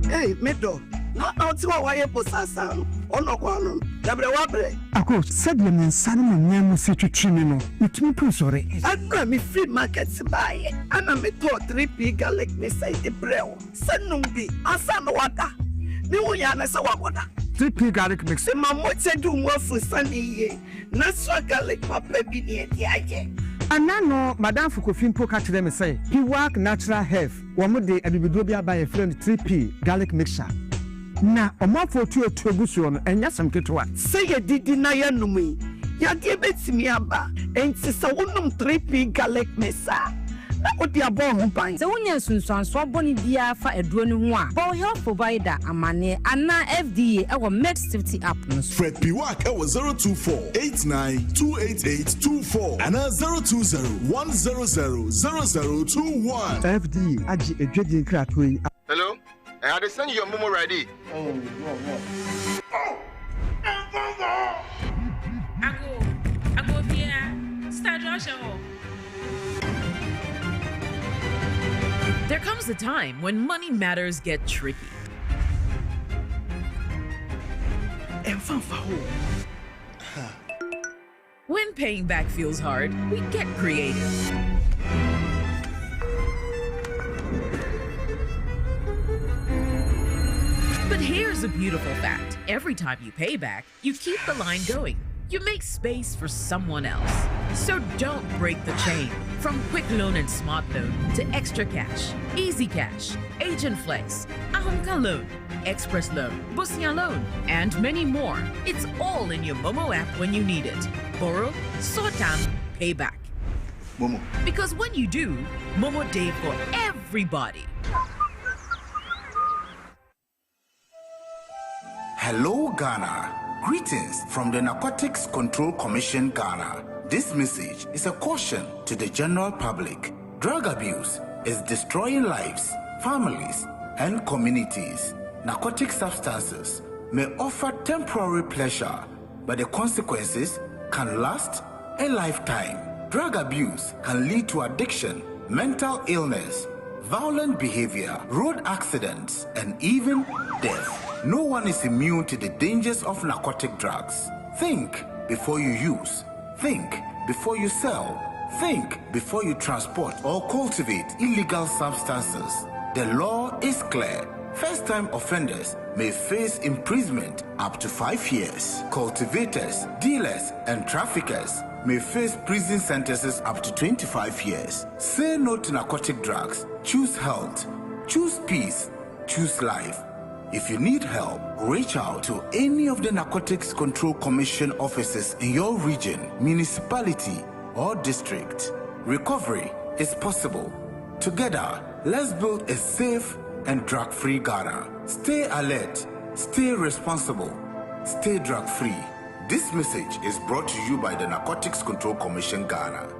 S17: Hey, Medo. Not why you possess on Dabre Wabre.
S9: Ako said you mean Simon Nemo Citrinino. It me too sorry.
S17: I got me free markets buy it. And I'm a 3p garlic me say the brew. Senumbi, Asan water. No yana sawada.
S9: 3p garlic mix.
S17: Mamma said do more for sunny. Natural garlic papa be near the eye.
S9: And now, Madame Fukufin Poka to them say, he work natural health. One more day, and we will be by a friend 3p garlic mixture. Now, a month for 2 to Gusion, and yes, I'm get what.
S17: Say you did deny me. Ya give it to me, Abba, and sister 3p garlic mixture. What the above buying?
S10: The one soon so bonny dear for a drone one. For your provider, a money, and now FDA, our med safety app.
S11: Fred Piwak, our 024-89-288-24 and 020-100-0021.
S9: FDA, Aji, a dreading crack.
S25: Hello? I had to send you your Momo ready.
S11: Oh,
S26: I go here. Start Joshua. There comes a time when money matters get tricky. When paying back feels hard, we get creative. But here's a beautiful fact. Every time you pay back, you keep the line going. You make space for someone else. So don't break the chain. From quick loan and smart loan to extra cash, easy cash, agent flex, Ahomka loan, express loan, Bosnia loan, and many more. It's all in your Momo app when you need it. Borrow, sort down, pay back.
S25: Momo.
S26: Because when you do, Momo Day for everybody.
S25: Hello, Ghana. Greetings from the Narcotics Control Commission, Ghana. This message is a caution to the general public. Drug abuse is destroying lives, families, and communities. Narcotic substances may offer temporary pleasure, but the consequences can last a lifetime. Drug abuse can lead to addiction, mental illness, violent behavior, road accidents, and even death. No one is immune to the dangers of narcotic drugs. Think before you use. Think before you sell. Think before you transport or cultivate illegal substances. The law is clear. First-time offenders may face imprisonment up to 5 years. Cultivators, dealers, and traffickers may face prison sentences up to 25 years. Say no to narcotic drugs. Choose health. Choose peace. Choose life. If you need help, reach out to any of the Narcotics Control Commission offices in your region, municipality, or district. Recovery is possible. Together, let's build a safe and drug-free Ghana. Stay alert, stay responsible, stay drug-free. This message is brought to you by the Narcotics Control Commission Ghana.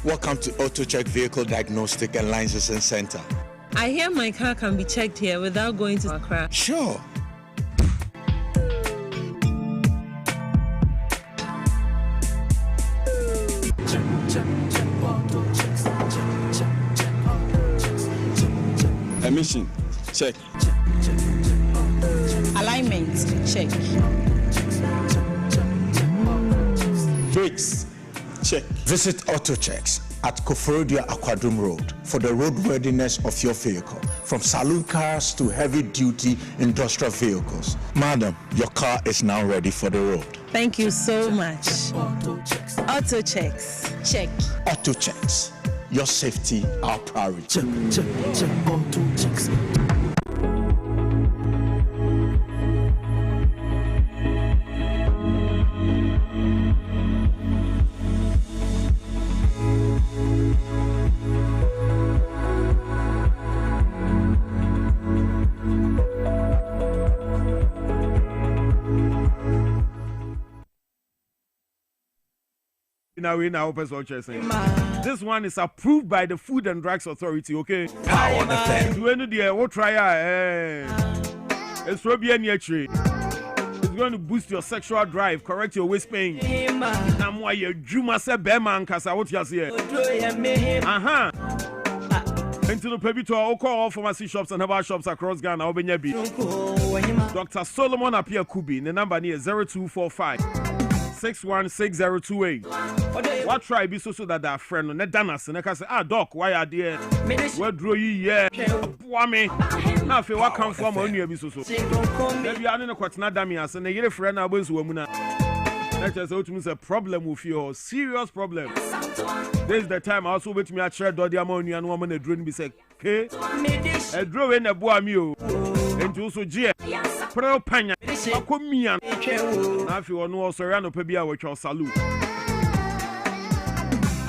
S12: Welcome to AutoCheck Vehicle Diagnostic and Licensing Center.
S13: I hear my car can be checked here without going to Accra.
S12: Sure.
S14: Emission, check.
S13: Alignment, check.
S14: Brakes, check.
S12: Visit AutoChecks at Koforodia Aquadrum Road for the roadworthiness of your vehicle, from saloon cars to heavy-duty industrial vehicles. Madam, your car is now ready for the road.
S13: Thank you so much. AutoChecks, check.
S12: AutoChecks, your safety, our priority.
S6: Check, AutoChecks.
S1: This one is approved by the Food and Drugs Authority, okay?
S12: Power on the fan.
S1: We'll try it's going to boost your sexual drive, correct your waist pain. Now why you Juma say Beman Kasa what you say? Into the Pebito, I'll call all pharmacy shops and herbal shops across Ghana. Dr. Solomon Apia Kubi, the number near 0245 616028. What try be so that our friend on the danas and I can say, doc, why are there? Where draw you? Yeah, Boame. Now, if you walk come from on you, be so. Maybe I don't know what's not damn and a year friend. I was woman. That is ultimately a problem with you, serious problem. This is the time I also with me at share the ammonia and woman a drone be say, okay, a draw in a boamio, and also G. Pro Panya, Comian. Now, if you are no Serrano Pebia, which are salute.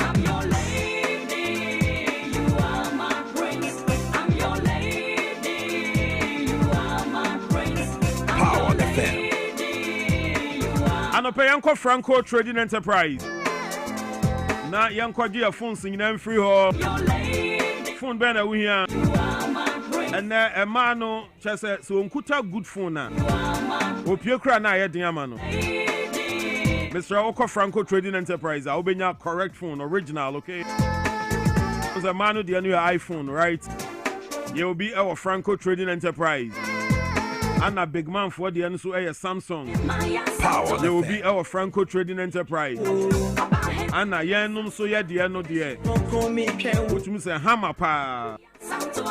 S1: I'm your lady, you are my prince. I'm your lady, you are my prince.
S12: Power on the fan.
S1: And a Payanko Franco Trading Enterprise. Now, young Quadia phones in them free hall. Phone banner we here. And a mano just said, so unkuta good phone now. Opiokra na yet diamano. Mr. Oko Franco Trading Enterprise, I'll be your correct phone, original, okay? Because a man with the new iPhone, right? You will be our Franco Trading Enterprise. And a big man for the end, so a Samsung.
S12: Power.
S1: They will be our Franco Trading Enterprise. And a yanum so ya dear no dear. Which means a hammer pa. And so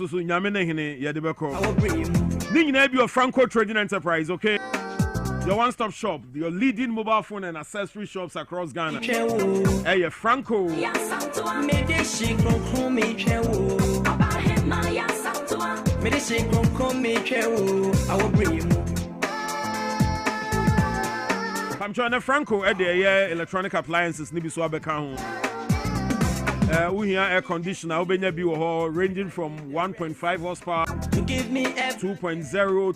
S1: Yamina Hine Yadebeko. Ning be your Franco Trading Enterprise, okay? Your one-stop shop, your leading mobile phone and accessory shops across Ghana. Hey, Franco. I'm trying to Franco at the electronic appliances, Nibi Swabeka. We hear air conditioner, ranging from 1.5 horsepower, 2.0,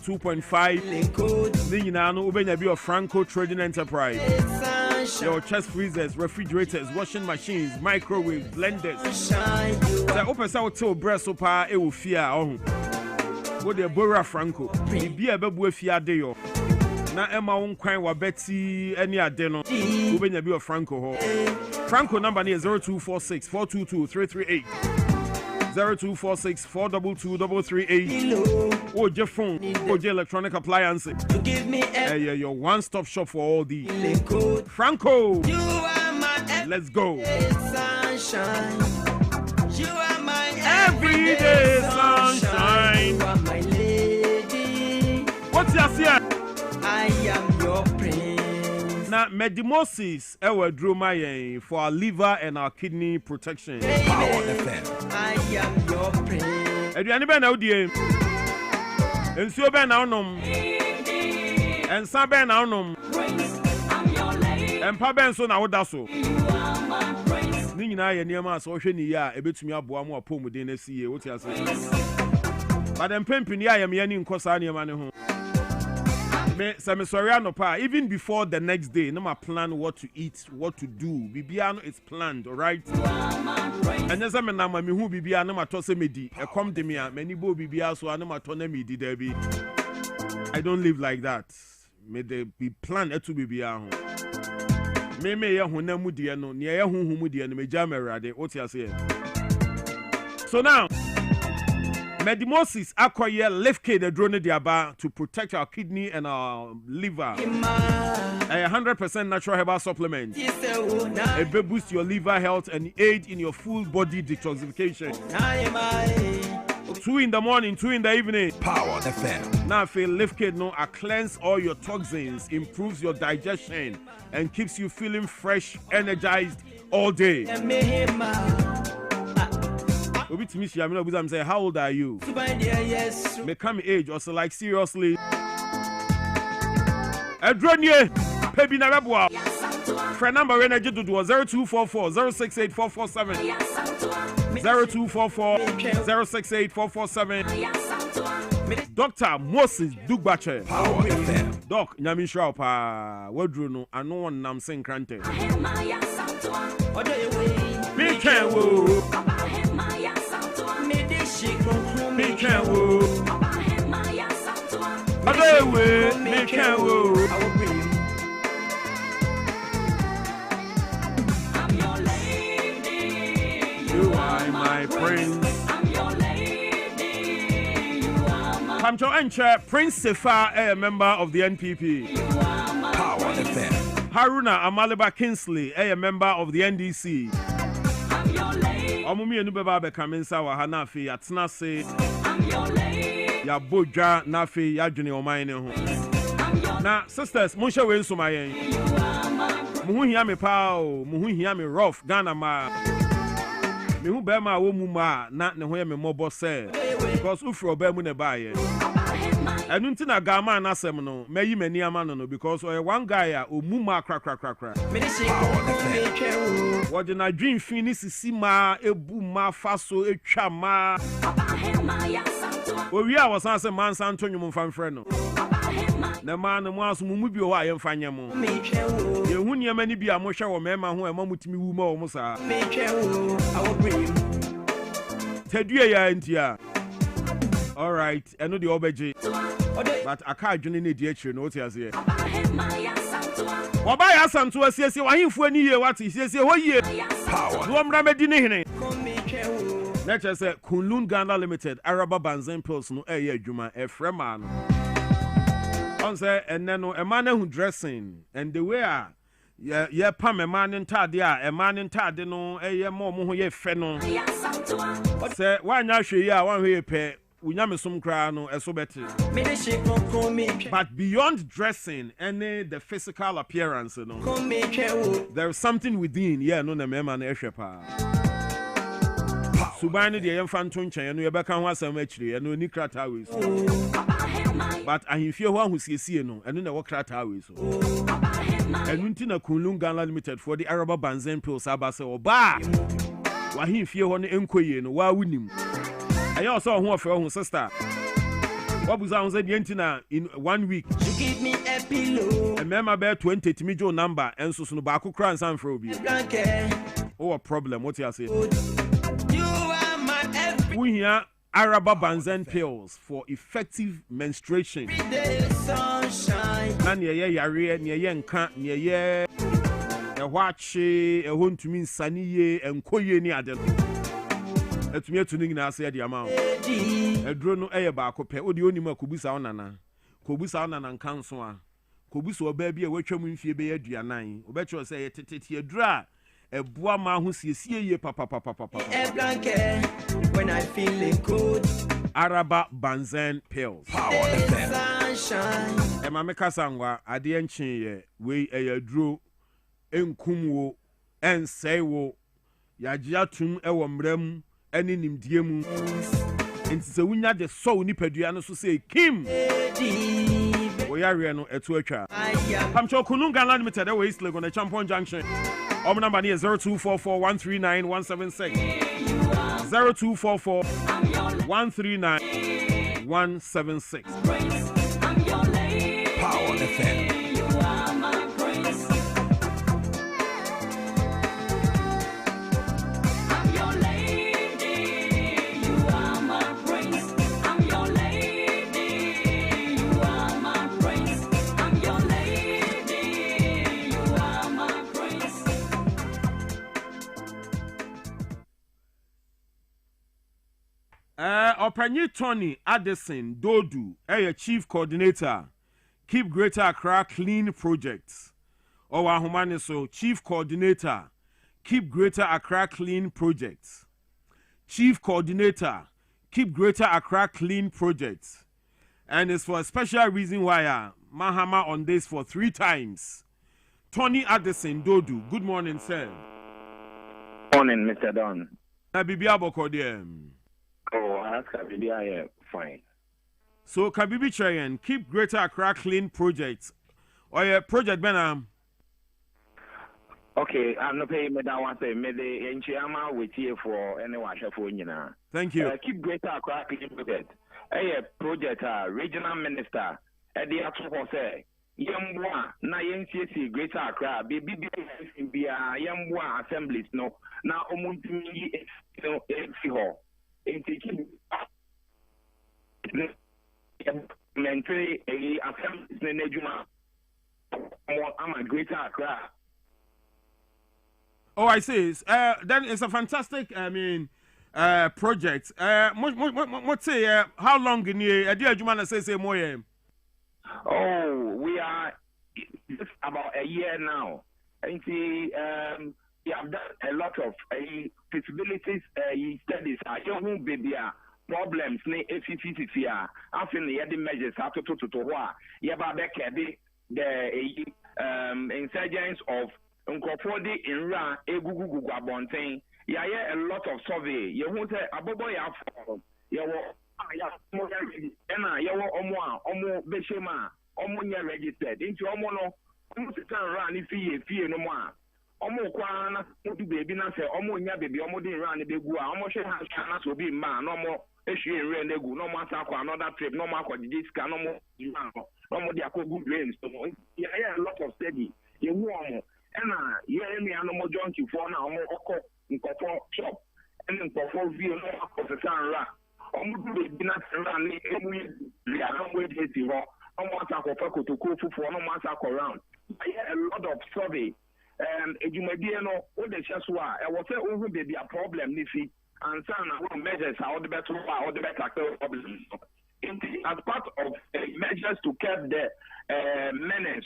S1: 2.5. Be a Franco Trading Enterprise. Your chest freezers, refrigerators, washing machines, microwaves, blenders. The open sound till breast so far, it will fear. What the Bora Franco. Be a baby fear day. Na Emma won't cry wa Betty any adeno. Be a Franco. Franco number is 0246 422 338. 0246 422 338. Or your phone, or your electronic appliances. Your one-stop shop for all these. Franco, let's go.
S6: Sunshine. You are my
S1: everyday sunshine.
S6: You are my lady.
S1: What's your fear?
S6: I am your prince.
S1: Now, Medimosis, our droma for our liver and our kidney protection.
S6: Baby, I am your prince.
S1: And you anybody know the Ensuo bɛn na wonom. Ensa bɛn na wonom. Empa bɛn so na woda so. Ni nyinaa yɛ nneɛma a sɛ wohwɛ ne yie a ebetumi aboa mu apɔmuden na si yie wote ase. But mpempini a yɛm yɛni nkɔ saa nneɛma ne ho. Me sorry anopa even before the next day no ma plan what to eat, what to do. Bibia no is planned, all right? And yes me na ma me hu bibia no ma to se medi. E kom de me a mani bo bibia so no ma to na medi there be. I don't live like that. May they be planned to bibia ho. Me ye honam mu de no, ne ye honhom mu de no me jam erade. What you say? So now Medimosis acquire Lifke the drone diaba to protect our kidney and our liver. A 100% natural herbal supplement. It will boost your liver health and aid in your full body detoxification. 2 in the morning, 2 in the evening.
S11: Power FM.
S1: Now feel Lifke no cleanse all your toxins, improves your digestion, and keeps you feeling fresh, energized all day. Obi to me, I'm saying, how old are you? May come age also like seriously. Adronye, Pebi Narabwa. Friend number energy to do 0244 068 447 0244 068 447. Dr. Moses Dugbache.
S11: Power FM.
S1: Doc, Nyami Shraupa, Wadruno, I know one Nam Sing Krante. Me can woo. Me can woo. Me can woo.
S6: I'm your lady.
S1: You are my prince.
S6: I'm your lady. You are my
S1: Kamcho Enche, Prince Sefa, a member of the NPP.
S11: Power FM.
S1: Haruna Amaliba Kingsley, a member of the NDC.
S6: I'm your lady.
S1: Omumi Enubeba Bekaminsa wa Hanafi, Atnase.
S6: I'm your lady.
S1: Ya Boja Nafi, ya Juni Omaine. Now, sisters, Musha Wensu Mayen. Muhu hiya me pao, muhu hiya me rough, Ghana ma. Mihu Bema Womuma, not ne way me mobo say. Because Ufro Bemu ne baye. And until Gama and Asemno, may you many amano because one guy or Muma crack. What did I dream finish Sima, a booma, faso, a chama? Well, we are was answer man Santonio Monfanfreno. The man was Mumubio, I am Fanyamo. You wouldn't have many be a mosha or memma who a moment me woo mosa. Tedia Intia. All right, I know the OBG, but I can't join in the DH. No, tears here. Wabaya Santua says, you are in for any year. What he says, oh, yeah, power. Do I'm Ramadini. Let's just say Kunlun Ghana Limited, Araba Banzen Pills, no air, Juma, a Freman. On say, and then a man who dressing and the way. Yeah, Pam a man in Tadia, a man in Tadino, a year more who feno. Say, why not she ya one way pay? We nyame some crano and so better. But beyond dressing and the physical appearance, you know, there is something within. Yeah, no, the man Eshepa. Subani the infant tuncha, and we back on once a matchery, and no Nikratawi. But I fear one who sees no, and then the Wokratawi. And Wintina Kunlun Ghana Limited for the Araba Banzen Pills Abasa or Ba. Why he fear one inquiry and why winning. I also want for her sister. What was I said in 1 week?
S6: You give me a pillow.
S1: And member bear 20 to me your number and so no baku crown and frobi. Oh, a problem. What you say?
S6: You are my everything.
S1: We here Araba Banzen pills for effective menstruation.
S6: Sunshine.
S1: Nan ye yare near yen can't near ye. A watch a home to mean sunny and koye ni adel. Let me to ning na say the amount. A drone air back up, or the only more Kubusa nana. Kubusa nana council. Kubuso baby, a wetcham in Fie Bay Dianine. Obetro say a dra. A boama who sees ye papa.
S6: A blanket when I'm feeling good.
S1: Araba Banzen pills.
S6: Power sunshine.
S1: E mameka sangwa ade enchin ye we eyadro enkumwo ensewo yagiatum ewo mram eni nimdie mu nti se wunya de so nipadua no so say Kim oyare no eto atwa pamcho kununga land limited we East Legon Champion Junction number is 0244139176 0244139176
S11: Power FM.
S1: Opanyi Tony Addison Dodu, Chief Coordinator, Keep Greater Accra Clean Projects. Owa Humaniso, Chief Coordinator, Keep Greater Accra Clean Projects. Chief Coordinator, Keep Greater Accra Clean Projects. And it's for a special reason why Mahama on this for 3 times. Tony Addison Dodu, good morning, sir.
S15: Morning, Mr. Don.
S1: Bibi Abokodiem.
S15: Oh, I ask Kabibi, fine.
S1: So Kabibi Chayan, Keep Greater Accra Clean Projects. Or your project Benham.
S15: Okay, I'm not paying me that one say me the Enchiama with here for anyone for Nina.
S1: Thank you.
S15: Keep Greater Accra Clean Project. Project regional minister the actual say Yambwa na NCC Greater Accra baby be Yambwa assemblies no na omuntumi no ho mentally assemblies na juma I'm a Greater Accra.
S1: Oh, I see. Then it's a fantastic, project. What say? How long in here? Dear Jumana say more.
S15: Oh, we are just about a year now. And see, we have done a lot of feasibilities studies. I don't know, baby, problems. Ne, FCCC. I feel the measures have to what. Yeah, but the insurgents of Nkofodi Inra Egugu Abontain. Yeah, a lot of survey. You won't say Abobo Yafo. You will Omo Beshema, Omonia registered. Into Omono, almost a time run if he no more. Omo Kwana, baby, not say Omonia baby, Omodin run the big one. Almost has chance to be man, no more issue in Renegu, no more Sako, another trip, no more Kodiska, no more no more Diako good rains. Yeah, a lot of steady. You want. And me no more junkie for now, more in shop, and in view of the sun. Almost be not run we are not waiting to almost to go for no matter around. I had a lot of survey. You may be what the Chasua, I was say over be a problem, Nifi, and some measures are the better problems. As part of measures to curb the menace,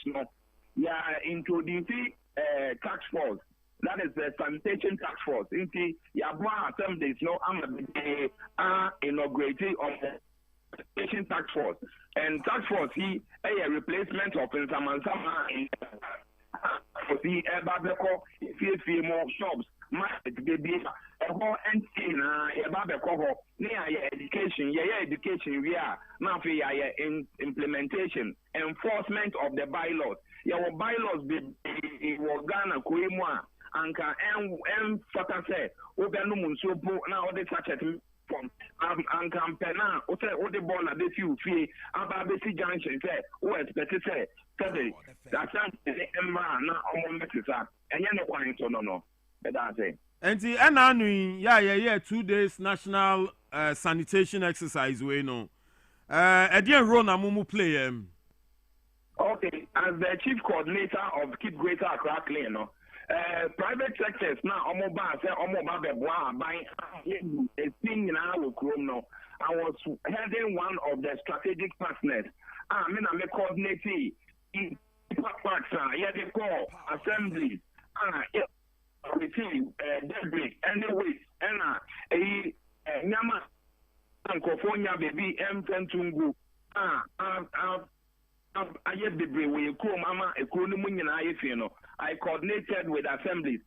S15: yeah, introducing tax force. That is the sanitation tax force. Into Yabwa assemblies, inaugurating on the sanitation tax force. And tax force, a replacement of Insamansama in the Babeko, if you more shops, market, baby, a whole entity in Babeko, near education, education, we are now in implementation, enforcement of the bylaws. Your bylaws be Ghana Kuimwa anka fata say obenu munsopo na ode sachet from anka pena o say ode ball na dey fie aba be si junction say o expect say that emma na omo metisa enye no kwan so no be that say
S1: enti anu ya 2 days national sanitation exercise we no edien role na mumu play
S15: Okay, as the chief coordinator of Keep Greater Accra Clean, private sectors now, I was heading one of the strategic partners. I'm coordinating they call assemblies, debris, anyway, and Nyama and Kofonia baby, M. I coordinated with assemblies.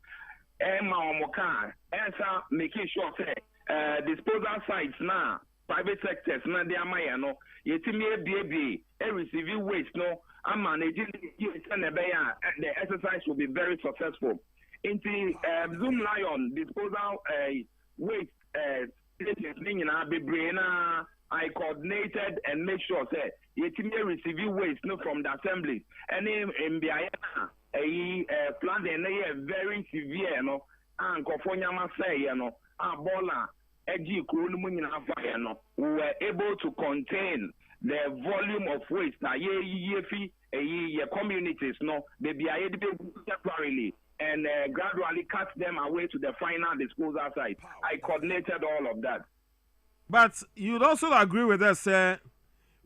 S15: Making sure disposal sites now private sectors na de amaya no yetimi ebie receive waste no and managing the exercise will be very successful. Into Zoom Lion disposal waste I coordinated and make sure say yetimi receive waste no from the assembly. Any MBI plan very severe no and California say no bola we were able to contain the volume of waste na ye communities no they be temporarily and gradually cut them away to the final disposal site. I coordinated all of that.
S1: But you'd also agree with us,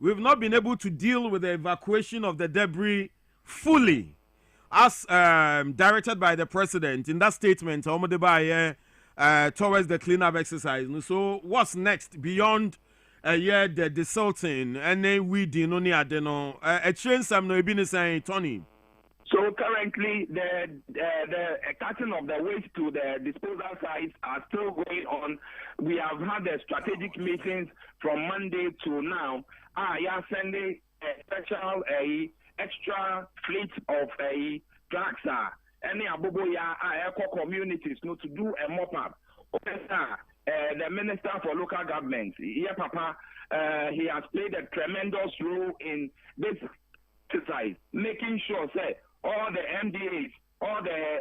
S1: we've not been able to deal with the evacuation of the debris fully, as directed by the president in that statement towards the cleanup exercise. So what's next beyond the desalting and weeding on the a change some no been saying Tony?
S15: So currently the cutting of the waste to the disposal sites are still going on. We have had the strategic meetings from Monday to now. Sending a special extra fleet of trucks any aboboya eco communities to do a mop up. The Minister for Local Government, Papa, he has played a tremendous role in this exercise, making sure say all the MDAs, all the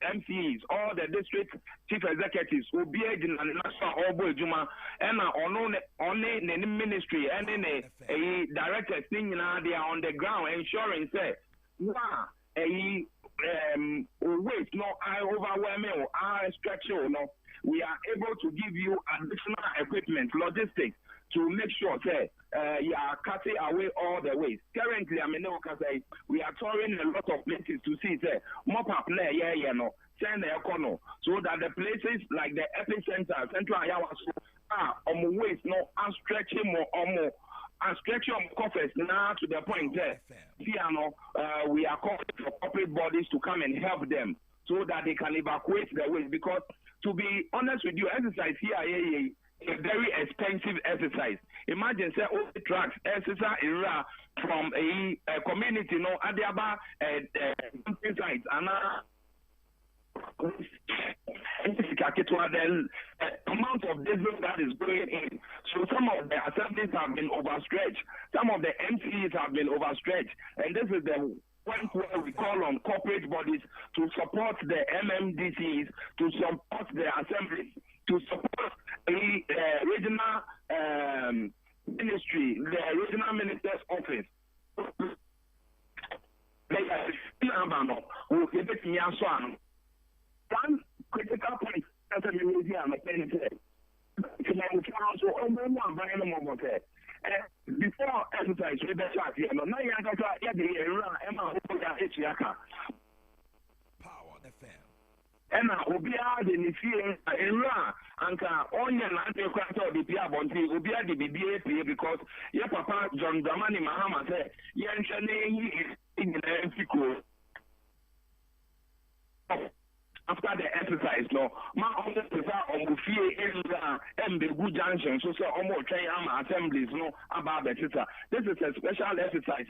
S15: MCs, all the district chief executives will be in the national Juma and only the ministry and then a director thing they are on the ground ensuring say waste no overwhelming or structure no. We are able to give you additional equipment, logistics, to make sure say you are cutting away all the waste. Currently, we are touring a lot of places to see say mop up there, send the econo, so that the places like the epicenter, Central Ayahuasca, waste no, and stretching more, and stretching coffers now to the point there. We are calling for corporate bodies to come and help them so that they can evacuate the waste. Because to be honest with you, exercise here a very expensive exercise. Imagine say all the trucks exercise era from a community Adiaba sites and the amount of diesel that is going in. So some of the assemblies have been overstretched, some of the MCs have been overstretched, and this is the point where we call on corporate bodies to support the MMDCs, to support the assemblies, to support the regional ministry, the regional minister's office. One critical point that the museum before exercise, we better start here. No, now you got
S11: Power FM.
S15: And Obia the fear and Onya Lante Quato the Pia Bonti, Obia the BBA because your papa John Dramani Mahama said, Yanshane in the Mexico. After the exercise, no, my only prefer on fear and the good junction, so almost train assemblies, no, about the sister. This is a special exercise,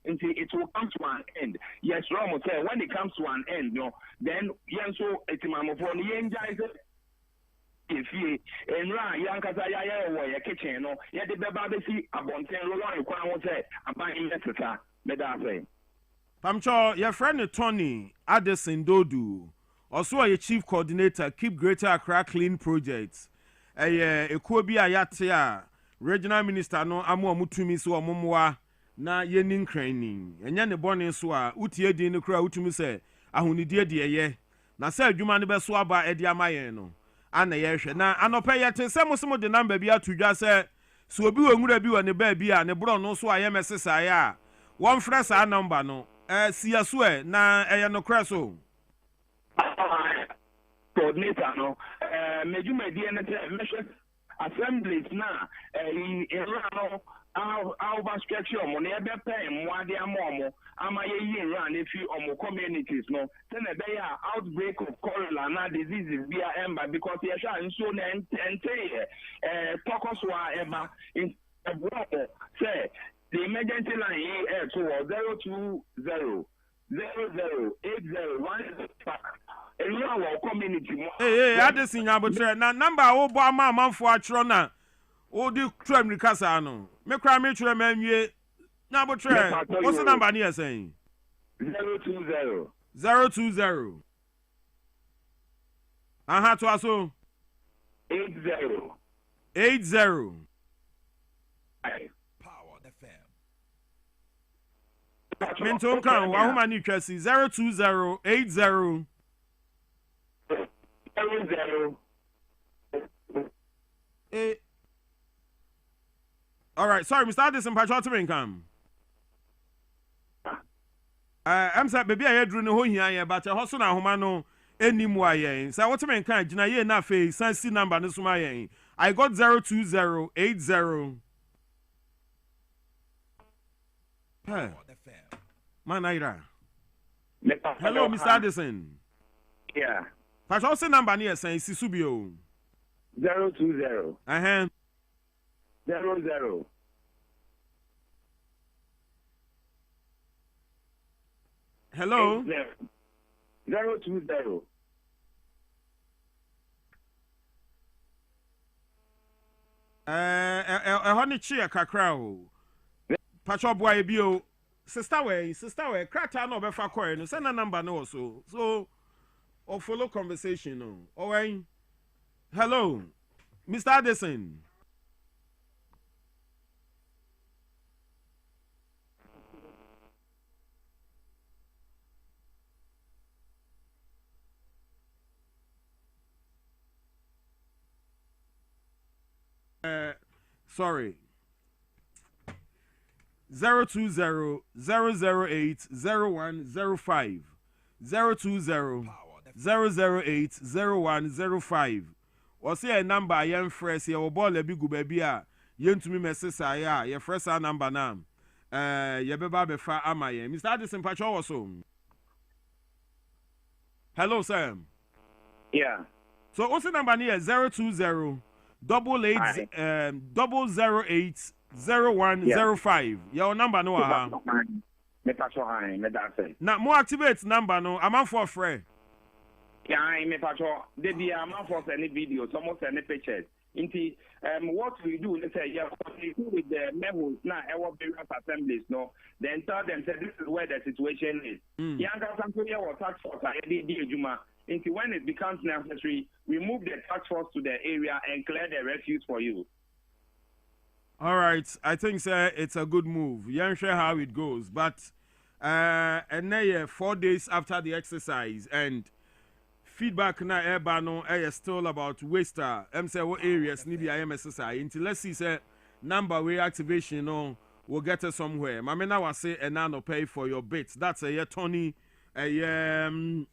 S15: until it will come to an end. Yes, Romo said, when it comes to an end, no, then, so it's my phone, if you and Yankasa, or kitchen, no, yet the baby, a bonten, Roland, Quan said, I'm buying necessary, let us say.
S1: Pamcho, your friend Tony Addison Dodu. Also, a chief coordinator, Keep Greater Accra Clean Projects. A Kwabena Ayatea, regional minister, no Amu Mutumi so Mumwa, na yenin craning. And yan the bonnet so Utie di no crowd to me say, Ahuni dear ye. Na say, Juman Beswaba Edia Mayeno. Anna Yesha. Na Anope yet, some of the number be to just say, so be a good on the baby and the brown no so I am a SSIA. One fresh number no. See a swear, na no crasso.
S15: Coordinator, no, Major measures assemblies now, in our structure on the pay more than more. Am I a run if you communities no? Then there are outbreak of cholera diseases via ember because they are so and focus whatever in say the emergency line here to 020 community.
S1: Hey, I just seen you na number o bo ama for atro na. O di tram rikasa no. Me kra me tro manwie. Na bo tre. What's the number near saying? 020. Aha to aso. 80.
S11: Power FM.
S1: Menton kan wa homa ni twasi 020 80 All right, sorry, Mr. Addison, Patriot income. I'm sorry, baby, I drew no here, but a hustle now, Humano, any more. So, what's my kind? Jina ye na fe, sensi number, no suma. I got 020 80. Manaira. Hello, Mr. Addison.
S15: Yeah.
S1: Patriot number near saying Sisubio.
S15: 020. 00.
S1: Hello.
S15: 020.
S1: Honey chia kakra o. Pacho boy bio. Sister way, krata no be fa kwere no. Send a number no so. So or follow conversation no. Alright. Hello. Mr. Addison. Sorry. 020 008 0105 020 008 0105. Or say a number I am fresh your ball a big baby yen to me message your fresh number now. Your beba befa amaye. Mr. Addison Pacho also. Hello, Sam.
S15: Yeah.
S1: So what's the number here? 020 008 0105. Your number no aha. Now more activate number no. I'm for free.
S15: Yeah, I'm a patrol. They are not for any videos, almost any pictures. Inti, what we do, let's say, yeah, with the memos now, our various assemblies, no, then tell them that this is where the situation is. Younger Santoria or tax force, Juma. Inti, when it becomes necessary, we move the tax force to the area and clear the refuse for you.
S1: All right, I think, sir, it's a good move. You ain't sure how it goes, but and now 4 days after the exercise and feedback na eba no still about waste say what areas need the IMSSI until let's see say number way activation no will get us somewhere. Mama na was say and now pay for your bits. That's a year Tony Addison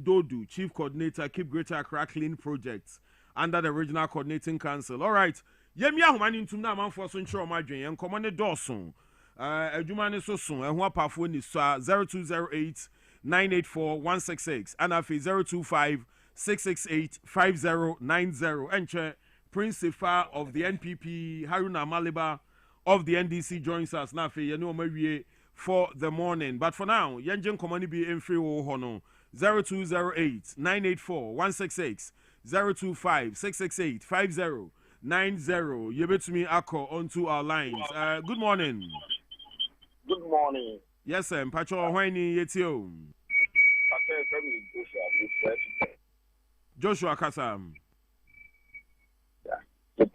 S1: Dodu, Chief Coordinator, Keep Greater Accra Clean Projects under the Regional Coordinating Council. All right. Yemi ahumani ntum na man for so ntro ma dwen en komone dawson. Adwuma ne so so ehun apafo ni so 0208 984 166 and afi 025 668 5090 enche principal of the NPP Haruna Maliba of the NDC joins us na afi ye no mawie for the morning, but for now yenjen komani bi emfiri wo ho no 0208 984 166 025 668 5090 yebetumi akọ onto our lines. Good morning.
S3: Good morning.
S1: Yes, sir. Pacho Hwani Yetio. Joshua Kasam.
S3: Yeah.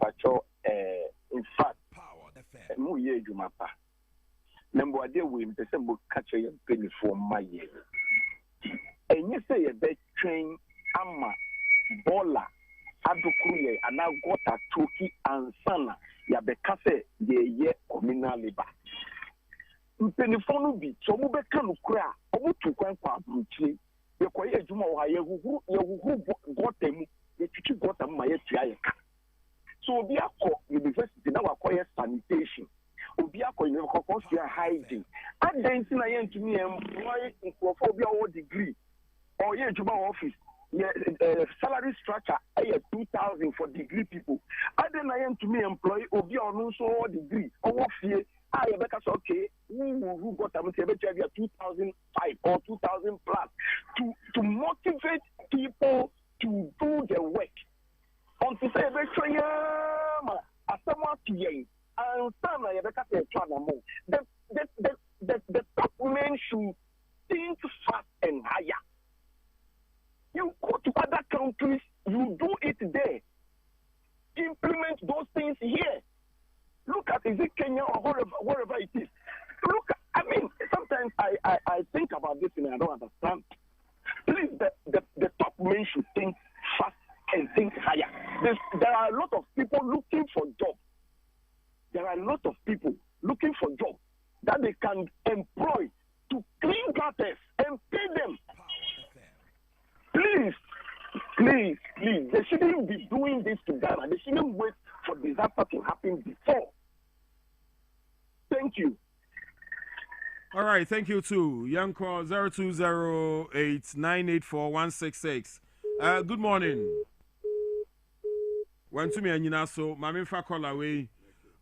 S3: Pacho, in fact, mu ye jumapa. Number ade we mpese mo catch your penny for my year. And you say a bed train ama bola adukruye and I got a toki and sana ya bekase ye communal labor. Mpenifono bi so mo beka no kura omutu kwan kwa abruchi ye koye adwuma wo ha ye huhu gotem ye twitwi gotem ma ye tua ye ka so obi akọ university na wa hiding. And then to me employ phobia or degree or yeah to my office. Yeah, salary structure 2,000 for degree people. And then to me employ obi on also degree or fear. I better okay. Who got a 2,005 or 2,000 plus to motivate people to do the work. On to say as someone to yen and some I better say the top men should think fast and higher. You go to other countries, you do it there. Implement those things here. Look at, is it Kenya or wherever it is? Look, I mean, sometimes I think about this and I don't understand. Please, the top men should think fast and think higher. There are a lot of people looking for jobs. There are a lot of people looking for jobs that they can employ to clean gutters and pay them. Please, they shouldn't be doing this to Ghana. They shouldn't wait for disaster to happen before. Thank you.
S1: All right, thank you too. Young call 0208984166. Good morning. One to me and you know so Mami fa call away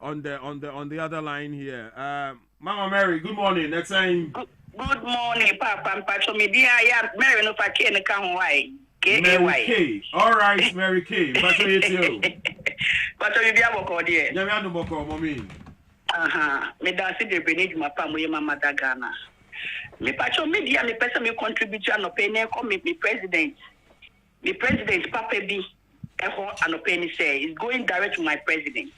S1: on the other line here. Mama Mary, good morning. Next time.
S4: Good morning, Papa. Pacho me dia ya Mary no fa ke ne kan why.
S1: Mary K. All right, Mary K. Pacho you.
S4: Pacho you bia boko die.
S1: Nyame adu boko mommy.
S4: Me dance de benedi mapa mo ye mama da Ghana. Me pacho me dia me pesa me contribute no pay ne come me president. Me president Papa B eho anopeni say is going direct to my president.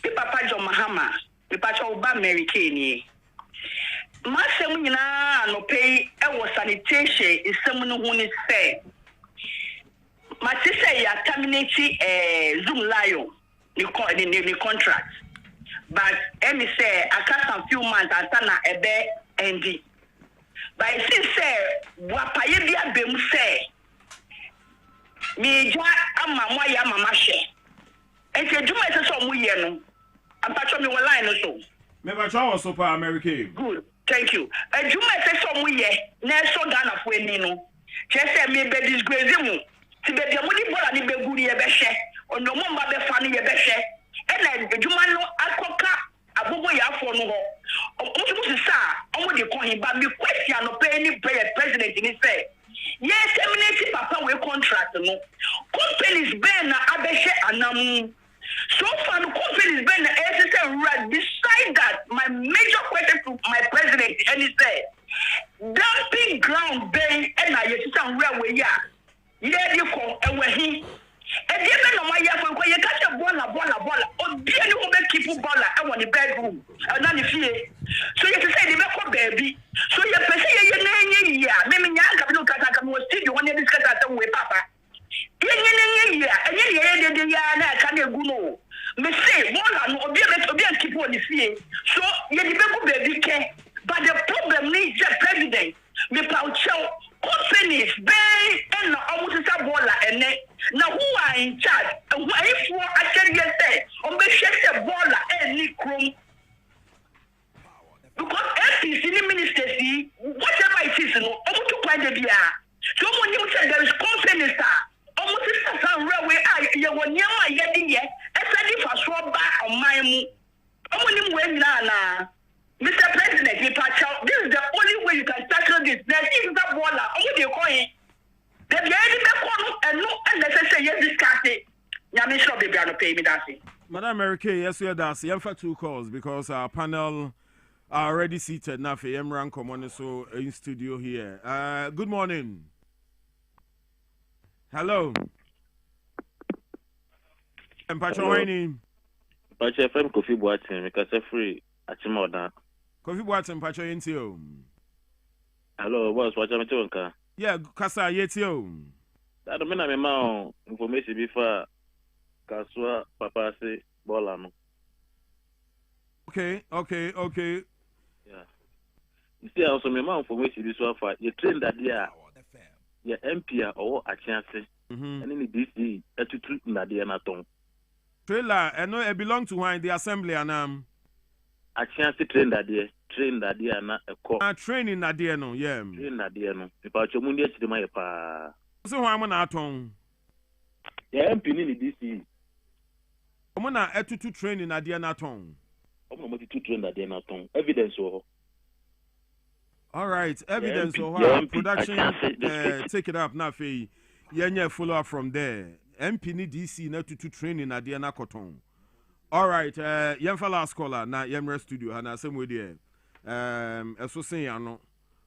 S4: Me Papa John Mahama, me pacho Oba Mary K ni. Masem nyina anopei e wo sanitation isem no hu ni say. Ma ti say ya terminate Zoom Lion ni contract. But me say I got some few months after na ebe endi. But I see say wapaye bia bem say me ja ama mo ya mama hye. Enti djuma ese so mo ye no. Ampacho me line no so.
S1: Me ba chawo so pa America.
S4: Good. Thank you. Djuma ese so mo ye na so Ghana fo eni no. Che say me be disgrace mu. Ti be de mo di bola ni be guri ye be hye. Ono mo mba be fa ni ye be hye. Ena djuma no akoka agogo ya fo no ho. Omo sa omo de ko hin ba me question no pay ni president ni say. Yes, terminate papa we contract no. Companies ben na abeshe anamu. So far the companies ben na SSL right beside that my major question to my president and he said dumping ground bay and na yesisan railway ya. Ye di ko ewe hin. E di be no ma ya fo ko ye ka se bola. Obi ani wo be keep bola e won the bedroom. Na ni fie. So you say the be ko baby. So you person ye na nye ya. Me nya ga bi no kata ka mo studio won this kata ta we papa. Ye nye ya. Enye de ya na ka na egu no. Me say bola no obi keep on the fie. So ye the be ko baby ke. But the problem is the president. Me pa chow companies bay and almost a bola and now who are in charge? Who if you actually say on the share bola and Nikrum because FCC ministers whatever it is no almost to find the dia. So when you say there is companies almost some railway you want yama yedi ye especially for sure back on my mu. Almost when na Mr. President, this is the only way you can tackle this. There is that water. How would you call it? The lady and no unnecessary discuss it. Yami shall be able to pay me that.
S1: Madam Mary Kay, yes, we are that's for 2 calls because our panel are already seated now for Emran Common so in studio here. Good morning. Hello. I'm Patroni.
S16: Pacha FM Kofi Boateng because free Achimoda.
S1: Kofi Boateng Pacho Yentio.
S16: Hello, boss, watch me to
S1: yeah, Kasa Yetio.
S16: That mean I'm a information before Kaswa Papa say Bolano.
S1: Okay.
S16: Yeah. You see, also my mom information this one for you train that your MP or a chance and in the DC to treat that they are not on.
S1: Trailer, I know it belong to wine the assembly and
S16: chance to train that day na a call.
S1: Training that day no, yeah.
S16: Train that day no. Because you mundi to my pa.
S1: So how am I at home?
S16: Yeah, I'm pinning DC.
S1: I'm na etutu training that day na ton.
S16: I'm not to train that day na ton. Evidence or.
S1: All right, evidence or production. Take it up now, Faye. Yeah, follow up from there. MP ni DC na tutu training na dia na cotton. All right, yemfa last caller na yemre studio ha na asem we there. Eso sen ya no.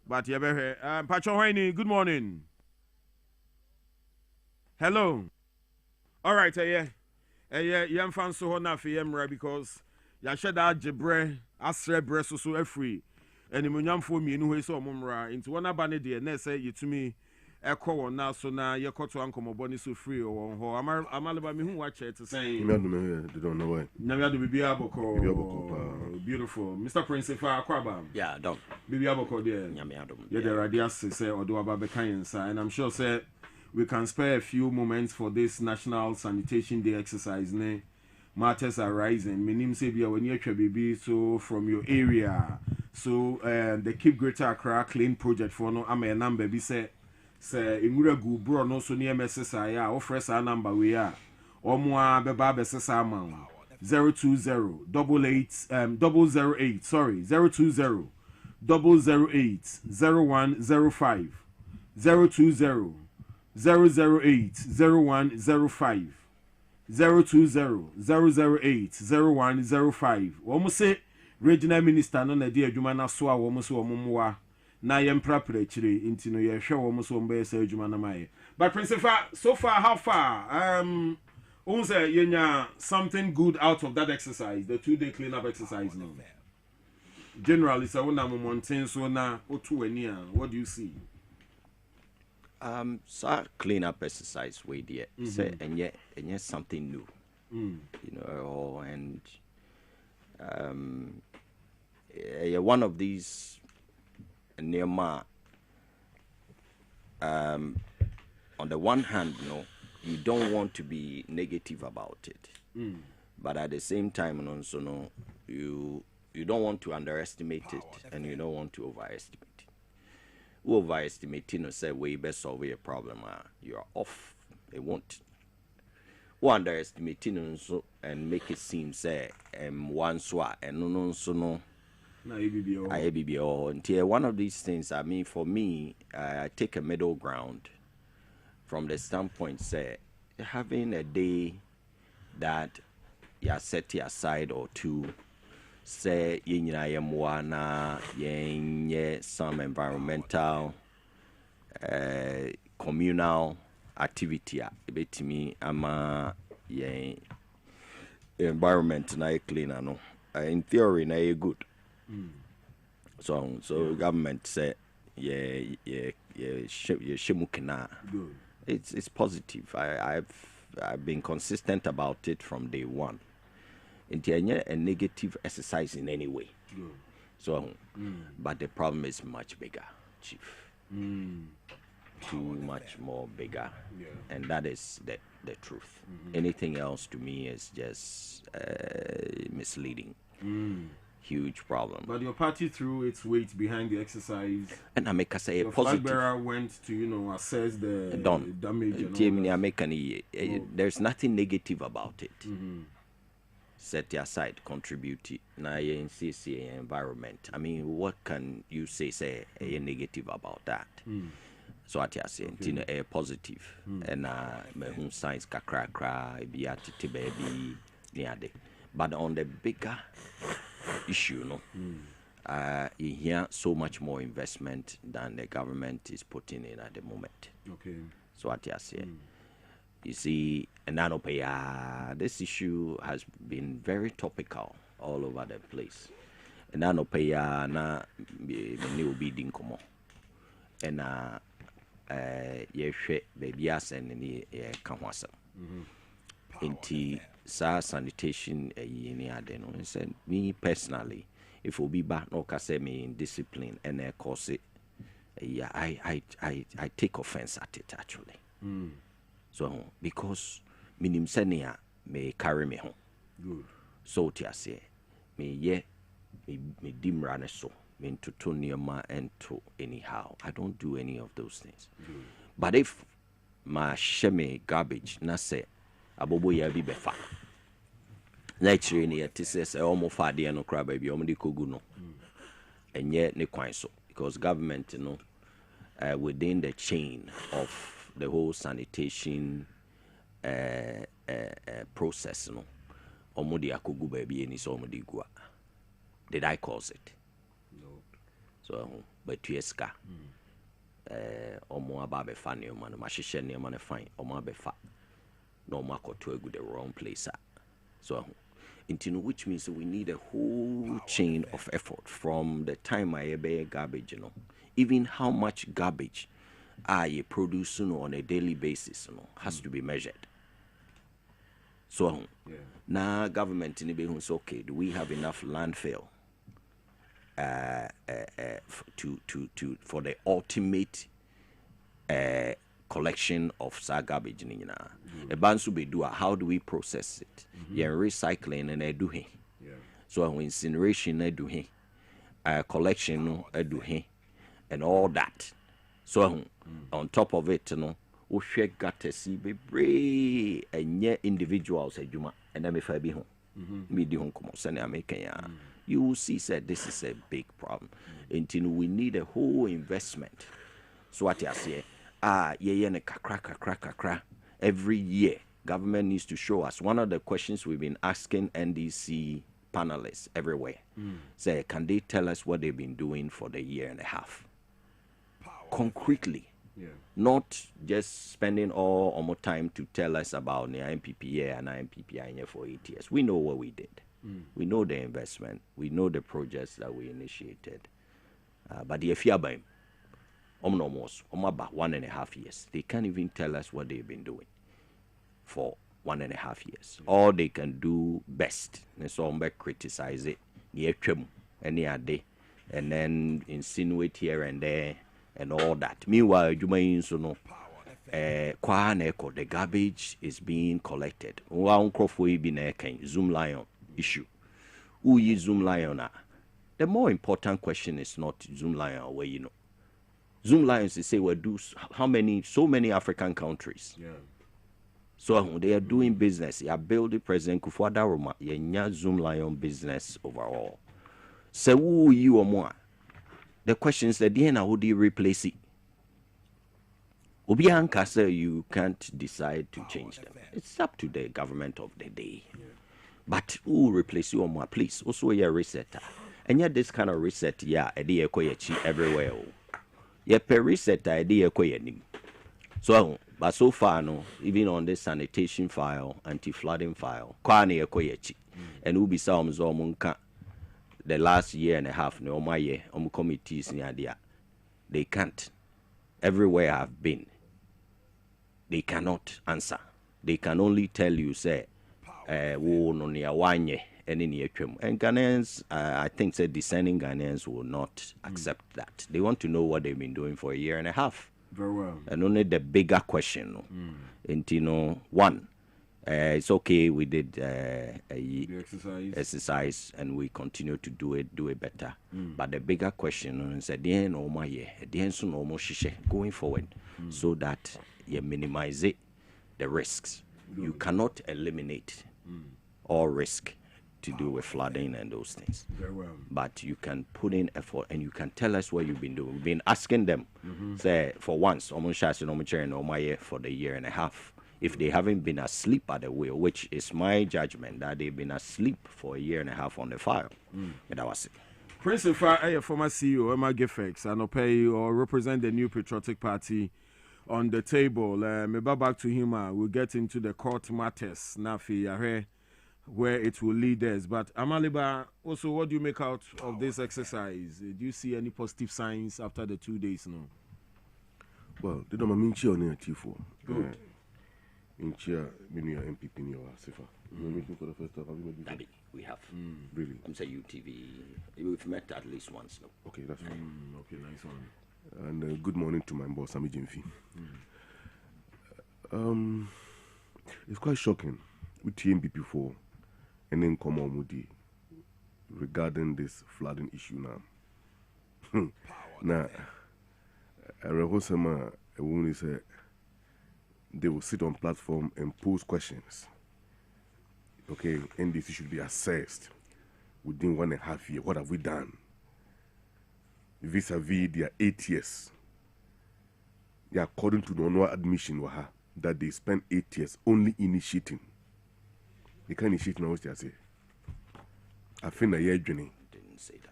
S1: But ye be Pacho Hoini, good morning. Hello. All right, yemfa so ho na fe yemre because ya sheda jebre asre bre so free. And the Munyamfo mienu who is so mumra into one abane de na say yitumi ekọ won na so na yekoto ankomoboni so free or ho amaleba me hu watch it say
S18: they don't know why
S1: na we do bibia aboko beautiful Mr Prince fa Kwaba
S20: yeah don't
S1: bibia aboko there
S20: nyame adom
S1: yeah the radius say odo aba be kan and I'm sure say we can spare a few moments for this National Sanitation Day exercise ne matters are rising minim say bia when you atwa bibi so from your area so the Keep Greater Accra Clean Project for no am a number be say imura gu bro no so near MSSI ya offer sa number we are omo a be ba be sesa man 020 008 sorry 020 008 0105 020 008 0105 020 008 0105 omo say regional minister no na di adwuma na so a omo so omo moa na yempra prechire intino ye hwe omo so mbe say adwuma na maye but principal so far how far say yenya something good out of that exercise the 2-day cleanup exercise no generally so na mountain so na otu ani a what do you see
S20: so cleanup exercise way there say and yet something new you know and one of these Nema on the one hand you don't want to be negative about it but at the same time also you don't want to underestimate it and you don't want to overestimate it. Who overestimate say way best solve a problem you're off it won't who underestimate and make it seem say one swat and no until one of these things I mean for me I take a middle ground from the standpoint say having a day that you set aside or two say some environmental communal activity to me ama environment na clean in theory na good so government say it's positive. I've been consistent about it from day one. It's a negative exercise in any way. So but the problem is much bigger, Chief. Too much more bigger. And that is the truth. Anything else to me is just misleading. Huge problem.
S1: But your party threw its weight behind the exercise.
S20: And I make say a
S1: positive. The flag bearer went to assess the damage.
S20: There's nothing negative about it. Set aside, contribute now in CCA environment. I mean, what can you say a negative about that? So I say a positive and my science kakra be at baby near the. But on the bigger issue, you hear so much more investment than the government is putting in at the moment.
S1: Okay.
S20: So what I say, you see, this issue has been very topical all over the place. And na new bidding come and baby and ni kanwasa. Inti sanitation and said me personally if will be back no say me in discipline and course I take offense at it actually. So because minim senia may carry me home.
S1: Good.
S20: So tia say me me dimra ne so me ntoto nneɛma ento anyhow. I don't do any of those things. But if my sheme garbage na say abobo ya bi befa na chire ne yete say omo fa de no kra ba bi omo de kogu no enye ne kwan so, because government within the chain of the whole sanitation process no omo de akogu ba bi eni so omo de gua. Did I cause it? No. So but yeska omo aba be fa ne ma no ma hyehyɛ ne ma no fine omo abefa no ma koto egu the wrong place. So which means we need a whole chain of effort from the time I buy garbage, even how much garbage I produce on a daily basis, has to be measured. So now government in the say, okay, do we have enough landfill for the ultimate collection of sa garbage ni nyina e banso be do how do we process it? Recycling and eduhe, so incineration eduhe, collection no eduhe, and all that. So on top of it, we share gutters be brave and yet individuals adwuma and then me fa bi ho me di ho komo sene American ya. You will see said this is a big problem until we need a whole investment. So what you say kakra. Every year, government needs to show us. One of the questions we've been asking NDC panelists everywhere, say, can they tell us what they've been doing for the year and a half? Concretely. Not just spending all more time to tell us about the MPPA and MPPI for 8 years. We know what we did. We know the investment. We know the projects that we initiated. But the FIABAM, almost about 1.5 years. They can't even tell us what they've been doing for 1.5 years. All they can do best is criticize it, and then insinuate here and there and all that. Meanwhile, you may know the garbage is being collected. Zoom Lion issue. Who is Zoom Lion? The more important question is not Zoom Lion where Zoom Lions, they say, will do so many African countries. So they are doing business. They are building President Kufuor Roma. Zoom Lion business overall. So who you or more? The question is that how would you replace it? Obianka say you can't decide to change them. It's up to the government of the day. But who will replace you or more? Please, also a resetter. And yet this kind of reset, everywhere. Per reset idea so but so far no, even on this sanitation file, anti-flooding file, and we'll be some the last year and a half no my year committees they can't. Everywhere I've been, they cannot answer. They can only tell you say and Ghanaians, I think that discerning Ghanaians will not accept that. They want to know what they've been doing for 1.5 years.
S1: Very well.
S20: And only the bigger question, one, it's okay, we did the exercise and we continue to do it better. But the bigger question is at the end of my year, at the end soon almost going forward, so that you minimize the risks. You cannot eliminate all risk to do with flooding and those things.
S1: Very well.
S20: But you can put in effort and you can tell us what you've been doing. We've been asking them, say, for once, almost for the 1.5 years. If they haven't been asleep at the wheel, which is my judgment that they've been asleep for 1.5 years on the file. But that was it.
S1: Prince Ifra, former CEO, Emma Gifex, and pay or represent the New Patriotic Party on the table. Maybe back to him, we'll get into the court matters. Nafi, where it will lead us. But Amaliba, also, what do you make out of this exercise? Do you see any positive signs after the 2 days now?
S2: Well, the Domaminchi on the chief. In chair, many MPP in your Sifa. For the first time,
S20: we have.
S2: Really?
S20: I'm saying UTV. We've met at least once now.
S2: Okay, that's fine.
S1: Okay, nice one.
S2: And good morning to my boss, Sami Jimfi. It's quite shocking with TMP before. And then come on with the regarding this flooding issue now. Now, a woman said they will sit on platform and pose questions. Okay, and this should be assessed within 1.5 years. What have we done? Vis-a-vis their 8 years. Yeah, according to the Onwa admission, that they spent 8 years only initiating. They can't initiate now, what I say. I think a year journey.
S20: Didn't say that.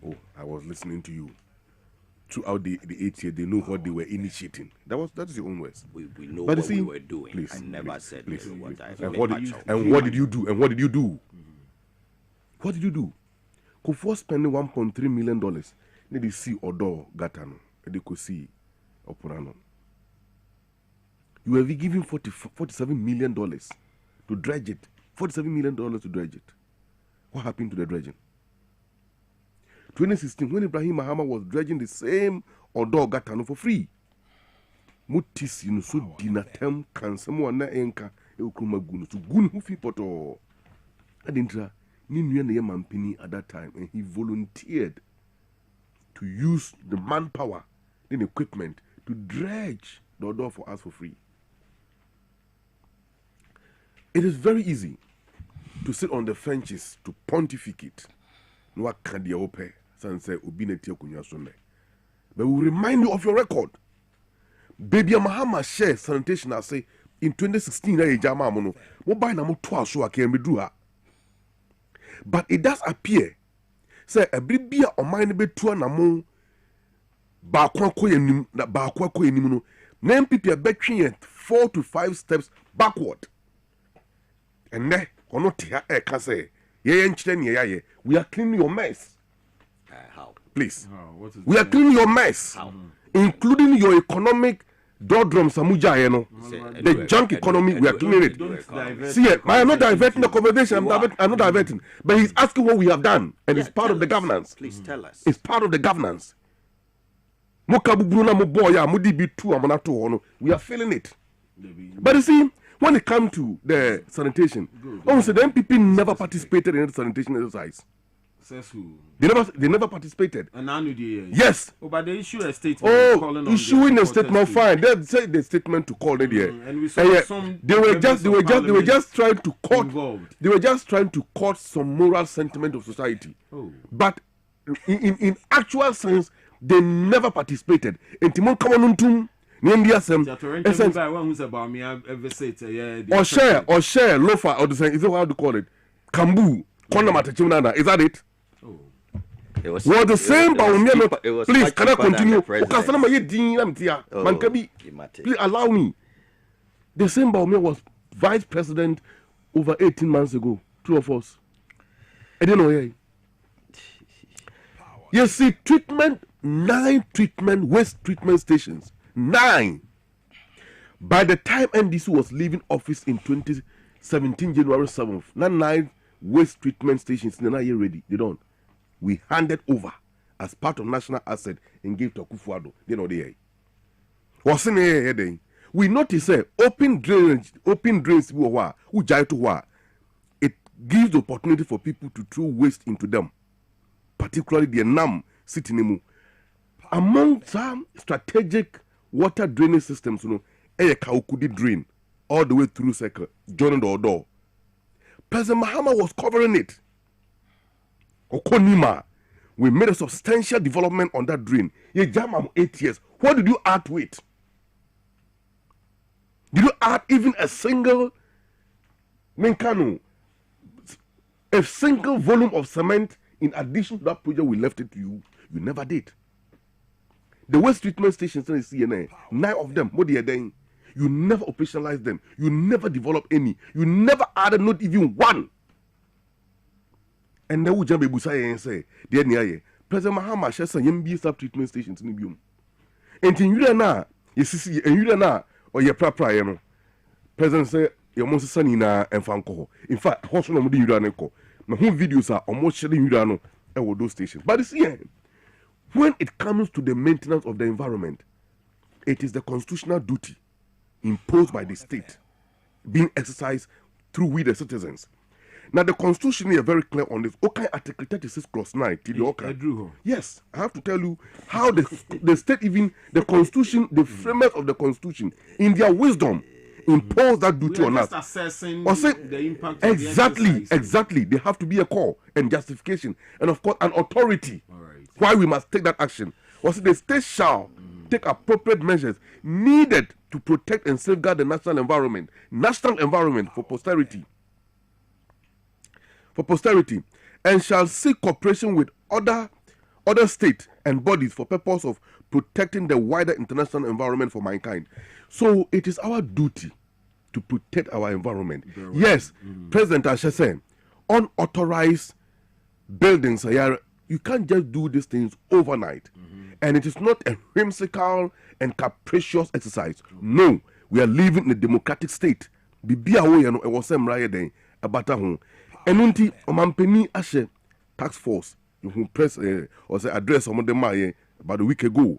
S2: Oh, I was listening to you. Throughout the 8 years, they know what they were initiating. That's your own words.
S20: We know
S2: but
S20: what
S2: see,
S20: we were doing.
S2: Please,
S20: I never said what I
S2: and what did you do? And what did you do? What did you do? Before spending $1.3 million, they see Odo Gatano, and they could see Oporano. You have been given $47 million to dredge it. $47 million to dredge it. What happened to the dredging? 2016, when Ibrahim Mahama was dredging the same Odo Gatano for free. Mutis, you know, so dinatem can someone na enka eukumagun to gun who poto. Adintra, Ninu Mampini at that time, and he volunteered to use the manpower and equipment to dredge the Odo for us for free. It is very easy to sit on the fences to pontificate. No candia ope, sanse ubineti okunyasone. But we remind you of your record. Baby Mahama share sanitation I say in 2016 na jama mono. Mo buy na mo to aso akemedru. But it does appear say ebibia oman be to na mo ba kwa koyenim na ba kwa koyenim no. Na MPP betwe 4 to 5 steps backward. And ne kono tia e ka say ye nchire ne ye we are cleaning your mess.
S20: How?
S2: Please. We are cleaning your mess.
S20: How?
S2: Including your economic doldrums Samuja, the junk economy, we are cleaning it. See, I am not diverting the conversation, I'm not diverting. But he's asking what we have done, and it's part of the governance.
S20: Please tell us.
S2: It's part of the governance. We are feeling it. But you see, when it comes to the sanitation, so the MPP never participated in the sanitation exercise.
S1: Says who?
S2: They never participated.
S1: And now
S2: yes.
S1: Oh, but they issue a statement.
S2: Oh, issuing a statement, fine. They said the statement to call it here.
S1: And we saw some.
S2: They were just trying to court. They were just trying to court some moral sentiment of society.
S1: Oh.
S2: But in actual sense, they never participated. And Timon Kamanuntum. Or share, loafer, or the same. Is that how to call it? Kambu, Konamata, is that it?
S20: It was
S2: the same, please, can I continue? Please allow me. The same Baumia was vice president over 18 months ago. 2 of us. I didn't know. You see, 9 waste treatment stations. 9. By the time NDC was leaving office in 2017, January 7th, 9 waste treatment stations, they're not yet ready. They don't. We handed over as part of national asset and gave to Akufo-Addo. They know they are. What's in here? We notice open drains, who jive to what? It gives the opportunity for people to throw waste into them, particularly the NAM sitting among some strategic water drainage systems, Kaukudi drain all the way through circle, joining the door. President Mahama was covering it. Okonima, we made a substantial development on that drain. You jam 8 years. What did you add to it? Did you add even a single Menkano, a single volume of cement in addition to that project we left it to you? You never did. The waste treatment stations in the CNA, 9 of them, what they are doing, you never operationalize them. You never develop any. You never added not even one. And then we jump and say, dear Nia, President Mahama shares some MB sub treatment stations in the Bium. And in you now, you see, and you now, or your proper, President say, your most son in and Fanco. In fact, horse on the Uranco. My home videos are almost shedding Urano and those stations. But you see, when it comes to the maintenance of the environment, it is the constitutional duty imposed by the state being exercised through we the citizens. Now the constitution is very clear on this. Okay, Article 36 clause 9. Yes, I have to tell you how the state, even the constitution, the framers of the constitution, in their wisdom, impose that duty on us.
S1: Assessing the impact.
S2: Exactly. They have to be a call and justification, and of course an authority. Why we must take that action. The state shall take appropriate measures needed to protect and safeguard the national environment for posterity. And shall seek cooperation with other states and bodies for purpose of protecting the wider international environment for mankind. So it is our duty to protect our environment. Yes, President Ashe said, unauthorized buildings, you can't just do these things overnight. And it is not a whimsical and capricious exercise. No, we are living in a democratic state. Bibia wo ye no e wo sem ra ye den abata ho. Enu nti omampani Ashe task force who press or say address on the maye about a week ago,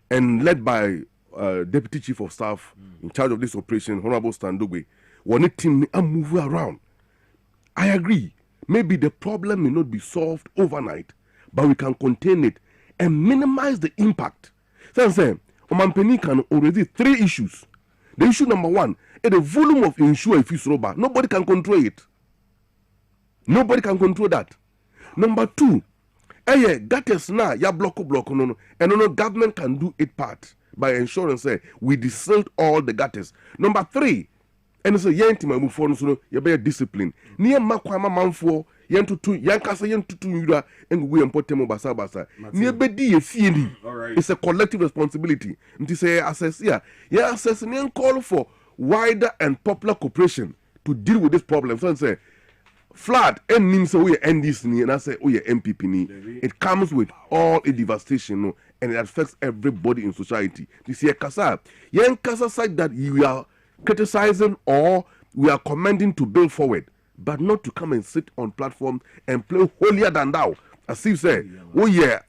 S2: and led by Deputy Chief of Staff in charge of this operation, Honorable Standogwe. One team move around. I agree. Maybe the problem may not be solved overnight, but we can contain it and minimize the impact. So I'm saying, Omampeni can already 3 issues. The issue number 1 is the volume of insurance fees robber. Nobody can control it. Nobody can control that. Number 2, gutters na ya block no. And no government can do its part by ensuring say we desilted all the gutters. Number 3, and so yentima move for no you be discipline. Near makwama manfo yentutu yankasa yentutu yura engu empotemo basa. Near bedi ye fieni. It's a collective responsibility. Nti say assess here. Yeah, assess and call for wider and popular cooperation to deal with this problem. So say flood and means we end this and I say MPP ni. It comes with all a devastation, no, and it affects everybody in society. This year kasa said that you are criticizing or we are commending to build forward, but not to come and sit on platform and play holier than thou. As if say, you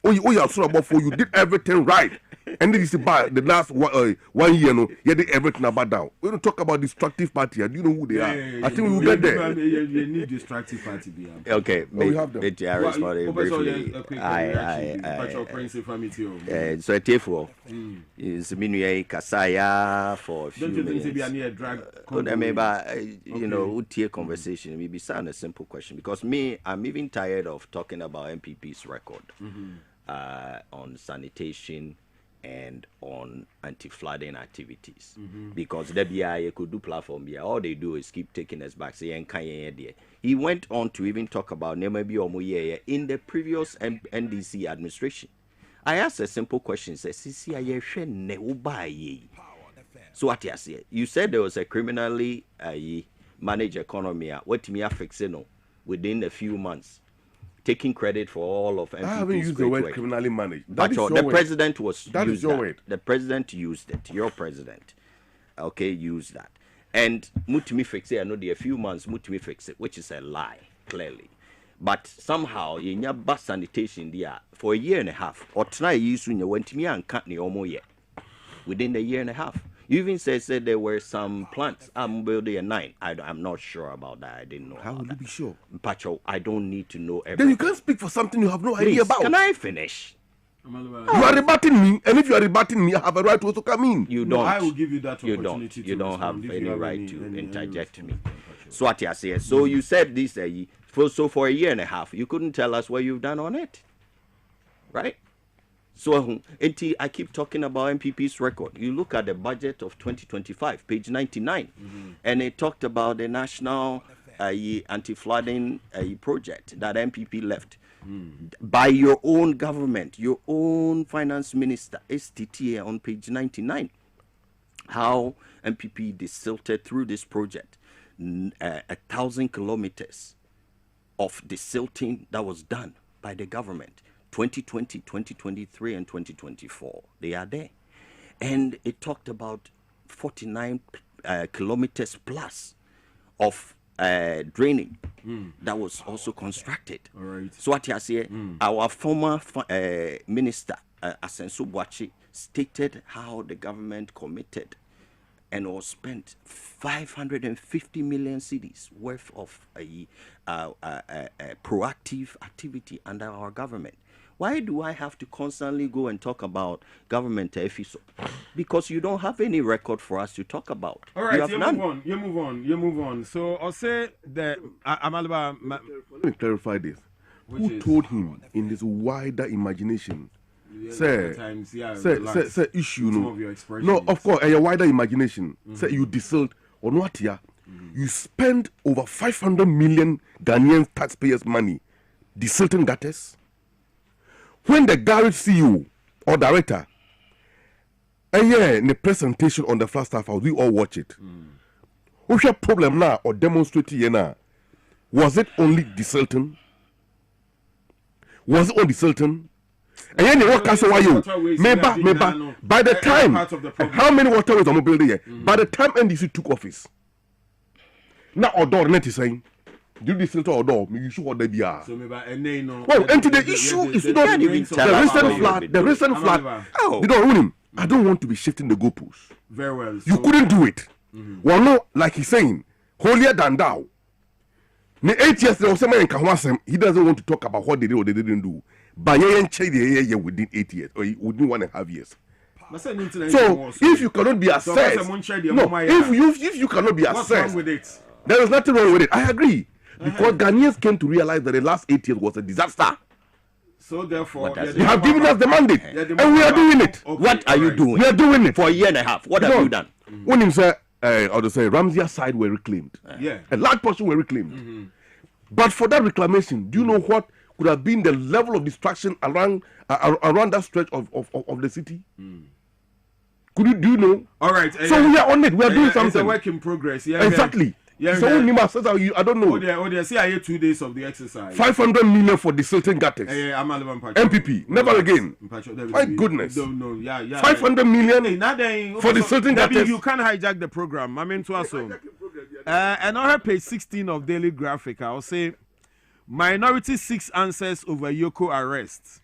S2: so about for you did everything right. And this is about the last 1 year, no, you did everything about down. We don't talk about destructive party. Do you know who they are? I think we will get there.
S1: You need destructive party.
S20: Okay,
S2: we have them.
S20: I respond briefly. So a tefo is minuye kasaya for a few minutes. You know, utie conversation. We be saying a simple question because I'm even tired of talking about MPP's record on sanitation and on anti-flooding activities because the BIA could do platform here. All they do is keep taking us back. Say, he went on to even talk about maybe in the previous NDC administration. I asked a simple question. Say, so what you say? You said there was a criminally managed economy. What me fix within a few months? Taking credit for all of MPP's
S2: I haven't used the word criminally managed.
S20: The president
S2: used your word.
S20: The president used it. Your president, used that. And mutimi fix it. I know there are a few months mutimi fix it, which is a lie, clearly. But somehow in your bus sanitation there for 1.5 years, or try use when you went to me and cut the almost yet within the 1.5 years. You even said there were some plants. I'm building 9. I'm not sure about that. I didn't know.
S2: How would you be sure?
S20: Pacho, I don't need to know everything.
S2: Then you can't speak for something you have no idea about.
S20: Can I finish?
S2: You are rebutting me, and if you are rebutting me, I have a right to also come in.
S20: You don't.
S1: I will give you that opportunity.
S20: You don't have any right to interject me. So what you say? So you said this. So for 1.5 years, you couldn't tell us what you've done on it, right? So I keep talking about MPP's record. You look at the budget of 2025, page 99, and it talked about the national anti-flooding project that MPP left by your own government, your own finance minister, STTA, on page 99. How MPP desilted through this project 1,000 kilometers of desilting that was done by the government. 2020, 2023, and 2024. They are there. And it talked about 49 kilometers plus of draining that was also constructed.
S1: All right.
S20: So what you say, our former minister, Asensu Boachi, stated how the government committed and or spent 550 million cedis worth of a proactive activity under our government. Why do I have to constantly go and talk about government FISO? Because you don't have any record for us to talk about.
S1: All right, you move on. So I'll say that Amalaba.
S2: Let me clarify this. Who told him in this wider imagination? Say issue no, of course, a wider imagination. Say you distilled on what here? You spend over 500 million Ghanaian taxpayers' money distilling gutters. When the garage CEO or director, in the presentation on the flat staff house, we all watch it. What's your problem now or demonstrate here now? Was it only distilling? Was it only distilling? And then what can say why you? By the time, how many waterways are we building here? By the time NDC took office, now or door net is saying. Do this little or door, you should what they be are. Well, and the issue is not the recent flood. You don't own him. I don't want to be shifting the goalposts.
S1: Very well.
S2: You couldn't do it. Well, no, like he's saying, holier than thou. In 8 years, there was someone in Kahwasem, he doesn't want to talk about what they did or they didn't do. But within 8 years, or within 1.5 years. So, if you cannot be assessed, no, if you cannot be assessed, what's wrong with it? There is nothing wrong with it. I agree. Because Ghanaians came to realize that the last 8 years was a disaster.
S1: So therefore,
S2: you have given us the mandate, and we are doing it.
S20: Okay, what are you doing?
S2: We are doing it
S20: for a year and a half. What have you done?
S2: When him say, or to say, Ramsey side were reclaimed. A large portion were reclaimed. But for that reclamation, do you know what could have been the level of destruction around that stretch of the city? Do you know?
S1: All right.
S2: So we are on it. We are doing something.
S1: It's a work in progress.
S2: Exactly. So I don't know.
S1: See, I had 2 days of the exercise.
S2: 500 million for the Sultan Gattes. MPP, never again. My goodness. 500 million for the Sultan Gattes.
S1: You can't hijack the program. I mean, to us. And on page 16 of Daily Graphic, I'll say, Minority 6 answers over Yoko arrest.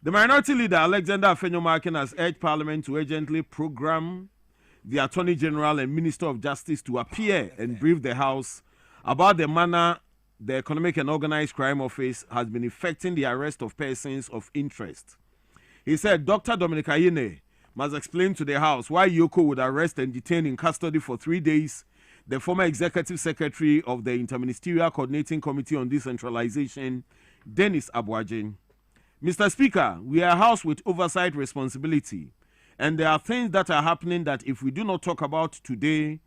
S1: The minority leader, Alexander Afenyo-Markin, has urged Parliament to urgently program the Attorney General and Minister of Justice to appear and brief the House about the manner the Economic and Organized Crime Office has been effecting the arrest of persons of interest. He said Dr. Dominic Ayine must explain to the House why Yoko would arrest and detain in custody for 3 days the former Executive Secretary of the Interministerial Coordinating Committee on Decentralization, Dennis Abuajin. Mr. Speaker, we are a House with oversight responsibility. And there are things that are happening that if we do not talk about today,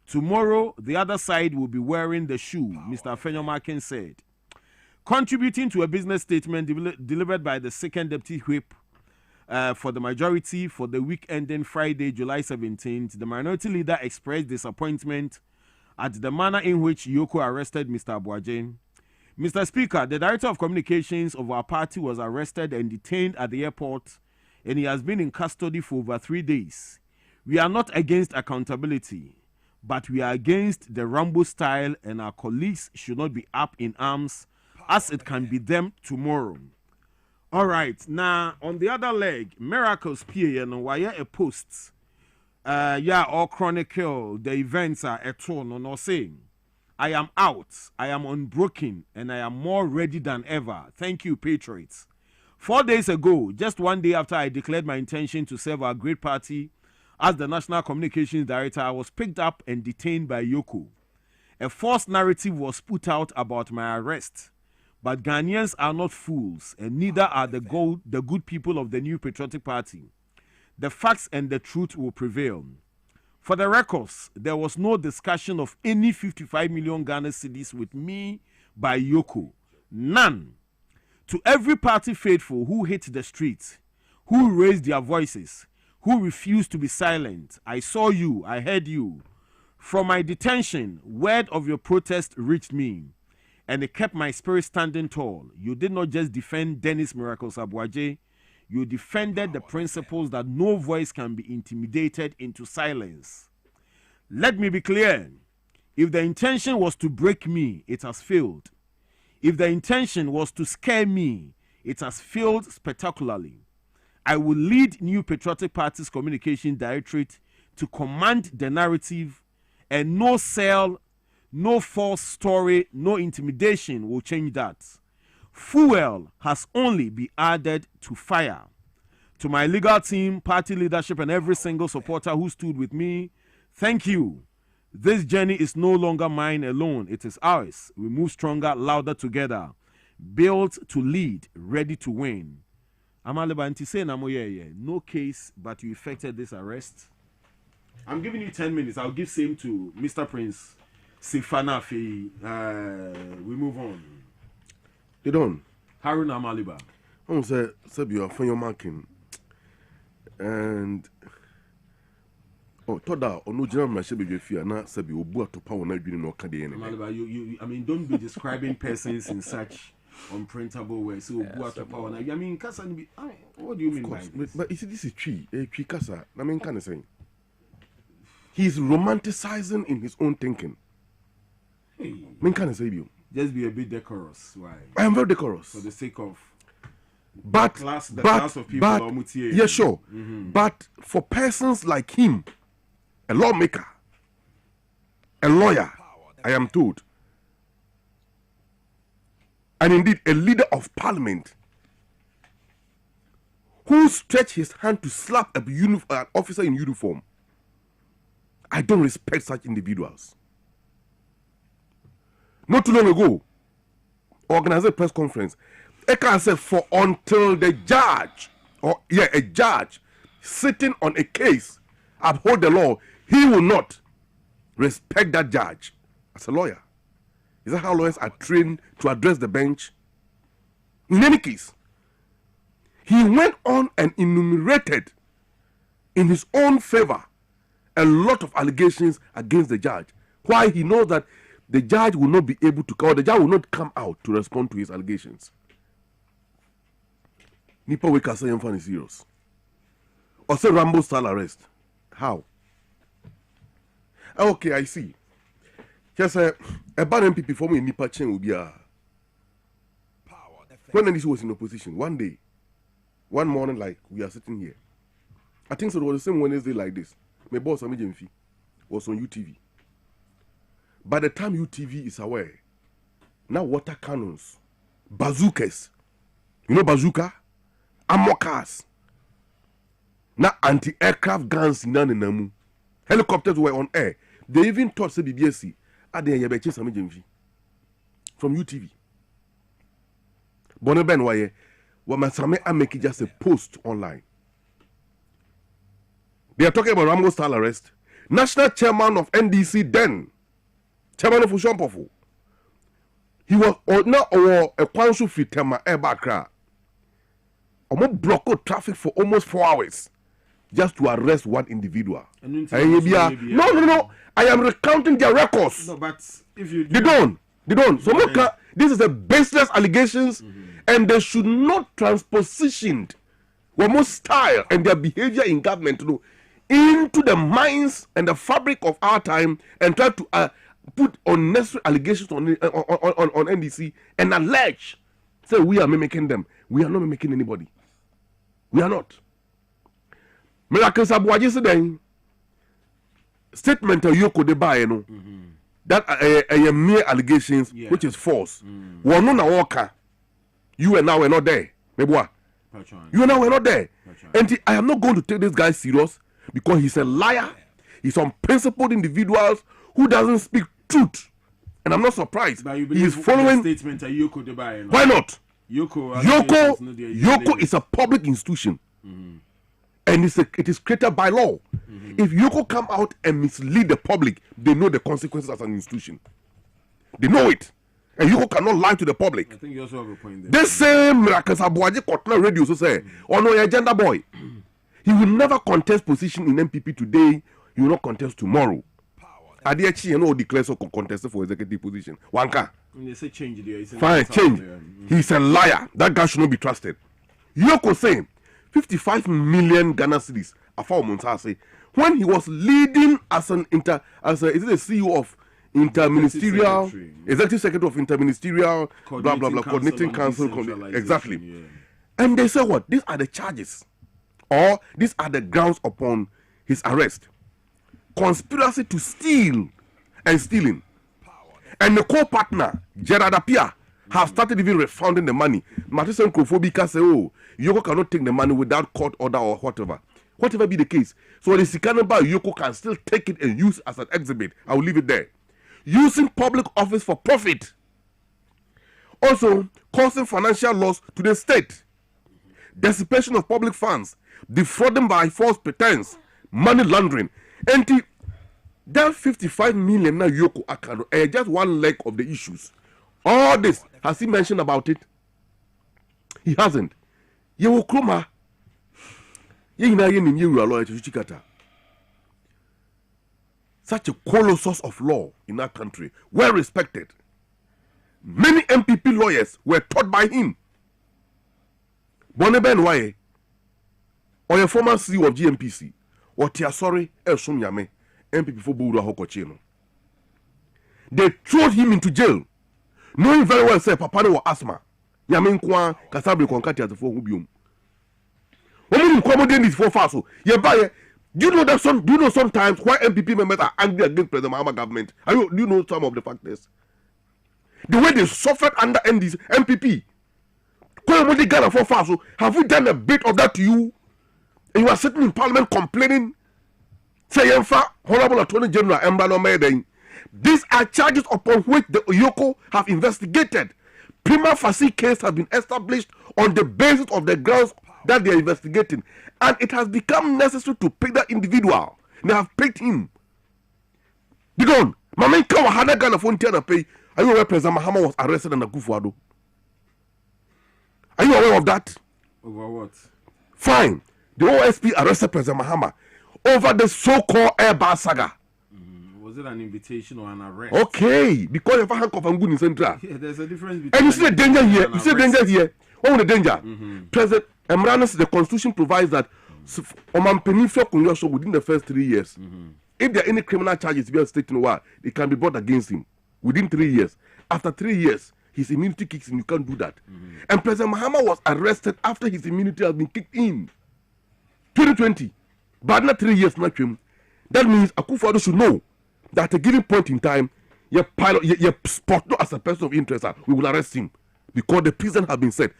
S1: tomorrow the other side will be wearing the shoe, Mr. Afenyo-Markin said. Contributing to a business statement delivered by the second deputy whip for the majority for the week ending Friday, July 17th, the minority leader expressed disappointment at the manner in which Yoko arrested Mr. Abuajin. Mr. Speaker, the Director of Communications of our party was arrested and detained at the airport, and he has been in custody for over 3 days. We are not against accountability, but we are against the Rambo style, and our colleagues should not be up in arms as it can be them tomorrow. All right, now on the other leg, Miracles PA and why a post, or chronicle the events are at all, no saying, I am out, I am unbroken, and I am more ready than ever. Thank you, patriots. 4 days ago, just 1 day after I declared my intention to serve our great party as the National Communications Director, I was picked up and detained by Yoko. A false narrative was put out about my arrest, but Ghanaians are not fools, and neither are the good people of the New Patriotic Party. The facts and the truth will prevail. For the records, there was no discussion of any 55 million Ghana cedis with me by Yoko. None. To every party faithful who hit the streets, who raised their voices, who refused to be silent, I saw you, I heard you. From my detention, word of your protest reached me, and it kept my spirit standing tall. You did not just defend Dennis Miracles Abuaje, you defended the principles that no voice can be intimidated into silence. Let me be clear. If the intention was to break me, it has failed. If the intention was to scare me, it has failed spectacularly. I will lead New Patriotic Party's Communication Directorate to command the narrative, and no sell, no false story, no intimidation will change that. Fuel has only been added to fire. To my legal team, party leadership, and every single supporter who stood with me, thank you. This journey is no longer mine alone. It is ours. We move stronger, louder together. Built to lead, ready to win. Amalibanti say no case, but you effected this arrest. I'm giving you 10 minutes. I'll give same to Mr. Prince Sifana Fei. We move on.
S2: They don't.
S1: Haruna Amaliba.
S2: I say you are for your marking. And Toda or no general machine be fear na Sabi Obu to power na no Canadian.
S1: You I mean, don't be describing persons in such unprintable way. So Obu to power na. I mean, Kasa be. What do you mean by this?
S2: But you see, this is tree Kasa. I mean, kind of saying he's romanticizing in his own thinking.
S1: Hey,
S2: I mean, kind of say you.
S1: Just be a bit decorous. Why?
S2: I am very decorous
S1: for the sake of.
S2: But
S1: class of people
S2: yeah, sure. But for persons like him, a lawmaker, a lawyer, I am told, and indeed a leader of parliament, who stretched his hand to slap an officer in uniform, I don't respect such individuals. Not too long ago, organized a press conference. Eka said for until the judge, a judge sitting on a case uphold the law, he will not respect that judge as a lawyer. Is that how lawyers are trained to address the bench? In any case, he went on and enumerated in his own favor a lot of allegations against the judge. Why? He knows that the judge will not be able to, or the judge will not come out to respond to his allegations. Nipa we can say him funny serious. Or say Rambo style arrest. How? Okay, I see. Just a bad MPP for me in Nipa Chen will be a. When NDC was in opposition, one day, one morning, like we are sitting here, I think so it was the same Wednesday like this. My boss, Amiji Mfi, was on UTV. By the time UTV is aware, now water cannons, bazookas, you know bazooka? Ammo cars. Now anti-aircraft guns in Namu. Helicopters were on air. They even thought say BBSC at the from UTV. Boneben waye Wamasame Ameki just a post online. They are talking about Rambo style arrest. National chairman of NDC then, chairman of Ushampofu. He was now a Kwanshu Fitema Ebakra. Block traffic for almost 4 hours just to arrest one individual. No. I am recounting their records.
S1: No, but if you
S2: they don't. So this is a baseless allegations, and they should not transposition Wamo style and their behavior in government into the minds and the fabric of our time and try to put unnecessary allegations on NDC and allege say we are mimicking them. We are not mimicking anybody. We are not. Miracle Sabuaji said statement of Yoko de Baeno that a mere allegations which is false. One no walker. You and now we're not there. Mebwa. You and now we're not there. And I am not going to take this guy serious because he's a liar. He's unprincipled individuals who doesn't speak truth. And I'm not surprised. He is following
S1: statement of Yoko de Baeno.
S2: Why not?
S1: Yoko
S2: is a public institution, and it is created by law. If Yoko come out and mislead the public, they know the consequences as an institution. They know it, and Yoko cannot lie to the public.
S1: I think you also have a point there.
S2: This same Miracle Sabuaji Kotna Radio so say, "Oh no, your agenda boy, he will never contest position in MPP today. He will not contest tomorrow." Adiachi, you know, declares so contested for executive position. Wanka.
S1: They say change there.
S2: Fine, change. He's a liar. That guy should not be trusted. Yoko saying 55 million Ghana cedis. Say when he was leading as is it the CEO of interministerial, executive secretary of interministerial, blah blah blah, coordinating council, exactly. Yeah. And they say what? These are the charges, or these are the grounds upon his arrest. conspiracy to steal and stealing. And the co-partner, Gerard Appiah, have started even refunding the money. Matthew Nkrofobika say, oh, Yoko cannot take the money without court order or whatever. Whatever be the case. So the Sikanaba Yoko can still take it and use it as an exhibit. I will leave it there. Using public office for profit. Also, causing financial loss to the state. Dissipation of public funds. Defrauding by false pretense. Money laundering. And that 55 million now Yoko account just one leg of the issues. All this, has he mentioned about it? He hasn't. Yewo Kroma. Such a colossus of law in our country, well respected. Many MPP lawyers were taught by him. Boneben Waye, or a former CEO of GMPC, or Tiasori El Sumyame, MPP for Bura Hokochino. They threw him into jail, knowing very well, say, Papa was asthma. Yamin Kwan, Kasabri Konkati as a four Hubium. Women accommodate this for fast. Do you know that sometimes why MPP members are angry against President Mahama government? Do you know some of the factors? The way they suffered under NDC, MPP. Ghana for fast. Have we done a bit of that to you? And you are sitting in Parliament complaining. Say, Honorable Attorney General Mbalo Meden. These are charges upon which the Oyoko have investigated. Prima facie case has been established on the basis of the grounds that they are investigating. And it has become necessary to pick that individual. They have picked him. Digon, Mamen Kawa Hana Ghana Fontiana pay. Are you aware President Mahama was arrested in Akufo-Addo? Are you aware of that?
S1: Over what?
S2: Fine. The OSP arrested President Mahama over the so-called Airbus saga.
S1: Was it an invitation or an arrest?
S2: Okay, because if I handcuff and good in Central.
S1: Yeah, there's a difference between.
S2: And you see the danger here. You see the danger here. What was the danger? President Emranus, the Constitution provides that within the first 3 years, if there are any criminal charges to be stated in the world, it can be brought against him within 3 years. After 3 years, his immunity kicks in. You can't do that. And President Mahama was arrested after his immunity has been kicked in. 2020, but not 3 years. Not him. That means Akufo-Addo should know that at a given point in time, your spot not as a person of interest, we will arrest him because the prison has been set.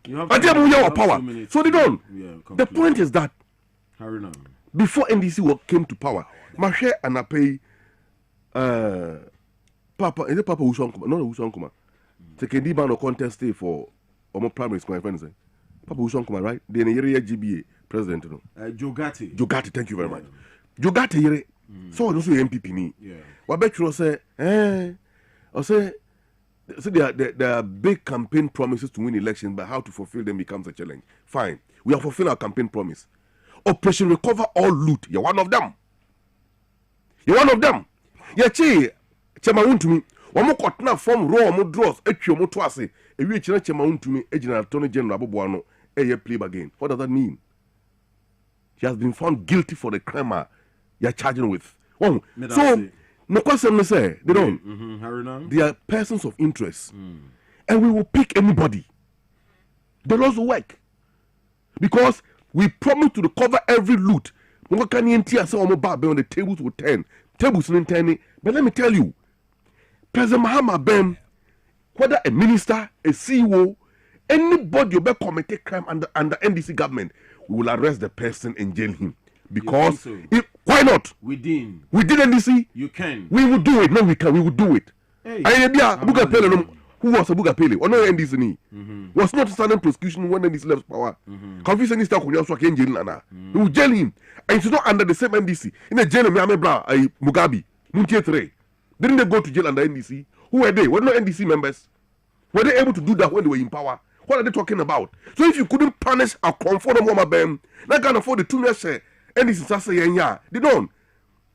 S2: Power. So they don't. The point is that before NDC came to power, Mashe and Apei, Papa, is it Papa Ushankuma? No, Ushankuma. Taking the ban contest stay for primary school, my friends. Papa Ushankuma, right? The area GBA president. Jogati, thank you very much. Jogati here. So also MPP ni. What bet you say? So there are big campaign promises to win elections, but how to fulfill them becomes a challenge. Fine, we are fulfilling our campaign promise. Operation Recover All Loot. You're one of them. You're one of them. Yeah, Chema to me. One more cotton from raw more draws. Echo more twice. A rich Chema to me. Agent Attorney General Bobuano. A plea again. What does that mean? He has been found guilty for the crime you're charging with. Oh, so no question to say they don't. They are persons of interest, and we will pick anybody. The laws will work because we promise to recover every loot. On the tables will turn. Tables will turn. But let me tell you, President Mahama Ben, whether a minister, a CEO, anybody who committed crime under NDC government, we will arrest the person and jail him. Because why not?
S1: Within
S2: NDC,
S1: you can.
S2: We will do it. No, we can. We will do it. Hey, who was Abuga Pele? Or no NDC ni? Was not standing prosecution when NDC left power. Confusing this stuff. We will jail him. And it's not under the same NDC. In the jail, Mugabe, Muntie 3. Didn't they go to jail under NDC? Who were they? Were not NDC members? Were they able to do that when they were in power? What are they talking about? So if you couldn't punish a conform woman, Ben, not gonna afford the 2 years share. And this is they don't.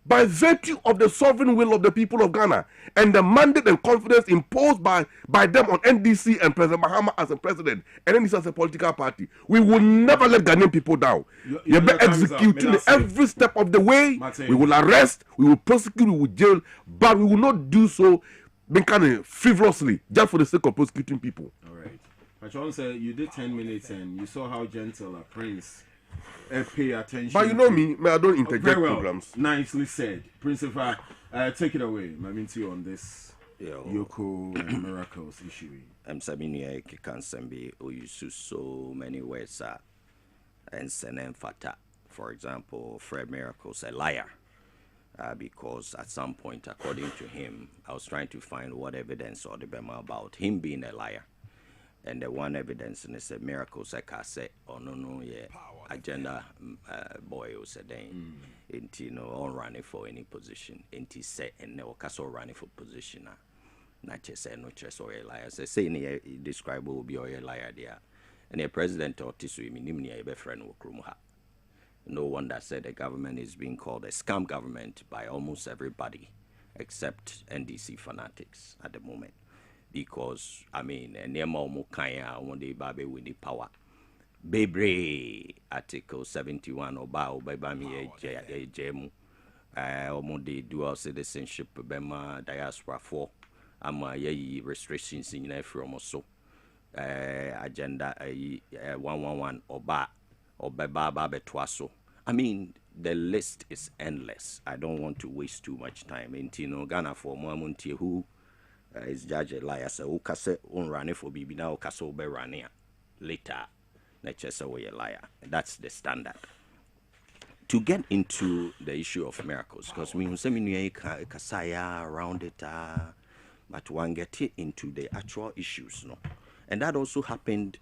S2: By virtue of the sovereign will of the people of Ghana and the mandate and confidence imposed by them on NDC and President Mahama as a president and NDC as a political party, we will never let Ghanaian people down. You be executing every step of the way. We will arrest, we will prosecute, we will jail, but we will not do so being kind of frivolously just for the sake of prosecuting people.
S1: All right. But you said you did 10 minutes and you saw how gentle a prince pay attention.
S2: But you know me, I don't interject
S1: very well.
S2: programs.
S1: Nicely said. Principal, take it away. Maminti on this Yoko and Miracles issue.
S20: I'm Sabini Kansambi, who used so many words and Senen Fata. For example, Fred Miracles, a liar. Because at some point, according to him, I was trying to find what evidence or the Bema about him being a liar. And the one evidence in the Miracles, I say, oh no, yeah, agenda boy was a day, ain't you know, all running for any position, ain't he say, and no castle running for position. Not just say no chess or a liar. Say, he describe will be a liar there. And the president or Tisu, Minimia, a friend will Krumha. No wonder said the government is being called a scam government by almost everybody except NDC fanatics at the moment. Because, I mean, Nema Mukaya, one day Babe with the power. Bebre, Article 71, Oba, Obabami, Jemu, Omonde dual citizenship, Bema, diaspora 4, Ama, ye restrictions in from also. Agenda 111, Oba, Obeba, Babe Twaso. I mean, the list is endless. I don't want to waste too much time. In Ghana for Mwamunti, who is Judge Elias, who can say, running for Bibi now, Casso Berania. Later, let's away a liar. That's the standard. To get into the issue of miracles, because we say Kasaya around it, but one get into the actual issues, no. And that also happened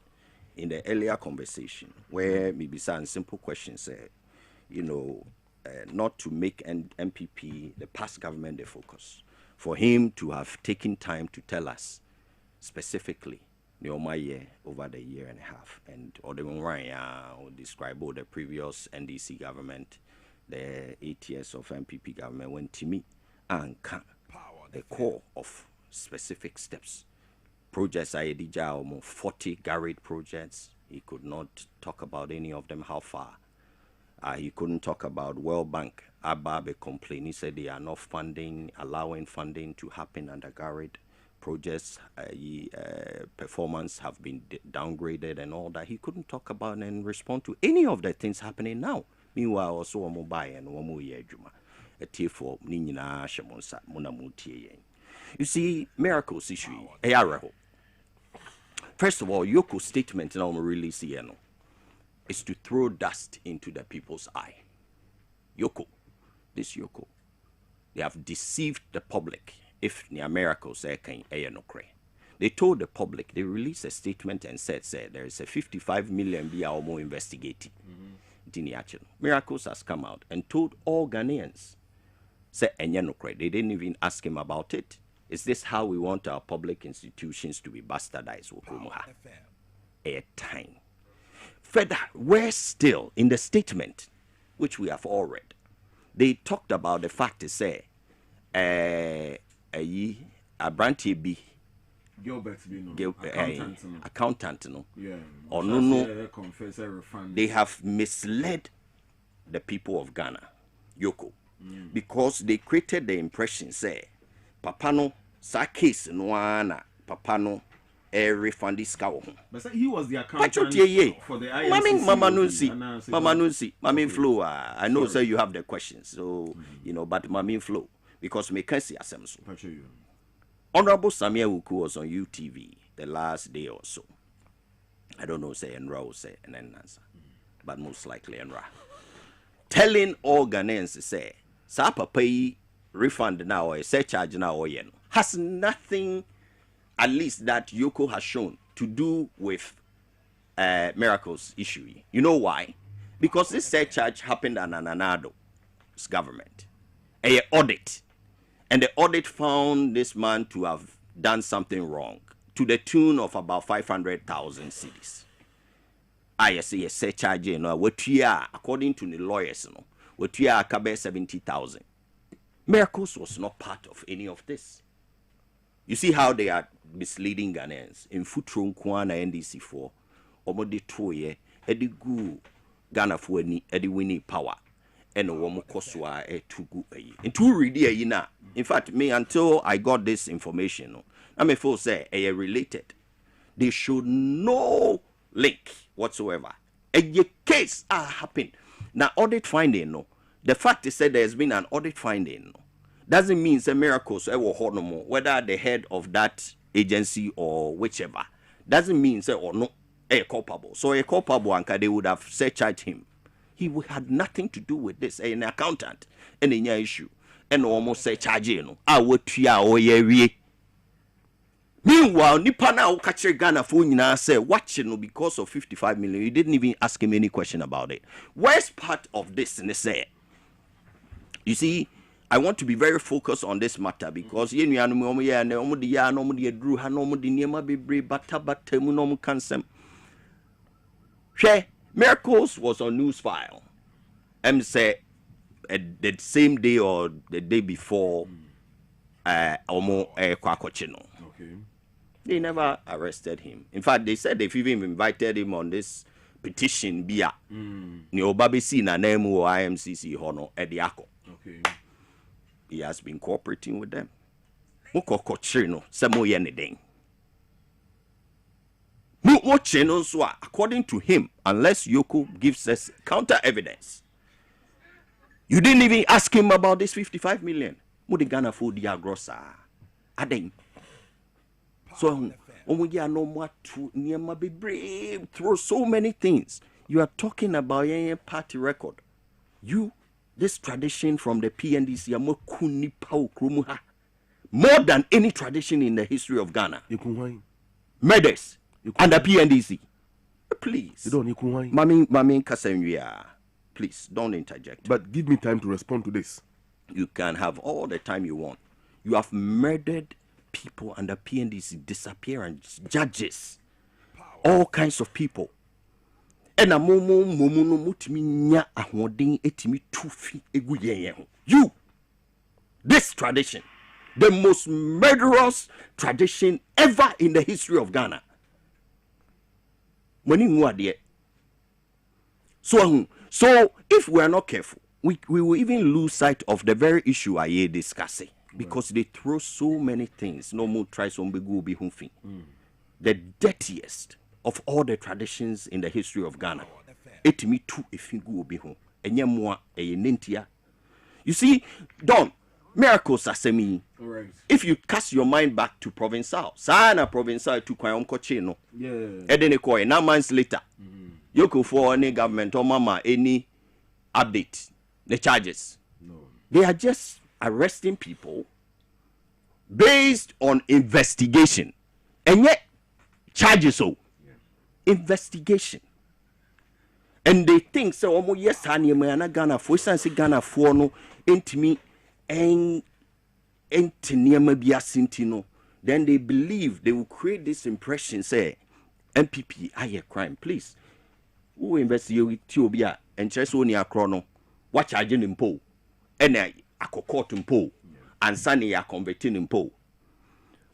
S20: in the earlier conversation, where maybe some simple questions say, not to make MPP, the past government, the focus. For him to have taken time to tell us specifically over the year and a half, and or describe all the previous NDC government, the 8 years of MPP government, went to me and the core of specific steps. Projects I did 40 garage projects. He could not talk about any of them, how far. He couldn't talk about World Bank. Ababe complained. He said they are not funding, allowing funding to happen under garage projects. Performance have been downgraded and all that. He couldn't talk about and respond to any of the things happening now. Meanwhile, also a mobile and one year juma. A tear for Nina Shamonsa, Munamuti. You see, miracles issue. First of all, Yoko's statement in our release here is to throw dust into the people's eye. This Yoko, they have deceived the public. If near miracles, they told the public, they released a statement and said there is a 55 million or more investigating. Miracles has come out and told all Ghanaians, they didn't even ask him about it. Is this how we want our public institutions to be bastardized? A time. Further, where still in the statement, which we have all read, they talked about the fact to say, a branty B. Gilbert, accountant,
S1: yeah,
S20: or no, they have misled the people of Ghana, Yoko, because they created the impression, say, Papano, sa case no ana, Papano, refund this cow.
S1: But he was the accountant for the
S20: INCC. Mama Nunsi, Mami Flo. I know, sir, you have the questions, so but Mami Flo, because me can see Asemso. Honorable Samia Wuku was on UTV the last day or so. I don't know, say Enra will say and then answer, but most likely Enra. Telling all Ghanaians, say, Sapa pay refund now or a surcharge now or yen has nothing, at least that Yoko has shown, to do with miracles issue. You know why? Because this surcharge happened under Nanado's government, a audit. And the audit found this man to have done something wrong to the tune of about 500,000 cedis. I see a surcharge, what we are, according to the lawyers, what we are, 70,000. Miracles was not part of any of this. You see how they are misleading Ghanaians. In Futron Kwana NDC4, Omodi Toye, Eddie Gu, Ghana for any Eddie Winnie power. And Koswa Tugu. In two ready na. In fact, me until I got this information, I may feel say related. They should no link whatsoever. A case happened. Now audit finding no. The fact is said there has been an audit finding no. Doesn't mean it's a miracle so no more. Whether the head of that agency or whichever doesn't mean say or no a culpable. So a culpable anka they would have surcharged him. He had nothing to do with this. An accountant any issue and almost surcharge no. I would tria or ye. Meanwhile, nipa na catch Ghana for nyina say watching no because of 55 million. You didn't even ask him any question about it. Worst part of this in the say, you see, I want to be very focused on this matter because ye nua no mo ye na omo de ya no omo de aduru ha no omo de niema bebre bata mu no omo kansem. Hwe Miracles was on news file. Say the same day or the day before omo kwakochi no.
S2: Okay.
S20: They never arrested him. In fact, they said they've even invited him on this petition bia. Ni Obabesi na name or IMCC hono ediako.
S2: Okay.
S20: He has been cooperating with them. Mukoko chino samo yeneding. Mo chino so according to him, unless Yoko gives us counter evidence. You didn't even ask him about this 55 million. Mo de Ghana for dia grossa. Adeng. So, through so many things. You are talking about your party record. You, this tradition from the PNDC, more than any tradition in the history of Ghana. Murders and the PNDC. Please. Mami Kasenwia, please don't interject.
S2: But give me time to respond to this.
S20: You can have all the time you want. You have murdered people under PNDC, disappearance, judges, all kinds of people. And a momo no mutimi nya ahoden etimi tufi egu yen. You, this tradition, the most murderous tradition ever in the history of Ghana. So if we are not careful, we will even lose sight of the very issue I am discussing. Because they throw so many things. No more try some be hunfi. The dirtiest of all the traditions in the history of Ghana. It me too if you go be home. And yamwa a nentia. You see, Don, miracles are semi. If you cast your mind back to Provincial, Sana Provincial to Kwayom Kochino.
S2: Yeah.
S20: Edene Koy, 9 months later. You could for any government or mama any update. The charges.
S2: No.
S20: They are just arresting people based on investigation and yet charges investigation and they think so omo yes hani me Ghana for sense Ghana for no entimi en entiniema bia sintino then they believe they will create this impression say MPP aye crime please who investigate obia and chese oni akro no what charging him po and akokot mpo and Sunny are converting mpo.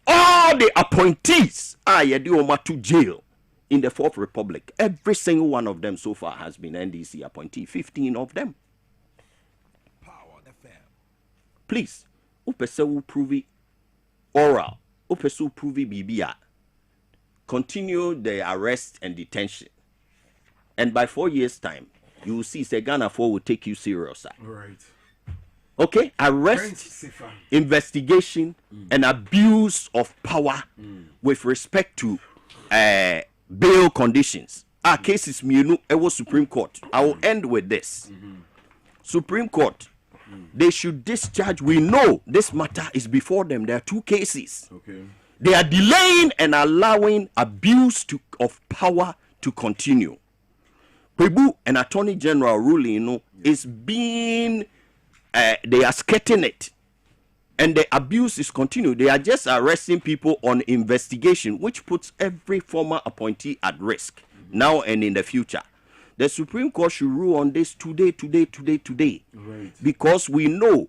S20: All the appointees are to jail in the Fourth Republic. Every single one of them so far has been NDC appointee. 15 of them. Please, upese will prove oral. Upese will prove BBA. Continue the arrest and detention. And by 4 years' time, you will see Ghana 4 will take you serious.
S2: Right.
S20: Okay, arrest, investigation, and abuse of power with respect to bail conditions. Our cases, it was Supreme Court. I will end with this. Supreme Court, they should discharge. We know this matter is before them. There are 2 cases.
S2: Okay.
S20: They are delaying and allowing abuse of power to continue. Pebu and Attorney General ruling, is being they are skirting it and the abuse is continued. They are just arresting people on investigation, which puts every former appointee at risk now and in the future. The Supreme Court should rule on this today.
S2: Right.
S20: Because we know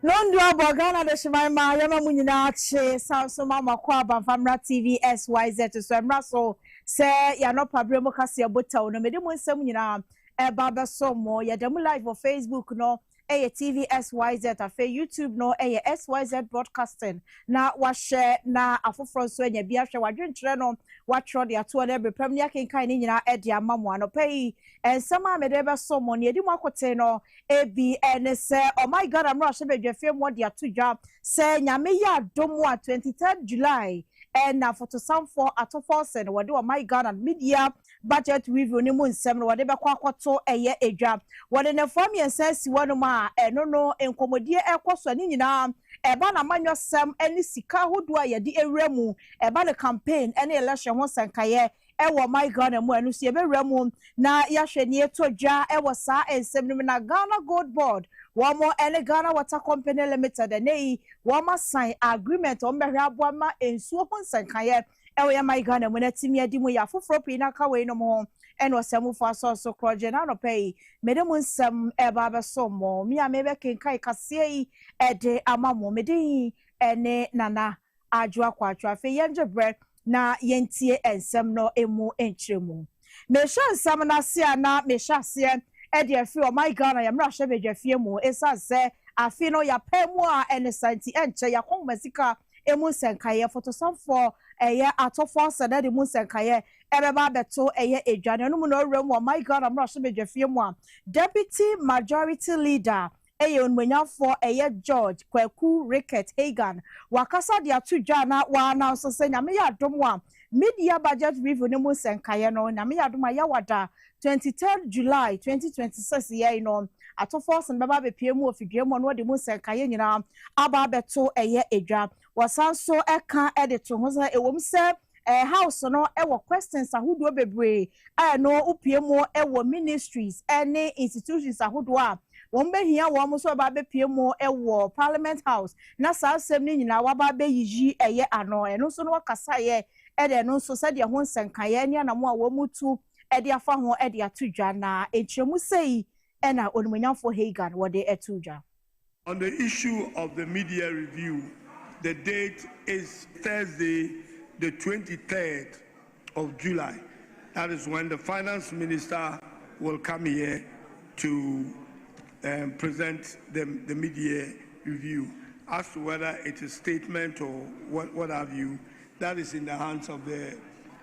S5: Nondo Ghana de Shemaima Yama Muninache Samso Mama Kwaba Famra TV SYZ so emra so say ya no problem kasi abota no mede mo nsam nyina e baba so mo ya dem live on Facebook no TV SYZ afa YouTube no SYZ broadcasting na wa share na afoforo so nya bia hwe wadwenkyere no wa tro de ato na bepam ne akenkan ne nyina e de amamo anopai ensama mede be so mo ne edi mo akote no ABN say oh my god I'm rush be dwafie mo de ato dwa say nyame ya domo 23rd July and na photo some for atofo what do my god and media budget review ni mu nsem no wade be kwa kwato eye edwa wade ne form yen sense wonu ma no enkomodie ekoso ni nyina eba na manyo sem eni sika hodo a yede ewremu eba ne campaign eni election ho sankaye ewo my god emu enu si ebewremu na yahwe ni etodwa ewo sa ensem ni na Ghana Gold Board womo ene Ghana Water Company Limited nei woma sign agreement on behwe aboama ensuo ho sankaye ewo ya my Ghana mu na timi adi mu ya foforo pe na ka we no mo eno semu fo so kroje na no pay mede mu nsem eba be so mo mi a mebe kenkai kase ede amamo mede ene nana adwo akwadwo afi yenje bre na yentie ensem no emu enchiremu me sha nsam na sia na me sha sia ede afi o my Ghana ya mra hye bedwafie mu esa se afi no ya pemu a ene santi enche ya konmasika emu senkaye fotosamfo eye atofo sada de mu senkaye ebeba beto eye edwane no mu no rem o my God I'm rush bedwafie mu a deputy majority leader eye onmanyafo eye George Kwaku Ricket Hagan wakasa de atudwa na wa na so se nyame ya dom a media budget review ne mu senkaye no nyame ya dom ya wada 23rd July 2026 ye no atofo sen beba be pie mu ofidwe mu no de mu senkaye nyina aba beto eye edwa wasanso eka edito ho se ewom se house no ewo questions ahodo bebre no upie mu ewo ministries any institutions ahodo a won behia wo so ba be pie mu ewo parliament house na sa asem ni nyina wa ba be yiji eye ano eno so no wakasa ye ede no so se de ho nsenkaye ne na mo a wo mutu ede afa ho ede atudwa na enchemu sei ena onumanyafo Hagan wode etudwa.
S18: On the issue of the media review, the date is Thursday, the 23rd of July. That is when the finance minister will come here to present the media review. As to whether it is statement or what have you, that is in the hands of the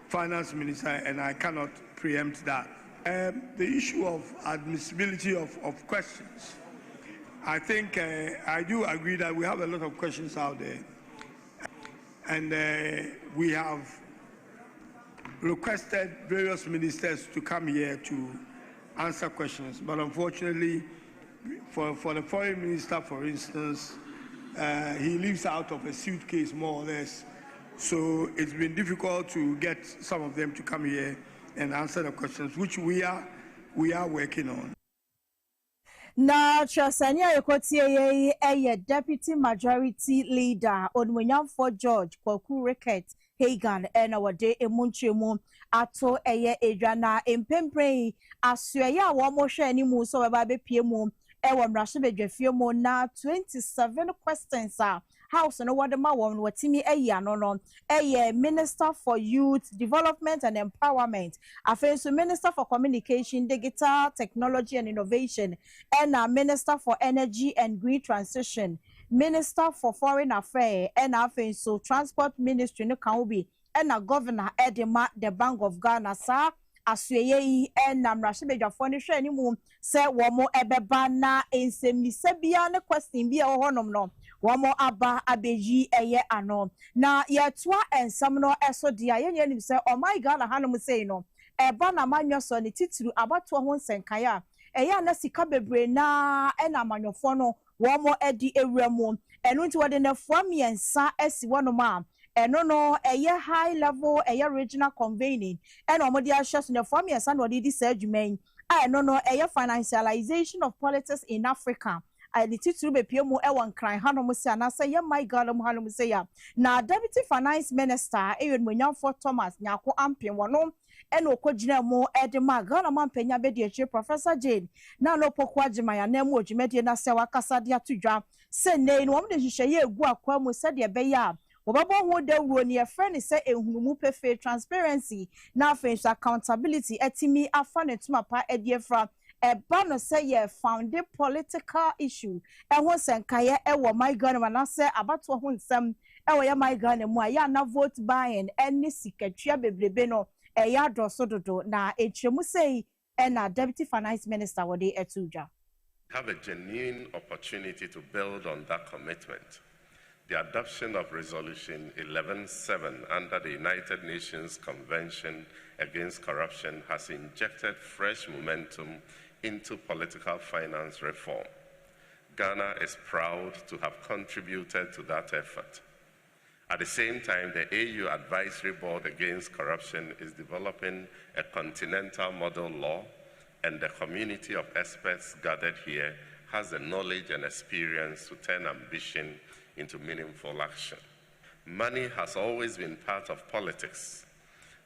S18: finance minister, and I cannot preempt that. The issue of admissibility of questions, I think I do agree that we have a lot of questions out there, and we have requested various ministers to come here to answer questions, but unfortunately for the foreign minister, for instance, he lives out of a suitcase more or less, so it's been difficult to get some of them to come here and answer the questions, which we are working on.
S5: Na Trasania Yokotie ye deputy majority leader onmanyamfo George Kwaku Ricket Hagan and our day emunchemu ato eye edwana empemprei asuya wa mo hwe ani mu so ba be pie mu ewo mrahye bedwafie mu na 27 questions house no wode ma won watimi eya no minister for youth development and empowerment afenso minister for communication digital technology and innovation and minister for energy and green transition minister for foreign affairs and afenso transport ministry no kan obi and governor Edema the Bank of Ghana sa asuyeye and mrahye bedwafo ne hwe ani mu se wo mo ebeba na ensemnise bia ne question bia wo honom no wamo aba abeji eye ano na yetwa ensam no eso dia yenye nim se oh my God hanom sei no eba na manyo so ne tituru abato ho nsenkaya eya na sika bebre na ena manyofo no wamo edi ewramu enu nti wode na fuamiensa esi wonoma eno no eye high level eye regional convening eno omodi ahye so na fuamiensa no de di sa adwuman eno no eye financialization of politics in Africa the titulu be pie mu e won kran hanom se anasa ye my God hanom se ya na deputy finance minister ewenmanyamfo Thomas Nyako Ampin wono eno okogina mu edema Ghana mampanya be de Professor Jane na no pokwa jima ya na mu odwumedie na se wakasa de atudwa se ne no de hwehweye egu akwa mu se de be ya wobabo ho da wuro ne friend se ehunumu pefe transparency na face accountability etimi afa ne tuma pa ediefra eba no se ye found political issue ho senkaye wo my Ghana na se abato ho nsem wo ya my Ghana mu aya na vote buying any sikatria bebrebe no ya doso dodo na echemu sei na deputy finance minister wode etuja
S7: have a genuine opportunity to build on that commitment. The adoption of Resolution 11.7 under the United Nations Convention Against Corruption has injected fresh momentum into political finance reform. Ghana is proud to have contributed to that effort. At the same time, the AU Advisory Board Against Corruption is developing a continental model law, and the community of experts gathered here has the knowledge and experience to turn ambition into meaningful action. Money has always been part of politics.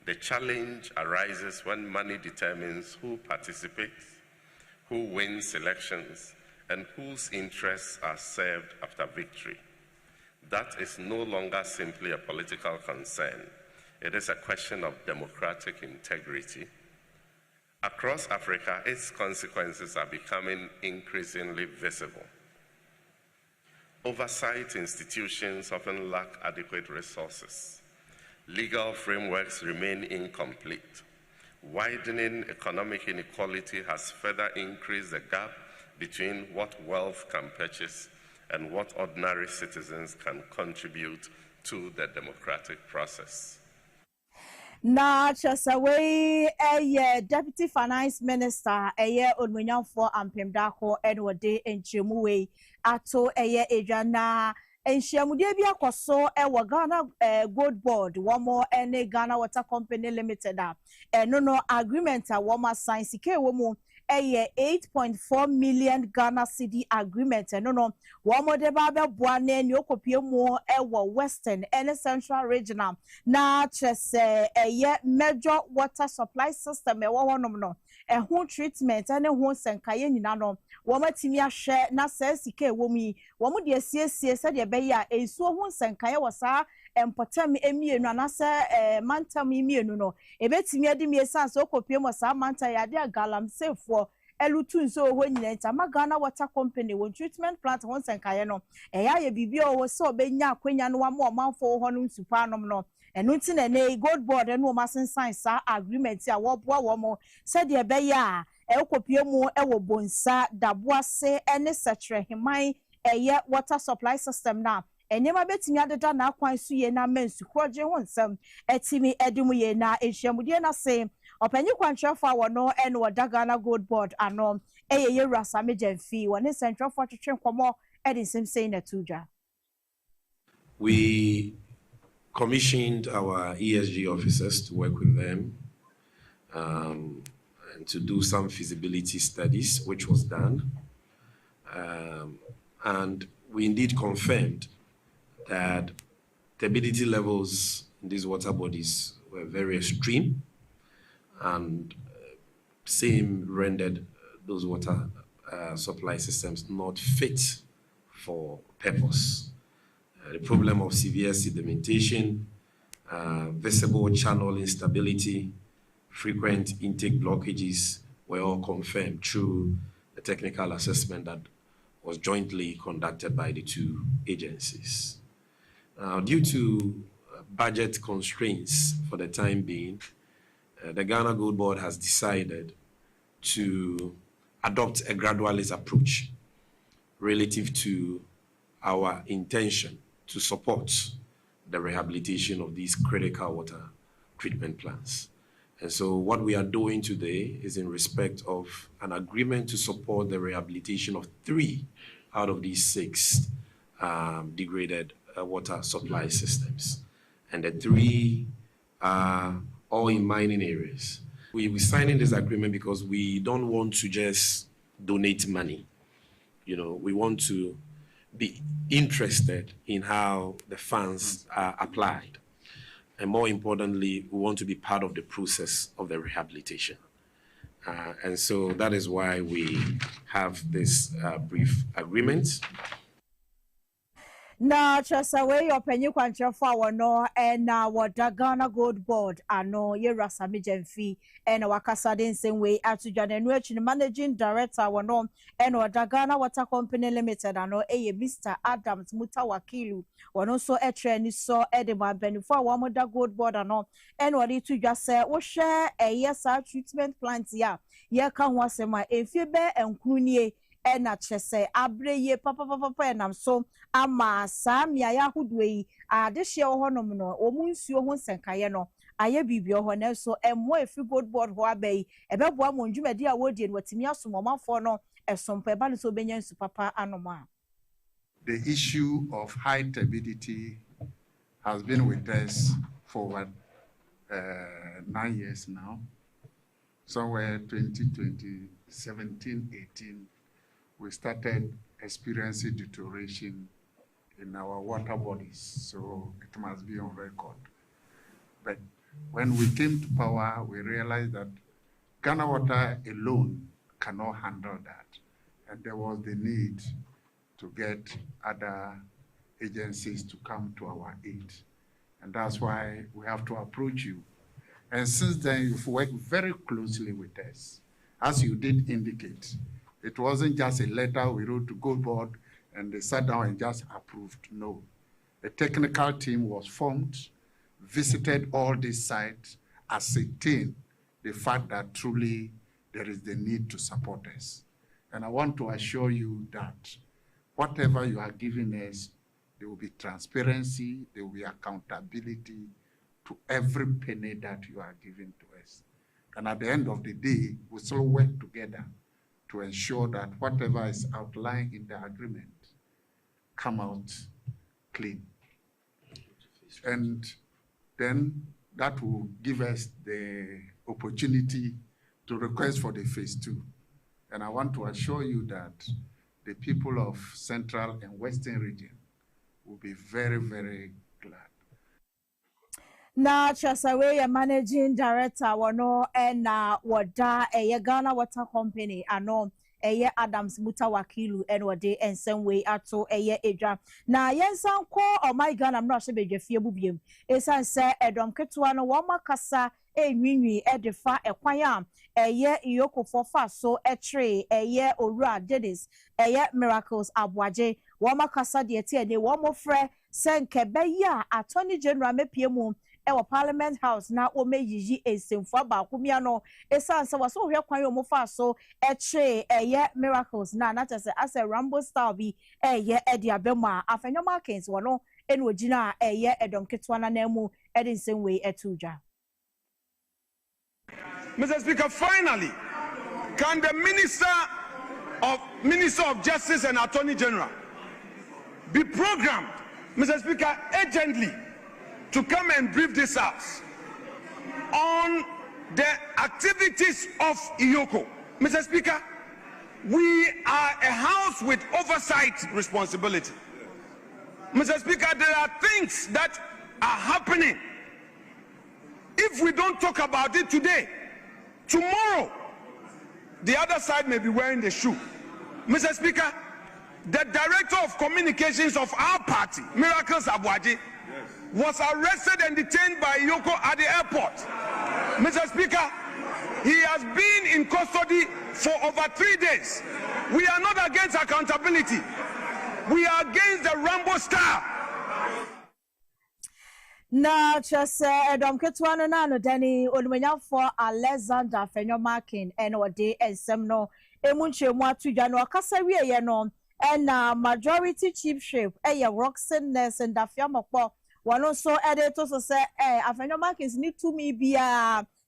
S7: The challenge arises when money determines who participates, who wins elections, and whose interests are served after victory. That is no longer simply a political concern. It is a question of democratic integrity. Across Africa, its consequences are becoming increasingly visible. Oversight institutions often lack adequate resources. Legal frameworks remain incomplete. Widening economic inequality has further increased the gap between what wealth can purchase and what ordinary citizens can contribute to the democratic process.
S5: Na Chasaway, a deputy finance minister, a year on for Ampemdako, Edward and Chimuwe, Ato, a year Ejana, and Shamudebia Koso, a Ghana Gold Board, one more and a Ghana Water Company Limited, and no agreement, a woman science, woman. A 8.4 million Ghana cedi agreement and no one more debaba buane nyokopie mo ewo western and central regional na chese a major water supply system e wo honom no e ho treatment and ho senkaye nyina no wo matimi ahwe na sa sika ewo mi wo mo de asiesie se de be ya ensuo ho senkaye wo sa empotam emienu anase mantam emienu no ebetimi adi mi esanse okopie mo sa manta ya de galam sefo elutu nso ho nyina ntama Ghana Water Company won treatment plant ho senkaye no eya ye bibi o so obenya akwanya no wama omanfo ho no nsupa anom no enu nti na ne gold board no masen sign sa agreement a wo boa wo mo se de be ya ekopie mu ewo bonsa Dwaboase ene setre himan eye water supply system na enyema betimi adeda na akwan su ye na mensu kroje ho nsem etimi edimu ye na ehyiamudie na se opanyi kwantrefo awono ene Ghana Gold Board ano eye rasa mejemfi woni central for twetwe nkomo edin sem na tuja.
S19: We commissioned our ESG officers to work with them and to do some feasibility studies, which was done. And we indeed confirmed that turbidity levels in these water bodies were very extreme and same rendered those water supply systems not fit for purpose. The problem of severe sedimentation, visible channel instability, frequent intake blockages were all confirmed through the technical assessment that was jointly conducted by the two agencies. Due to budget constraints for the time being, the Ghana Gold Board has decided to adopt a gradualist approach relative to our intention to support the rehabilitation of these critical water treatment plants. And so what we are doing today is in respect of an agreement to support the rehabilitation of 3 out of these 6 degraded water supply systems. And the 3 are all in mining areas. We're signing this agreement because we don't want to just donate money. You know, we want to be interested in how the funds are applied. And more importantly, we want to be part of the process of the rehabilitation. And so that is why we have this brief agreement.
S5: Na Chesawe your penny quantra for no and what Ghana Gold Board ano ye Rasami Jenfi and Wakasa den same way at to Jan and Rich managing director no and what Ghana Water Company Limited ano Mr. Adams Mutawakilu one also a train so Edema Benufo one Gold Board ano and what it to just say we share a yes treatment plant ya can was my if you bear and Kunie and at Chese Abre papa and I'm so ama Sam ya hudwe this year honomono omunsuo ho senkaye no aye bibio ho na so emmo efi gold board ho abai ebeboa mo ndwumadi a wodie no watimi asomomafo no esompa eba no so benya nsu papa anoma.
S8: The issue of high turbidity has been with us for 9 years now. Somewhere 2020, 17, 18, we started experiencing deterioration in our water bodies, so it must be on record. But when we came to power, we realized that Ghana Water alone cannot handle that, and there was the need to get other agencies to come to our aid, and that's why we have to approach you. And since then, you've worked very closely with us. As you did indicate, it wasn't just a letter we wrote to Gold Board and they sat down and just approved. No. A technical team was formed, visited all these sites, ascertained the fact that truly there is the need to support us. And I want to assure you that whatever you are giving us, there will be transparency, there will be accountability to every penny that you are giving to us. And at the end of the day, we still work together to ensure that whatever is outlined in the agreement come out clean. And then that will give us the opportunity to request for the phase 2. And I want to assure you that the people of Central and Western region will be very, very glad.
S5: Na Chesawe managing director wano and wada Ghana Water Company ano Adams Mutawakilu and wade and same way ato Edra. Na yensan ko oh my Ghana I'm not sure be jefie bubiem. Esan se edom ketua no wama kasa nwinwi edefa ekwanya iyoko fofa so etre Owura Dennis Miracles Abwaje wama kasa de tie ne wamo frɛ senke beya Attorney General mepiemu ewa Parliament House na ome yiyi esemfo ba akumia no esan se waso hwe kwan yo mofa so etre Miracles na tese as a Rambo style bi edi abema afenyo markings wono enu ogina edom ketwa na nemu edin same way etuja.
S17: Mr. Speaker, finally, can the Minister of Justice and Attorney General be programmed, Mr. Speaker, urgently to come and brief this House on the activities of IYOKO? Mr. Speaker, we are a house with oversight responsibility. Mr. Speaker, there are things that are happening. If we don't talk about it today, tomorrow, the other side may be wearing the shoe. Mr. Speaker, the Director of Communications of our party, Miracles Abwaje, was arrested and detained by Yoko at the airport. Mr. Speaker, he has been in custody for over 3 days. We are not against accountability. We are against the Rambo style.
S5: Na just edom ketwa no na no dani onumenya for Alexander Fenyo Markin and ode ensem no emunchemu atudwa no akasa wieye no and majority chiefship Roxen Ness and Dafiamokpo one so editor so say Afenyo Markins need to me be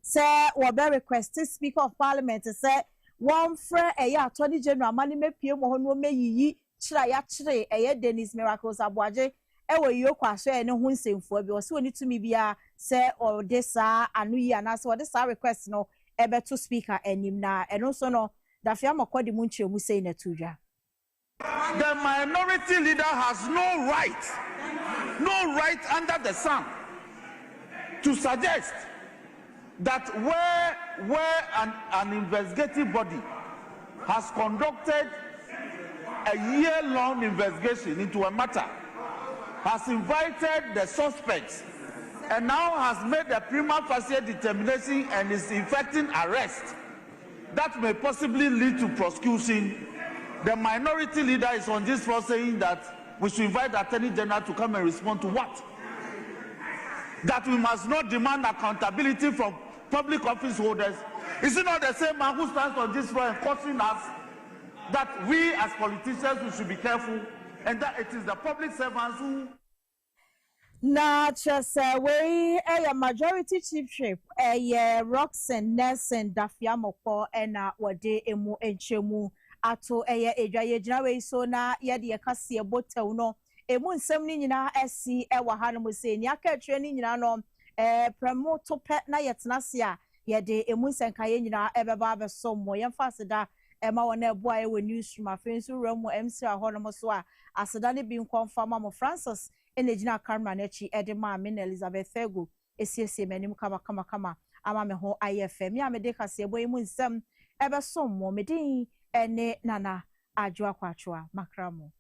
S5: say or be requested Speaker of Parliament to say one friend Attorney General mani me pie mo no me yiyi chira ya chire Dennis Miracles Abwaje ewe yokwa so ene ho nsemfo bi o se oni to me bia say or this anu yi ana so this request no ebe to Speaker enim na eno so no Dafiamokpo di munchemu say na tudwa.
S17: The minority leader has no right under the sun to suggest that where an investigative body has conducted a year-long investigation into a matter
S9: has invited the suspects and now has made a prima facie determination and is effecting arrest that may possibly lead to prosecution, the minority leader is on this floor saying that we should invite the Attorney General to come and respond to what? That we must not demand accountability from public office holders. Is it not the same man who stands on this floor and cautioning us that we as politicians we should be careful and that it is the public servants who
S5: na just we a majority chief shape Roxanne Nelson Dafiamoko na wode emu enchemu ato edwaye gina we so na ye de kase botew no emu nsem ni nyina asi wa ha no mo se ni aka atwe ni nyina no premo to pet na yetena se a ye de emu nsenka ye nyina ebeba abesom ye mfa aseda ma wona eboa ye we newsroom afensu ramu MC ho no mo so a aseda ne bi nkonfa ma mo Francis enegina camera na chi edema me Elizabeth Fego esiesie manim kama ama me ho IFM ya me de kase ebo emu nsem ebesom mo me din ene nana adwo akwatwa makramo